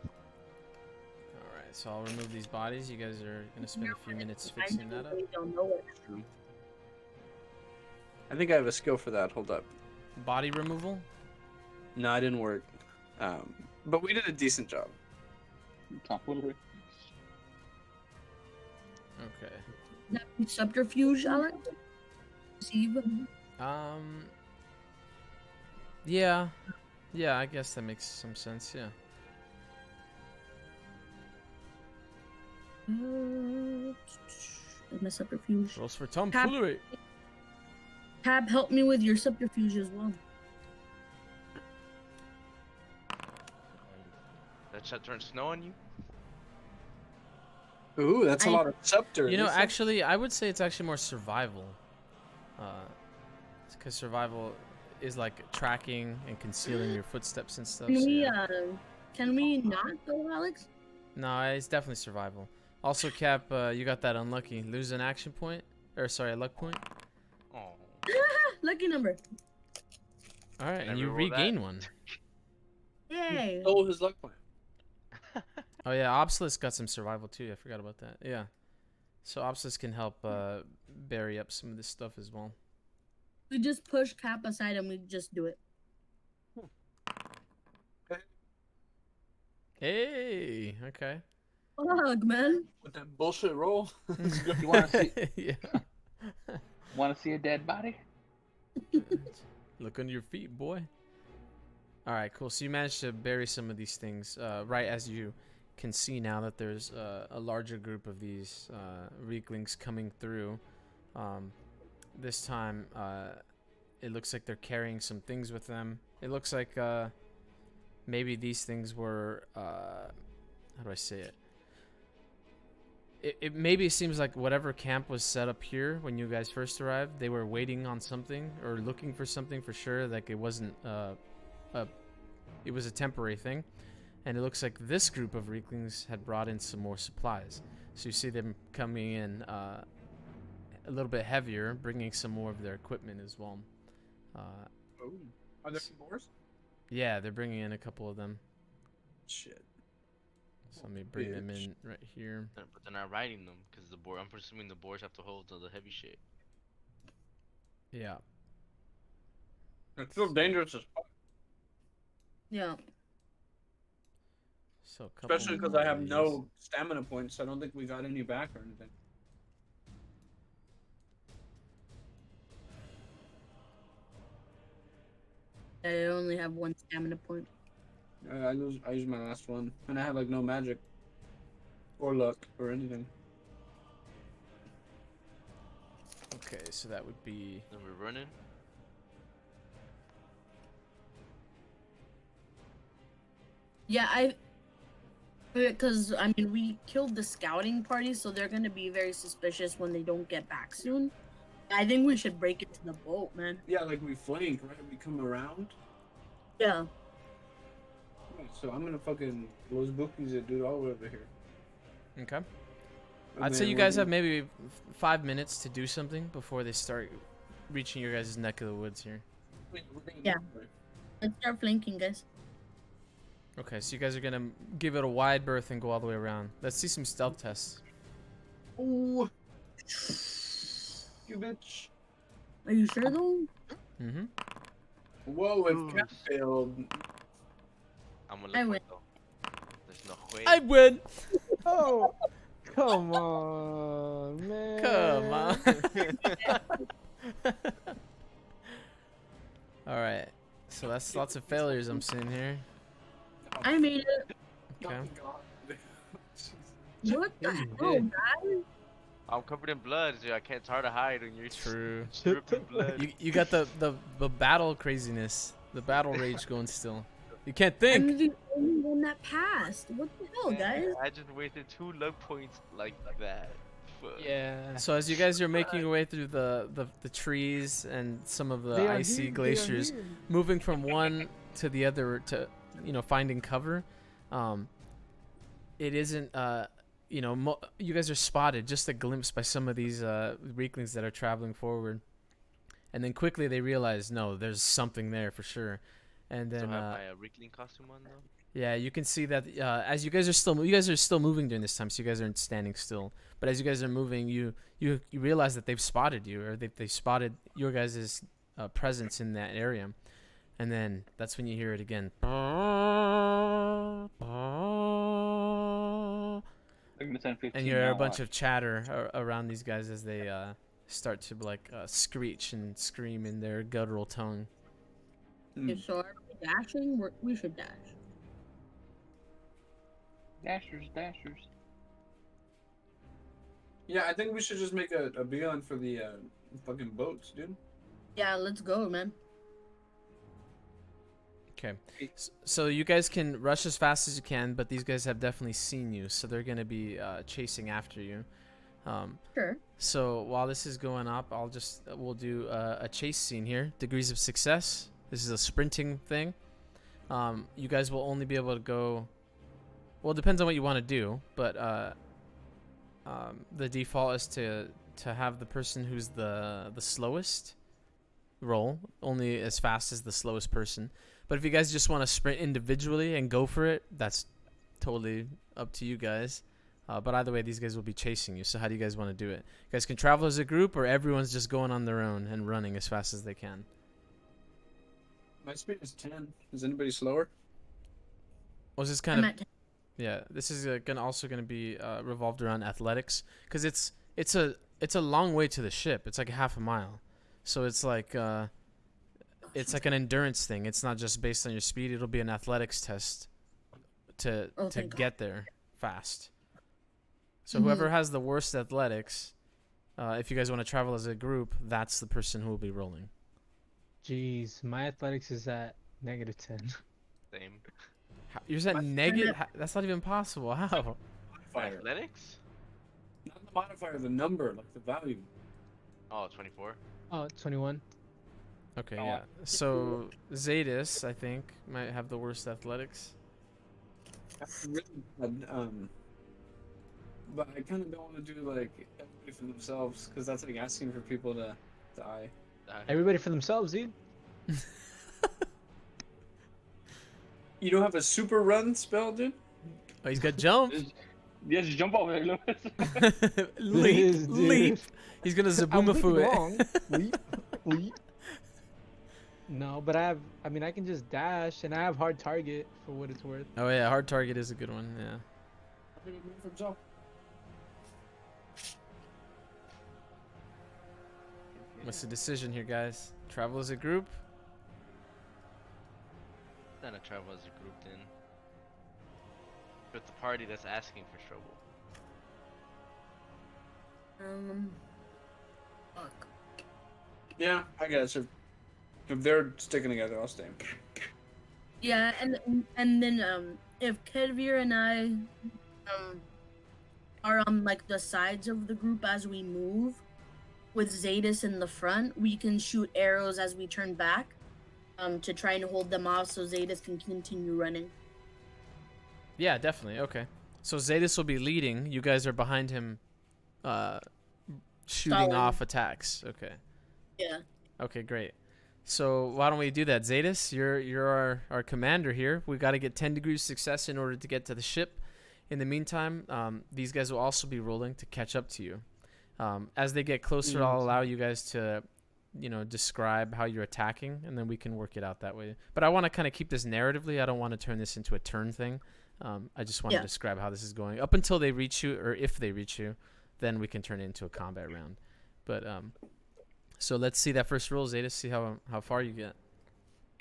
All right, so I'll remove these bodies. You guys are gonna spend a few minutes I fixing that up. really don't know what. I think I have a skill for that. Hold up. Body removal. No, it didn't work. But we did a decent job. Top little bit. Okay. That be subterfuge, Alex? Receive. Yeah. Yeah, I guess that makes some sense. Yeah. My subterfuge. Rolls for tomfoolery. Tab, help me with your subterfuge as well. That shot turned snow on you? Ooh, that's a lot of subter. You know, actually, I would say it's actually more survival. Because survival is like tracking and concealing your footsteps and stuff. Can we not go, Alex? No, it's definitely survival. Also, Cap, you got that unlucky. Lose an action point. Or, sorry, a luck point. Oh. Lucky number. Alright, and Never you rolled that. regain one. Yay. stole his luck point. Oh, yeah, Obsolete got some survival too. I forgot about that. Yeah. So, Obsolete can help bury up some of this stuff as well. We just push Cap aside and we just do it. Hey, okay. Fuck, man. With that bullshit roll. You want to see? Yeah. Want to see a dead body? Look under your feet, boy. All right, cool. So you managed to bury some of these things right as you can see now that there's a larger group of these Rieklings coming through. This time, it looks like they're carrying some things with them. It looks like maybe these things were how do I say it? It maybe seems like whatever camp was set up here when you guys first arrived, they were waiting on something or looking for something for sure. Like it wasn't it was a temporary thing, and it looks like this group of Rieklings had brought in some more supplies. So you see them coming in a little bit heavier, bringing some more of their equipment as well. Are there some boars? Yeah, they're bringing in a couple of them. Shit. So let me bring them in right here. But they're not riding them because the boar. I'm presuming the boars have to hold the heavy shit. Yeah. It's still dangerous as fuck. Yeah. So a couple Especially because more I have of these. no stamina points. I don't think we got any back or anything. I only have one stamina point. I use my last one, and I have like no magic, or luck, or anything. Okay, so that would be Then we're running. Yeah, because I mean we killed the scouting party, so they're gonna be very suspicious when they don't get back soon. I think we should break into the boat, man. Yeah, like we flank, right? We come around. Yeah. Yeah, so I'm gonna fucking Los Bookies and do it all over here. okay. And I'd say then you we're guys gonna- have maybe 5 minutes to do something before they start reaching your guys' neck of the woods here. Wait, we're gonna- Yeah. Let's start flanking, guys. Okay, so you guys are gonna give it a wide berth and go all the way around. Let's see some stealth tests. Ooh. You bitch. Are you sure though? Mm-hmm. Whoa, if Cat failed. I'm gonna I look win. for it, though. There's no way. I win. Oh, come on, man. Come on. All right. So that's lots of failures I'm seeing here. I made it. Okay. What the hell, guys? I'm covered in blood, so it's hard to hide when you're True. dripping blood. You got the battle craziness, the battle rage going still. You can't I'm think. the only one that passed. What the hell, Man, guys? I just wasted 2 luck points like that. Fuck. Yeah. So as you guys are making your way through the trees and some of the They are icy here, they are glaciers, here. moving from one to the other to finding cover, it isn't you guys are spotted just a glimpse by some of these Rieklings that are traveling forward, and then quickly they realize no, there's something there for sure, and So then I have my Riekling costume on though. yeah, you can see that as you guys are still moving during this time, so you guys aren't standing still. But as you guys are moving, you realize that they've spotted you, or they spotted your guys' presence in that area, and then that's when you hear it again. Like in the 10, 15 And you hear a now, bunch of chatter around these guys as they start to screech and scream in their guttural tongue. Okay, so are we dashing? We should dash. Dashers, dashers. Yeah, I think we should just make a beeline for the fucking boats, dude. Yeah, let's go, man. Okay, so you guys can rush as fast as you can, but these guys have definitely seen you, so they're gonna be chasing after you. Sure. So while this is going up, we'll do a chase scene here. Degrees of success. This is a sprinting thing. You guys will only be able to go. Well, it depends on what you want to do, but the default is to have the person who's the slowest roll only as fast as the slowest person. But if you guys just want to sprint individually and go for it, that's totally up to you guys. But either way, these guys will be chasing you. So how do you guys want to do it? You guys can travel as a group, or everyone's just going on their own and running as fast as they can. My speed is 10. Is anybody slower? Well, this is I'm kind of at 10. yeah. This is gonna be revolved around athletics, because it's a long way to the ship. It's like half a mile, so it's like an endurance thing. It's not just based on your speed. It'll be an athletics test to thank God. get there fast. So whoever has the worst athletics, if you guys want to travel as a group, that's the person who will be rolling. Jeez, my athletics is at -10. Same. You're at negative? That's not even possible. How? Modifier. Athletics? Not the modifier, the number, like the value. Oh, 24. Oh, 21. Okay, Oh, yeah. So Zadis, I think, might have the worst athletics. That's really bad. But I kind of don't want to do like everybody for themselves, because that's like asking for people to die. Everybody for themselves, dude. You don't have a super run spell, dude? Oh, he's got jump. Yeah, just jump over there, Lewis. leap, Dude. leap. He's gonna I'm Zabumafu it. wrong. Leap, leap. No, but I can just dash, and I have hard target for what it's worth. Oh yeah, hard target is a good one. Yeah. For himself. What's the decision here, guys? Travel as a group? Then I travel as a group then. With the party that's asking for trouble. Fuck. Yeah, I guess if they're sticking together, I'll stay. Yeah, and then if Kedvir and I are on like the sides of the group as we move, with Zadis in the front, we can shoot arrows as we turn back, to try and hold them off so Zadis can continue running. Yeah, definitely. Okay. So Zadis will be leading. You guys are behind him, shooting Stalling. off attacks. Okay. Yeah. Okay, great. So why don't we do that, Zadis? You're our commander here. We got to get 10 degrees success in order to get to the ship. In the meantime, these guys will also be rolling to catch up to you. As they get closer, I'll allow you guys to, describe how you're attacking, and then we can work it out that way. But I want to kind of keep this narratively. I don't want to turn this into a turn thing. I just want to describe how this is going up until they reach you, or if they reach you, then we can turn it into a combat round. But so let's see that first roll, Zeta. See how far you get.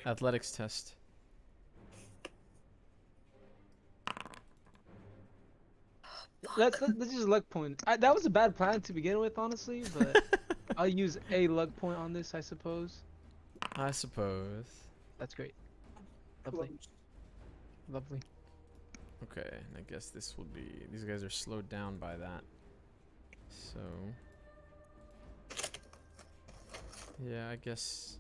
Athletics test. Let's just luck point. That was a bad plan to begin with, honestly, but I'll use a luck point on this, I suppose. I suppose. That's great. Lovely. Lovely. Okay, and I guess this will be. These guys are slowed down by that. So. Yeah, I guess.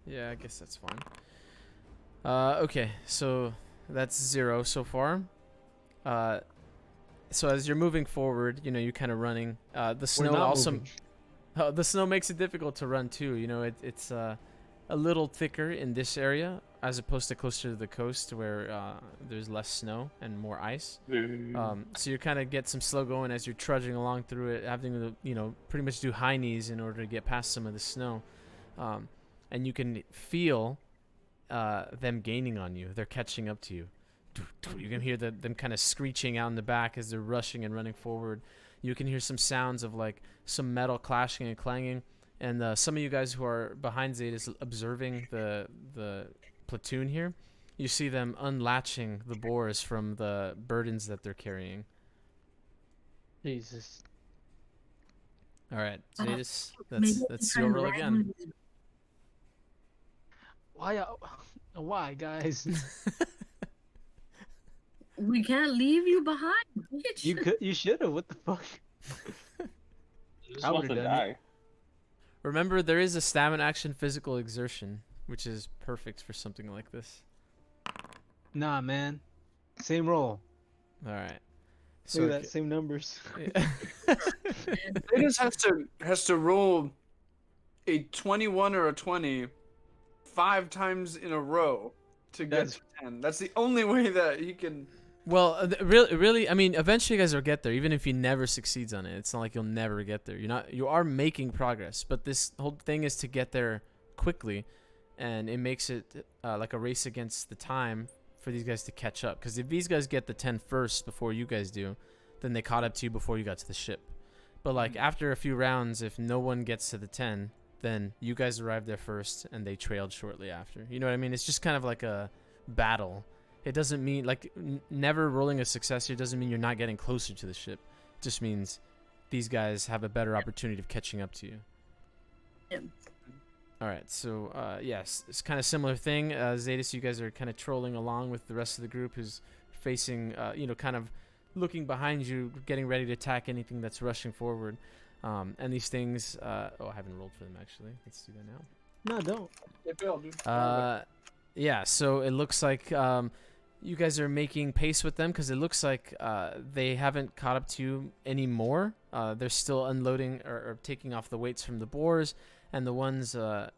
Yeah, I guess that's fine. Okay, so that's 0 so far. So as you're moving forward, you know, you're kind of running. The snow also. The snow makes it difficult to run too. You know, it's a little thicker in this area as opposed to closer to the coast where there's less snow and more ice. So you kind of get some slow going as you're trudging along through it, having to, you know, pretty much do high knees in order to get past some of the snow. And you can feel them gaining on you. They're catching up to you. You can hear them kind of screeching out in the back as they're rushing and running forward. You can hear some sounds of like some metal clashing and clanging. And some of you guys who are behind Zetas observing the platoon here, you see them unlatching the boars from the burdens that they're carrying. Jesus. All right, Zetas, Maybe that's your roll again. Why, guys? We can't leave you behind, bitch. You should have. What the fuck? Just I want would've to done die. Remember, there is a stamina action physical exertion, which is perfect for something like this. Nah, man. Same roll. All right. So that same numbers. It just has to roll a 21 or a 20 5 times in a row to get That's- to 10. That's the only way that he can. Well, really, I mean, eventually you guys will get there, even if he never succeeds on it. It's not like you'll never get there. You are making progress, but this whole thing is to get there quickly, and it makes it like a race against the time for these guys to catch up. Because if these guys get the 10 first before you guys do, then they caught up to you before you got to the ship. But like after a few rounds, if no one gets to the 10, then you guys arrived there first, and they trailed shortly after. You know what I mean? It's just kind of like a battle. It doesn't mean, like, never rolling a success here doesn't mean you're not getting closer to the ship. It just means these guys have a better opportunity of catching up to you. Yep. All right, so, yes, it's kind of similar thing. Zetas, you guys are kind of trolling along with the rest of the group who's facing, you know, kind of looking behind you, getting ready to attack anything that's rushing forward. And these things, I haven't rolled for them, actually. Let's do that now. No, don't. They failed, dude. Yeah, so it looks like you guys are making pace with them because it looks like they haven't caught up to you anymore. They're still unloading or taking off the weights from the boars, and the ones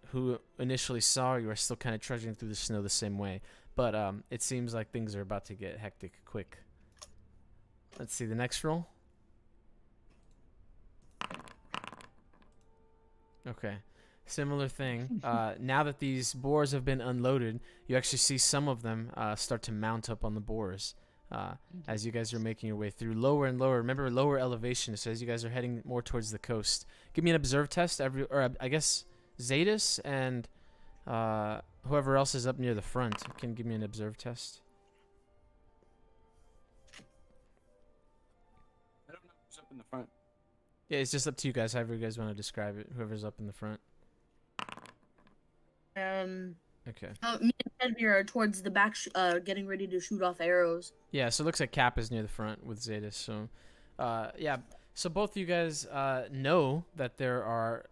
who initially saw you are still kind of trudging through the snow the same way. But it seems like things are about to get hectic quick. Let's see the next roll. Okay. Similar thing. Now that these boars have been unloaded, you actually see some of them start to mount up on the boars as you guys are making your way through lower and lower. Remember, lower elevation, so as you guys are heading more towards the coast. Give me an observe test, I guess Zetas and whoever else is up near the front can give me an observe test. I don't know who's up in the front. Yeah, it's just up to you guys, however you guys want to describe it, whoever's up in the front. Okay. Me and Henry are towards the back, getting ready to shoot off arrows. Yeah, so it looks like Cap is near the front with Zetas. So, yeah. So both of you guys know that there are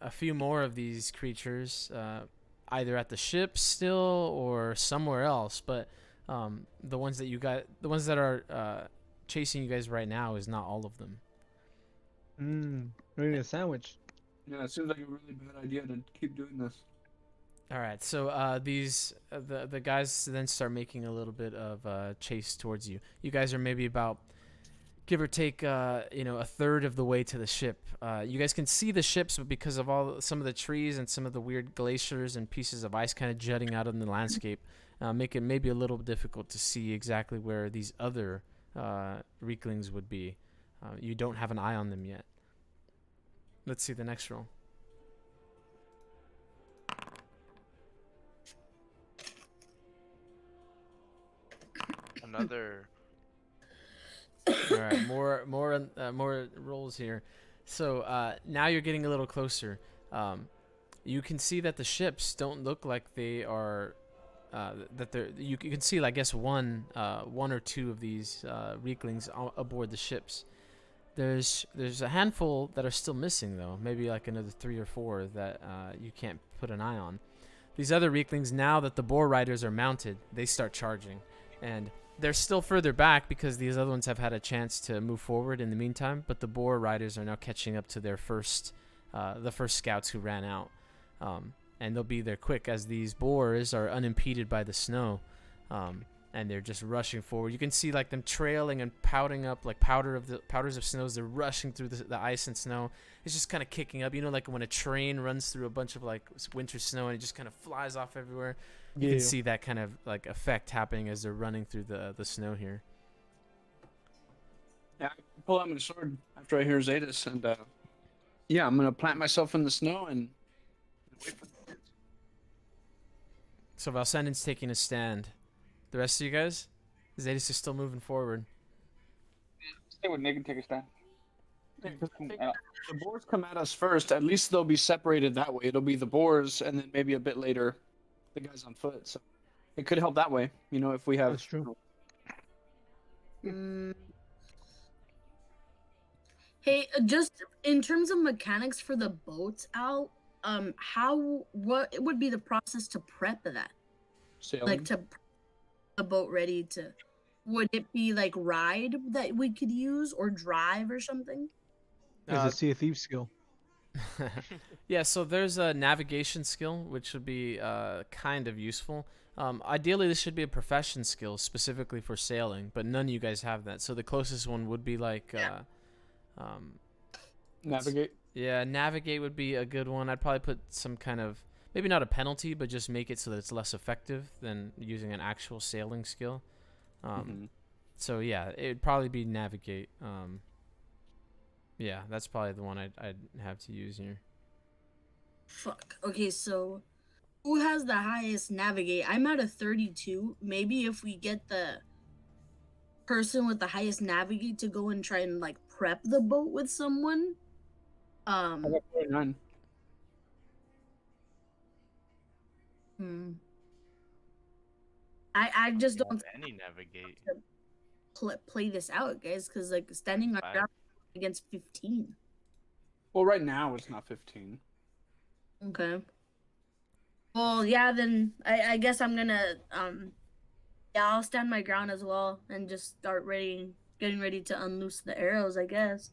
a few more of these creatures, either at the ship still or somewhere else. But the ones that are chasing you guys right now is not all of them. We need a sandwich. Yeah, it seems like a really bad idea to keep doing this. All right, so the guys then start making a little bit of chase towards you. You guys are maybe about, give or take, a third of the way to the ship. You guys can see the ships, but because of some of the trees and some of the weird glaciers and pieces of ice kind of jutting out in the landscape, make it maybe a little difficult to see exactly where these other Rieklings would be. You don't have an eye on them yet. Let's see the next roll. another. All right, more rolls here. So now you're getting a little closer. You can see that the ships don't look like they are. That they're. You can see, I guess, one or two of these Rieklings aboard the ships. There's a handful that are still missing though. Maybe like another 3 or 4 that you can't put an eye on. These other Rieklings, now that the boar riders are mounted, they start charging, and they're still further back because these other ones have had a chance to move forward in the meantime. But the boar riders are now catching up to their the first scouts who ran out, and they'll be there quick as these boars are unimpeded by the snow, and they're just rushing forward. You can see like them trailing and pouting up like powders of snows. They're rushing through the ice and snow. It's just kind of kicking up. You know, like when a train runs through a bunch of like winter snow and it just kind of flies off everywhere. You can see that kind of like effect happening as they're running through the snow here. Yeah, I pull out my sword after I hear Zetas, and yeah, I'm gonna plant myself in the snow and wait for the kids. So Valsenden's taking a stand. The rest of you guys, Zetas is still moving forward. Stay with Nick and take a stand. The boars come at us first. At least they'll be separated that way. It'll be the boars, and then maybe a bit later, the guys on foot. So it could help that way. You know, if we have. That's true. Hey, just in terms of mechanics for the boats out, what would be the process to prep that? Sailing. Like to prep the boat ready to, would it be like ride that we could use or drive or something? There's a Sea of Thieves skill. Yeah, so there's a navigation skill, which would be kind of useful. Ideally, this should be a profession skill specifically for sailing, but none of you guys have that. So the closest one would be like... Navigate. Yeah, navigate would be a good one. I'd probably put some kind of... Maybe not a penalty, but just make it so that it's less effective than using an actual sailing skill. So yeah, it'd probably be navigate. Yeah, that's probably the one I'd have to use here. Fuck. Okay, so who has the highest navigate? I'm at a 32. Maybe if we get the person with the highest navigate to go and try and like prep the boat with someone. I got 49. I just don't Any navigate. play this out, guys, because like standing on ground against 15. Well, right now it's not 15. Okay. Well, yeah, then I guess I'm gonna yeah, I'll stand my ground as well and just start getting ready to unloose the arrows, I guess.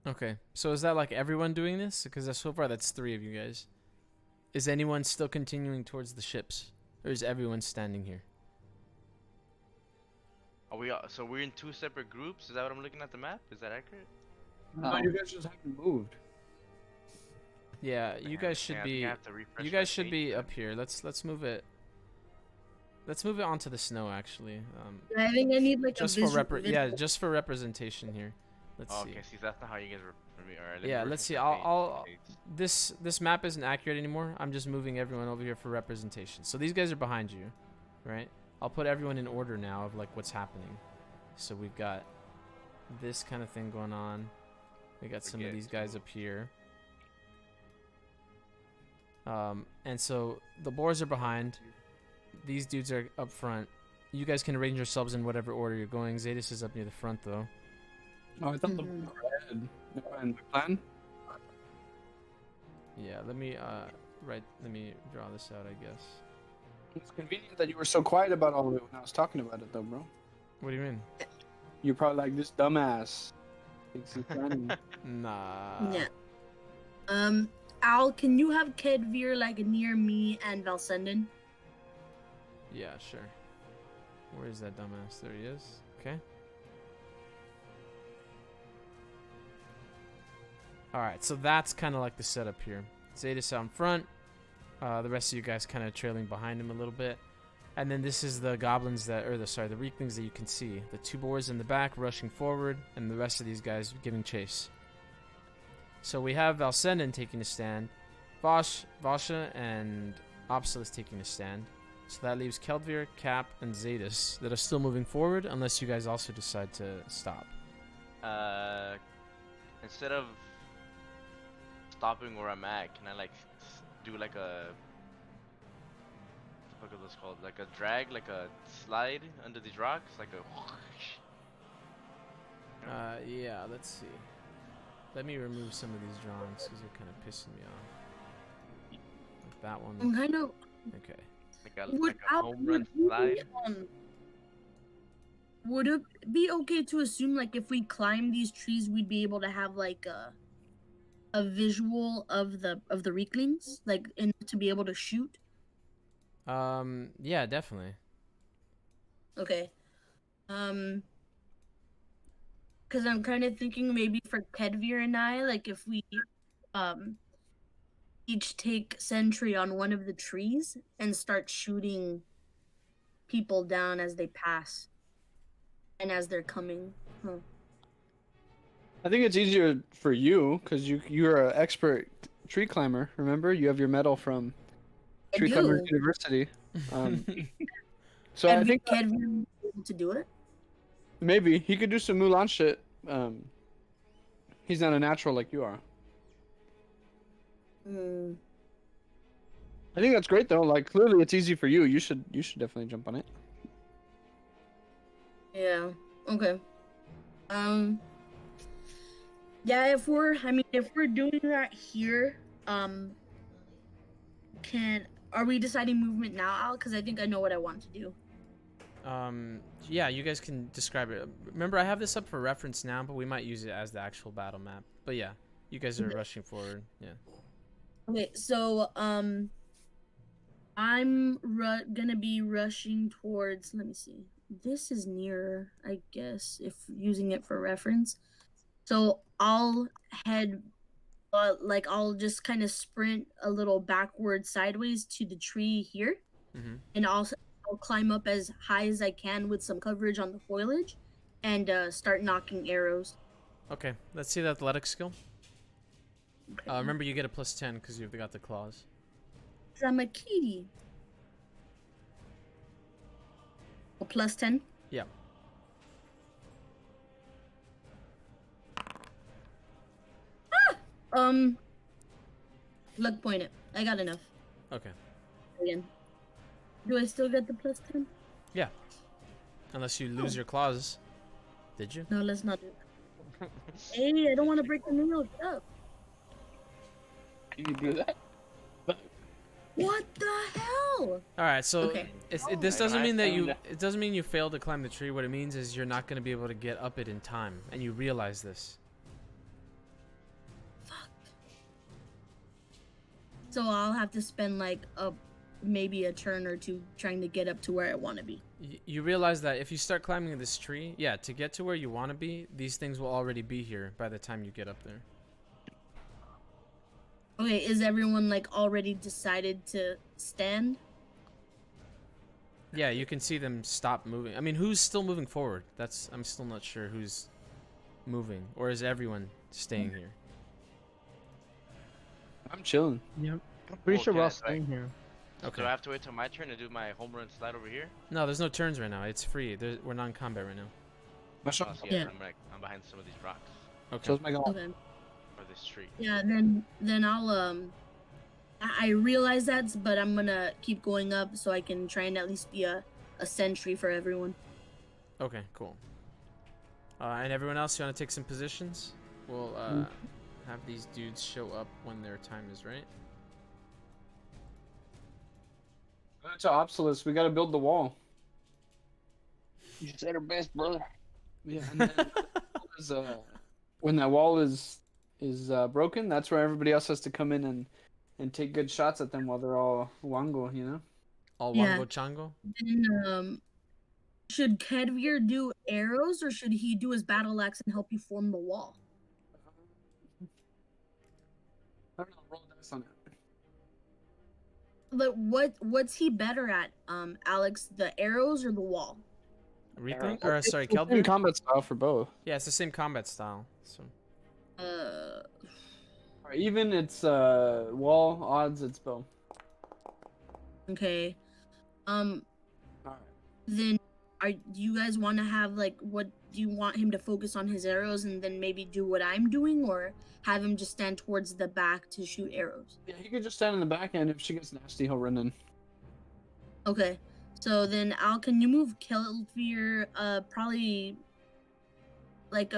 Okay, so is that like everyone doing this? Because so far that's 3 of you guys. Is anyone still continuing towards the ships, or is everyone standing here? Are we? So we're in 2 separate groups. Is that what I'm looking at the map? Is that accurate? No, you guys just haven't moved. Yeah, you guys should be. You guys should be up here. Let's move it. Let's move it onto the snow, actually. I think I need like just a just for representation here. Let's see. Okay, see, that's not how you guys were. Alright, Yeah, let's see. This map isn't accurate anymore. I'm just moving everyone over here for representation. So these guys are behind you, right? I'll put everyone in order now of like what's happening. So we've got this kind of thing going on. We got some of these guys up here. And so the boars are behind. These dudes are up front. You guys can arrange yourselves in whatever order you're going. Zetas is up near the front though. Oh, I thought the boars were ahead. In my plan? Yeah, let me draw this out, I guess. It's convenient that you were so quiet about all of it when I was talking about it, though, bro. What do you mean? You're probably like, this dumbass thinks he's planning. Nah. Yeah. Al, can you have Kedvir like near me and Valsenden? Yeah, sure. Where is that dumbass? There he is. Okay. Alright, so that's kind of like the setup here. Zetas out in front. The rest of you guys kind of trailing behind him a little bit. And then this is the goblins the Rieklings that you can see. The 2 boars in the back rushing forward, and the rest of these guys giving chase. So we have Valsenden taking a stand. Vasha and Opsilis taking a stand. So that leaves Keldvir, Cap, and Zadis that are still moving forward, unless you guys also decide to stop. Instead of stopping where I'm at, can I like do like a what the fuck is this called? Like a drag, like a slide under these rocks, like a. Yeah, let's see. Let me remove some of these drawings because they're kind of pissing me off. Like that one. I'm kind of. Okay. Like a home run slide. Would it be okay to assume like if we climb these trees, we'd be able to have like a visual of the Rieklings, like to be able to shoot? Yeah, definitely. Okay. Because I'm kind of thinking maybe for Kedvir and I, like if we each take sentry on one of the trees and start shooting people down as they pass and as they're coming. I think it's easier for you because you're an expert tree climber. Remember, you have your medal from I Tree do. Climbers University. So I think Kedvir be able to do it. maybe he could do some Mulan shit. He's not a natural like you are. Mm. I think that's great though. Like clearly, it's easy for you. You should definitely jump on it. Yeah. Okay. Yeah, if we're doing that here, are we deciding movement now, Al? Because I think I know what I want to do. Yeah, you guys can describe it. Remember, I have this up for reference now, but we might use it as the actual battle map. But yeah, you guys are rushing forward. Yeah. Okay, so I'm gonna be rushing towards. Let me see. This is nearer, I guess, if using it for reference. So I'll head, like I'll just kind of sprint a little backward sideways to the tree here, and I'll climb up as high as I can with some coverage on the foliage, and start knocking arrows. Okay, let's see the athletic skill. Okay. Remember, you get a +10 because you've got the claws. 'Cause I'm a kitty. A +10. Yeah. Luck point it. I got enough. Okay. Again. Do I still get the +10? Yeah. Unless you lose your claws. Did you? No, let's not do that. Hey, I don't want to break the nail. Shut up. Can you do that? What the hell? All right. So Okay. this doesn't Alright, mean that found you. It doesn't mean you failed to climb the tree. What it means is you're not going to be able to get up it in time, and you realize this. Fuck. So I'll have to spend like maybe a turn or two trying to get up to where I want to be. You realize that if you start climbing this tree, yeah, to get to where you want to be, these things will already be here by the time you get up there. Okay, is everyone like already decided to stand? Yeah, you can see them stop moving. I mean, who's still moving forward? I'm still not sure who's moving, or is everyone staying here? I'm chilling. Yep. I'm pretty Cool, sure we're all guys, right? staying here. Okay. Do I have to wait till my turn to do my home run slide over here? No, there's no turns right now. It's free. We're not in combat right now. Oh, so Yeah. I'm behind some of these rocks Okay. So my goal. Okay. or this tree. Yeah, then I'll I realize that, but I'm gonna keep going up so I can try and at least be a sentry for everyone. Okay, cool. And everyone else, you want to take some positions? We'll have these dudes show up when their time is right. To Obsolus, we gotta build the wall. You said her best, brother. Yeah. And then when that wall is broken, that's where everybody else has to come in and take good shots at them while they're all wango, you know. All Yeah. Wango Chango? Then should Kedvir do arrows or should he do his battle axe and help you form the wall? I don't know. Roll dice on it. But what's he better at, Alex? The arrows or the wall? Riekling? Or sorry, It's the same Keldvir? combat style for both. Yeah, it's the same combat style. So Even it's wall, odds, it's bow. Okay. Um, Alright. then do you guys want to have like what do you want him to focus on his arrows and then maybe do what I'm doing, or have him just stand towards the back to shoot arrows? Yeah, he could just stand in the back, and if she gets nasty, he'll run in. Okay. So then Al, can you move Kelvier probably like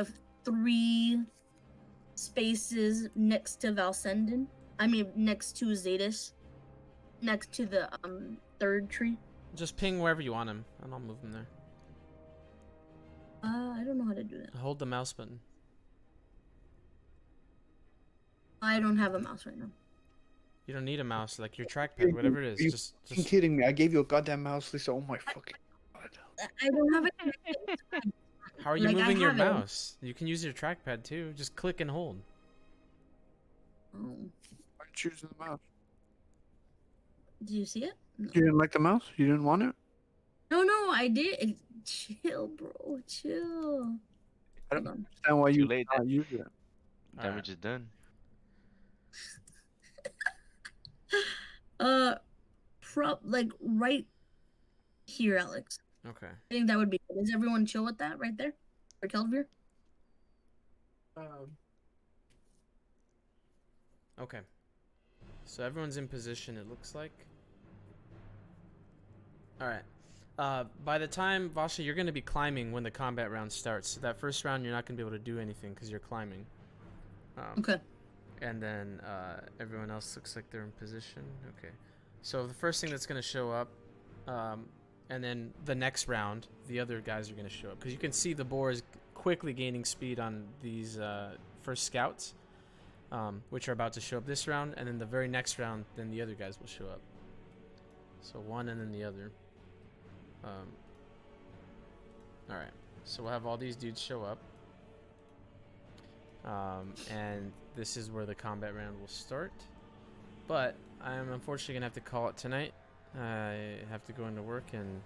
3 spaces next to Valsendon? I mean next to Zetas. Next to the 3rd tree. Just ping wherever you want him, and I'll move him there. I don't know how to do that. Hold the mouse button. I don't have a mouse right now. You don't need a mouse, like your trackpad, whatever it is. You Just You're kidding me. I gave you a goddamn mouse, Lisa. Oh my fucking god. I don't have it. How are you Like, I moving your have it. mouse? You can use your trackpad too. Just click and hold. Oh, Why are you choosing the mouse? do you see it? No. You didn't like the mouse? You didn't want it? No, I did. Chill, bro. Chill. I don't Hold on. understand why you Too late. not use it. Damage is done. Like right here, Alex. Okay. I think that would be good. Is everyone chill with that right there? For Kelvier? Okay. So everyone's in position, it looks like. Alright. By the time, Vasha, you're going to be climbing when the combat round starts. So that first round, you're not going to be able to do anything because you're climbing. Okay. And then everyone else looks like they're in position. Okay. So the first thing that's going to show up, and then the next round, the other guys are going to show up. Because you can see the boars quickly gaining speed on these first scouts, which are about to show up this round. And then the very next round, then the other guys will show up. So one and then the other. Alright. So we'll have all these dudes show up. And this is where the combat round will start. But I'm unfortunately going to have to call it tonight. I have to go into work and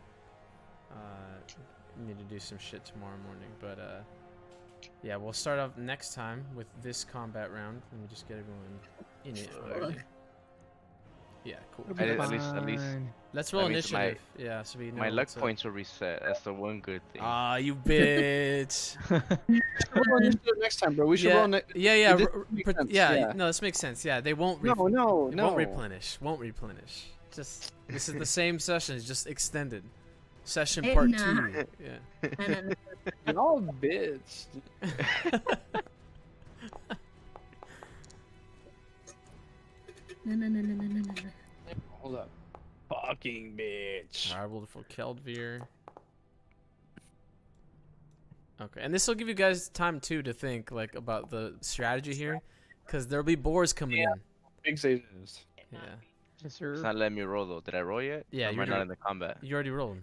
need to do some shit tomorrow morning. But yeah, we'll start off next time with this combat round. Let me just get everyone in it already. Yeah, cool. At least Let's roll that means initiative. Yeah, so we know my luck what's up. points will reset. That's the one good thing. Ah, you bitch. We're going to do it next time, bro. We should yeah, roll next. yeah, This r- makes r- sense, yeah, yeah. no, this makes sense. Yeah, they won't. No, no, it no. Won't replenish. Won't replenish. Just this is the same session. It's just extended. Session Hey, part nah. 2. Yeah. Y'all bitch. No. Hold up. Fucking bitch. Alright, we'll for Keldvir. Okay, and this will give you guys time too to think like about the strategy here, because there'll be boars coming in. Big saves. Yeah. Yes, It's sir. not letting me roll though. Did I roll yet? Yeah, Or am you're I not doing- in the combat? You already rolled.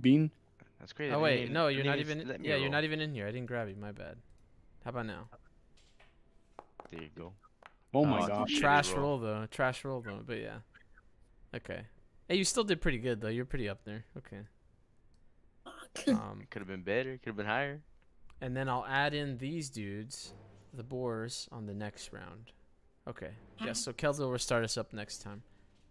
Bean. That's crazy. Oh wait, no, you're not even. Let me Yeah, you're roll. not even in here. I didn't grab you. My bad. How about now? There you go. Oh my Oh, god. shitty Trash roll. roll though. Trash roll though. But yeah. Okay. Hey, you still did pretty good though. You're pretty up there. Okay. Could have been better. Could have been higher. And then I'll add in these dudes, the boars, on the next round. Okay. Yeah. So Kelvin will start us up next time.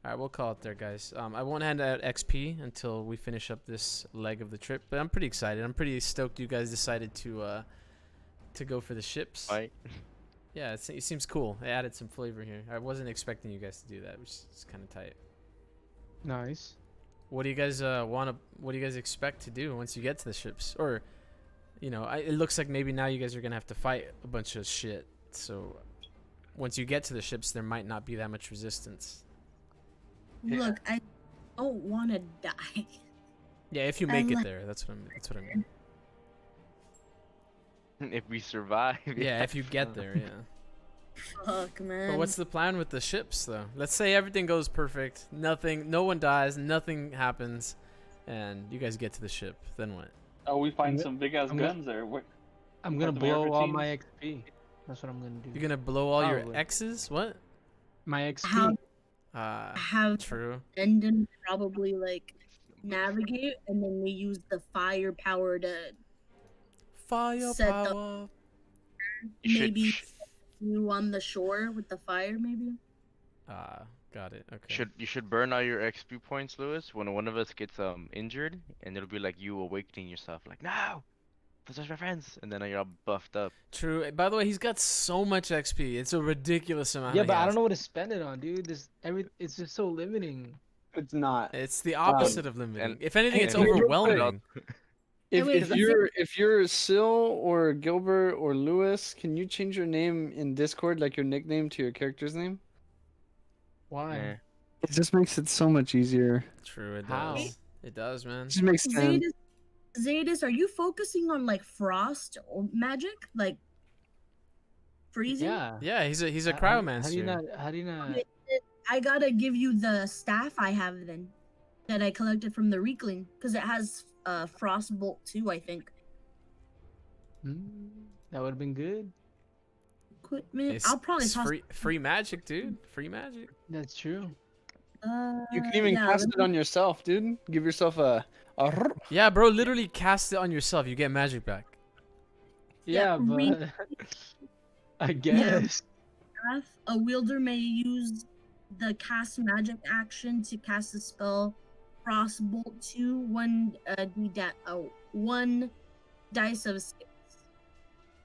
All right, we'll call it there, guys. I won't hand out XP until we finish up this leg of the trip, but I'm pretty excited. I'm pretty stoked you guys decided to go for the ships. Right. Yeah, it seems cool. They added some flavor here. I wasn't expecting you guys to do that, which is kind of tight. Nice. What do you guys What do you guys expect to do once you get to the ships? Or, you know, it looks like maybe now you guys are gonna have to fight a bunch of shit. So, once you get to the ships, there might not be that much resistance. Look, I don't want to die. Yeah, if you I make it like- there, that's what I mean. If we survive. Yeah, if you get there, yeah. Fuck, man. But what's the plan with the ships, though? Let's say everything goes perfect, no one dies, nothing happens, and you guys get to the ship. Then what? Oh, we find I'm some big ass I'm guns there. What? I'm gonna the blow all Mavericks my XP. That's what I'm gonna do. You're gonna blow all your Probably. X's? What? My XP. Have True. Endon probably like navigate, and then we use the firepower to Firepower. You should- maybe you on the shore with the fire, maybe. Got it. Okay. You should burn all your XP points, Lewis, when one of us gets injured, and it'll be like you awakening yourself, like no, those are my friends, and then you're all buffed up. True. By the way, he's got so much XP. It's a ridiculous amount. Yeah, he but I has. don't know what to spend it on, dude. It's just so limiting. It's not. It's the opposite of limiting. and- If anything, it's and real quick, overwhelming. If wait, you're Sil or Gilbert or Lewis, can you change your name in Discord, like your nickname, to your character's name? Why? Eh. It just makes it so much easier. True. It How? does. It does, man. It just makes sense. Zadis, are you focusing on like frost or magic, like freezing? Yeah. Yeah, he's a How cryomancer. do you not? How do you not? I gotta give you the staff I have then, that I collected from the Riekling, because it has frostbolt too, I think. That would have been good. Equipment. It's, I'll probably it's toss. free magic, dude. Free magic. That's true. You can even cast it on yourself, dude. Give yourself a Yeah, bro. Literally cast it on yourself. You get magic back. Yeah, re- but I guess. staff. A wielder may use the cast magic action to cast a spell frostbolt to one dice of 6.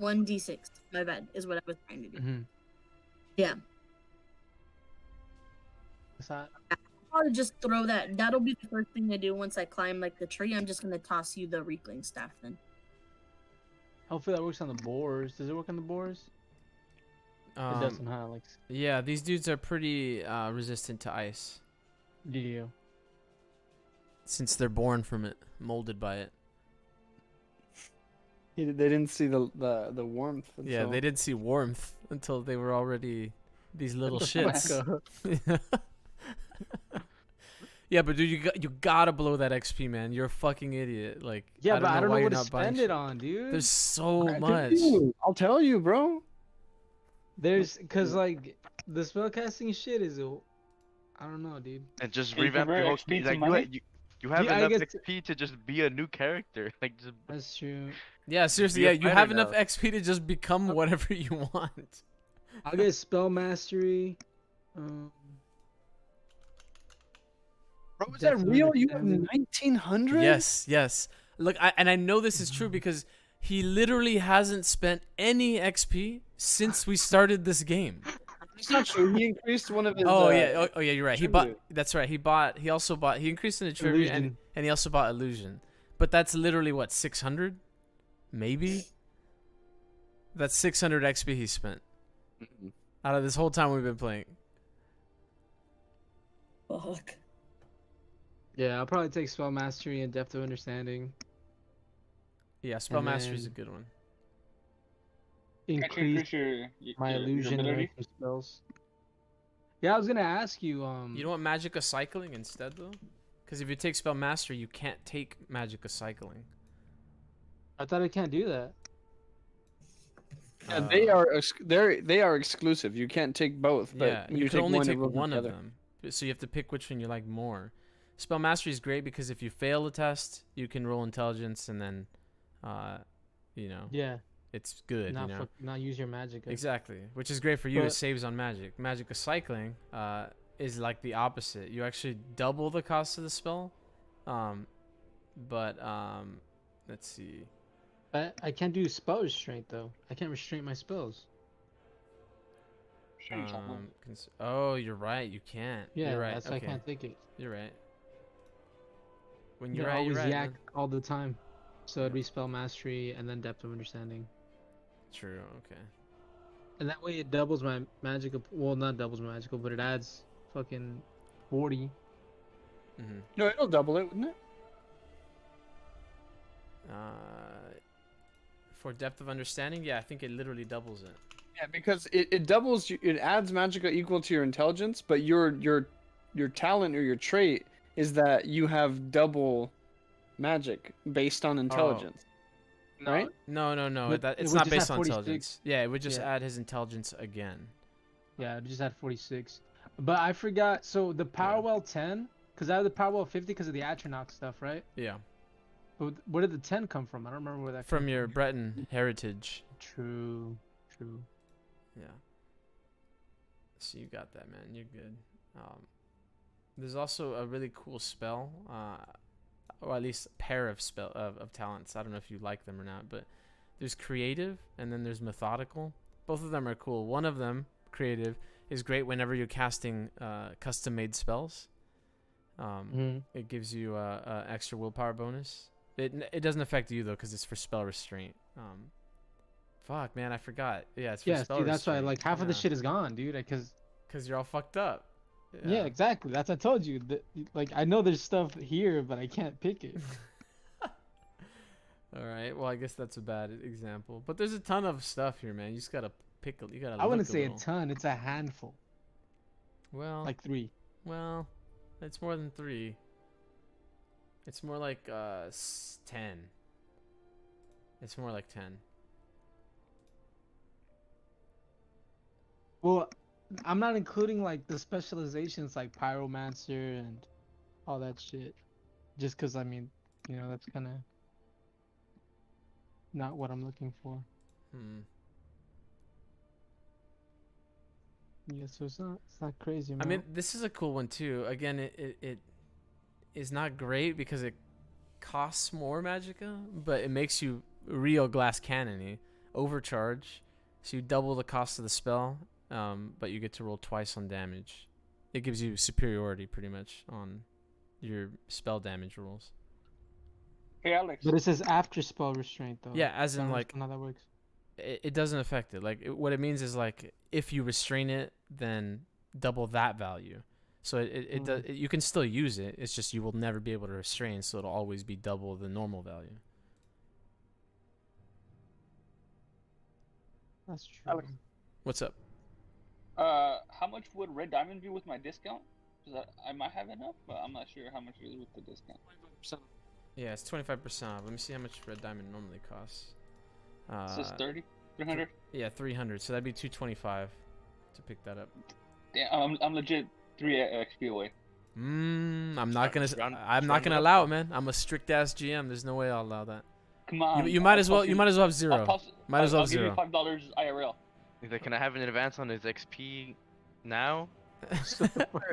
1d6. My bad is what I was trying to do. Mhm. Yeah. What's that? I'll just throw that. That'll be the first thing I do once I climb like the tree. I'm just gonna toss you the Riekling staff then. Hopefully that works on the boars. Does it work on the boars? It doesn't, huh? Like, Yeah, these dudes are pretty resistant to ice do you? since they're born from it, molded by it. They didn't see the warmth. Yeah, until- they didn't see warmth until they were already these little the shits. fuck? Yeah, but dude, you gotta blow that XP, man. You're a fucking idiot. Like, Yeah, but I don't know why you're what to not buying spend shit. it on, dude. There's so I'll tell much. you. I'll tell you, bro. Cause like the spellcasting shit is, I don't know, dude. And just Hey, revamp convert your whole XP to like money? you have Yeah, I enough guess- XP to just be a new character. Like just That's true. Yeah, seriously. Be a Yeah, you fighter have enough now. XP to just become whatever you want. I'll get spell mastery. Bro, is that Depth of real? You have understanding. 1900? Yes. Look, I know this is true because he literally hasn't spent any XP since we started this game. It's not true. He increased one of his. Oh yeah, you're right. He bought. tribute. That's right. He also bought. He increased in the tribute Illusion. and he also bought illusion. But that's literally what 600, maybe. That's 600 XP he spent out of this whole time we've been playing. Fuck. Yeah, I'll probably take spell mastery and depth of understanding. Yeah, spell And mastery is a then- good one. Can't you Increase your my illusion and ability? random spells. Yeah, I was gonna ask you. You don't want Magicka cycling instead though, because if you take spell mastery, you can't take Magicka cycling. I thought I can't do that. Yeah, they are exclusive. You can't take both. But Yeah, when you can take only one, it take rolls one of together. them. So you have to pick which one you like more. Spell mastery is great because if you fail a test, you can roll intelligence and then, Yeah, it's good. not you know not use your magic. exactly, which is great for you. It But- saves on magic. Magicka cycling is like the opposite. You actually double the cost of the spell, but let's see. I can't do spell restraint though. I can't restrain my spells. Sure, something. Oh, you're right. You can't. Yeah, you're right. that's why Okay, I can't take it. you're right. When Yeah, you're I right, you're always right. yak man. all the time. So it'd be spell mastery and then depth of understanding. True. Okay. And that way it doubles my magical. Well, not doubles my magical, but it adds fucking 40. Mm-hmm. No, it'll double it, wouldn't it? For depth of understanding, yeah, I think it literally doubles it. Yeah, because it doubles. It adds magicka equal to your intelligence, but your talent or your trait is that you have double magic based on intelligence. Right? No. But That it it's would not just based have on 46. intelligence. Yeah, it would just Yeah. add his intelligence again. Yeah, it just had 46. But I forgot. So the Powerwell 10, because I have the Powerwell 50 because of the Atronach stuff, right? Yeah, But where did the 10 come from? I don't remember where that from came your Breton heritage. True. Yeah. So you got that, man. You're good. There's also a really cool spell, or at least a pair of of talents. I don't know if you like them or not, but there's creative and then there's methodical. Both of them are cool. One of them, creative, is great whenever you're casting custom-made spells. It gives you a extra willpower bonus. It doesn't affect you though, because it's for spell restraint. Fuck, man, I forgot. Yeah, it's for spell see, that's why restraint. like half of the shit is gone, dude. Because you're all fucked up. yeah, exactly. That's I told you. Like I know there's stuff here, but I can't pick it. All right. Well, I guess that's a bad example, but there's a ton of stuff here, man. You just gotta pick. You gotta. I wouldn't look say little. a ton. It's a handful. Well, Like 3. well, it's more than 3. It's more like 10. It's more like 10. Well, I'm not including like the specializations like pyromancer and all that shit. Just because I mean, you know, that's kind of not what I'm looking for. Yeah, so it's not crazy, man. I mean, this is a cool one too. Again, it is not great because it costs more magicka, but it makes you real glass cannony overcharge, so you double the cost of the spell, but you get to roll twice on damage. It gives you superiority pretty much on your spell damage rolls. Hey, Alex. But it says after spell restraint though. Yeah, as in I don't like understand how that works. it doesn't affect it. Like what it means is like if you restrain it, then double that value. So it does. You can still use it. It's just you will never be able to restrain, so it'll always be double the normal value. That's true. Alex. What's up? How much would red diamond be with my discount? Because I might have enough, but I'm not sure how much it is with the discount. Yeah, it's 25% off. Let me see how much red diamond normally costs. It says 30, 300. Yeah, 300. So that'd be 225 to pick that up. Damn, I'm legit 3 XP away. I'm not gonna. round- I'm not round gonna it up. allow it, man. I'm a strict ass GM. There's no way I'll allow that. Come on. You might as well. You might as well have 0. Might as well I'll have give you 0. $5 IRL. He's like, can I have an advance on his XP now?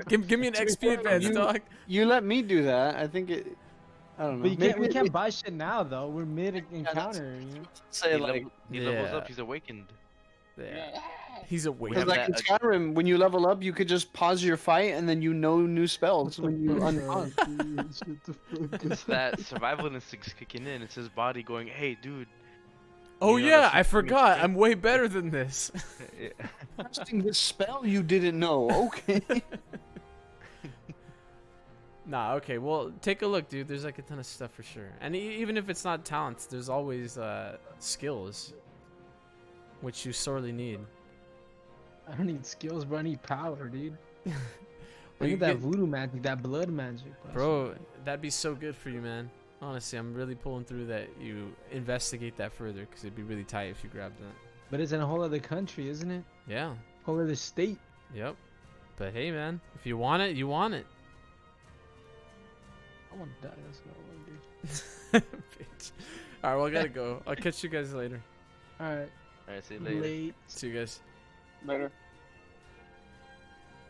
give me an XP advance, dog. You let me do that. I think it. I don't know. But you can't, we Maybe can't it- buy shit now though. We're mid encounter. You know? say like He levels Yeah. up. He's awakened. Yeah. He's awake. because have like in that- Skyrim, when you level up, you could just pause your fight and then you know new spells when you unpause. It's that survival instinct's kicking in. It's his body going, "Hey, dude." Oh You know, yeah, that's I just pretty forgot. straight. I'm way better than this. Casting this spell you didn't know. Okay. Nah, okay. Well, take a look, dude. There's like a ton of stuff for sure. And even if it's not talents, there's always skills, which you sorely need. I don't need skills, bro. I need power, dude. I Well, you need that get- voodoo magic, that blood magic, Bro, that'd be so good for you, man. Honestly, I'm really pulling through that you investigate that further because it'd be really tight if you grabbed that. But it's in a whole other country, isn't it? Yeah. Whole other state. Yep. But hey, man, if you want it, you want it. I want to die. That's what I want to do. Bitch. All right, well, I gotta go. I'll catch you guys later. All right. Alright, see you later. Late. See you guys. Better.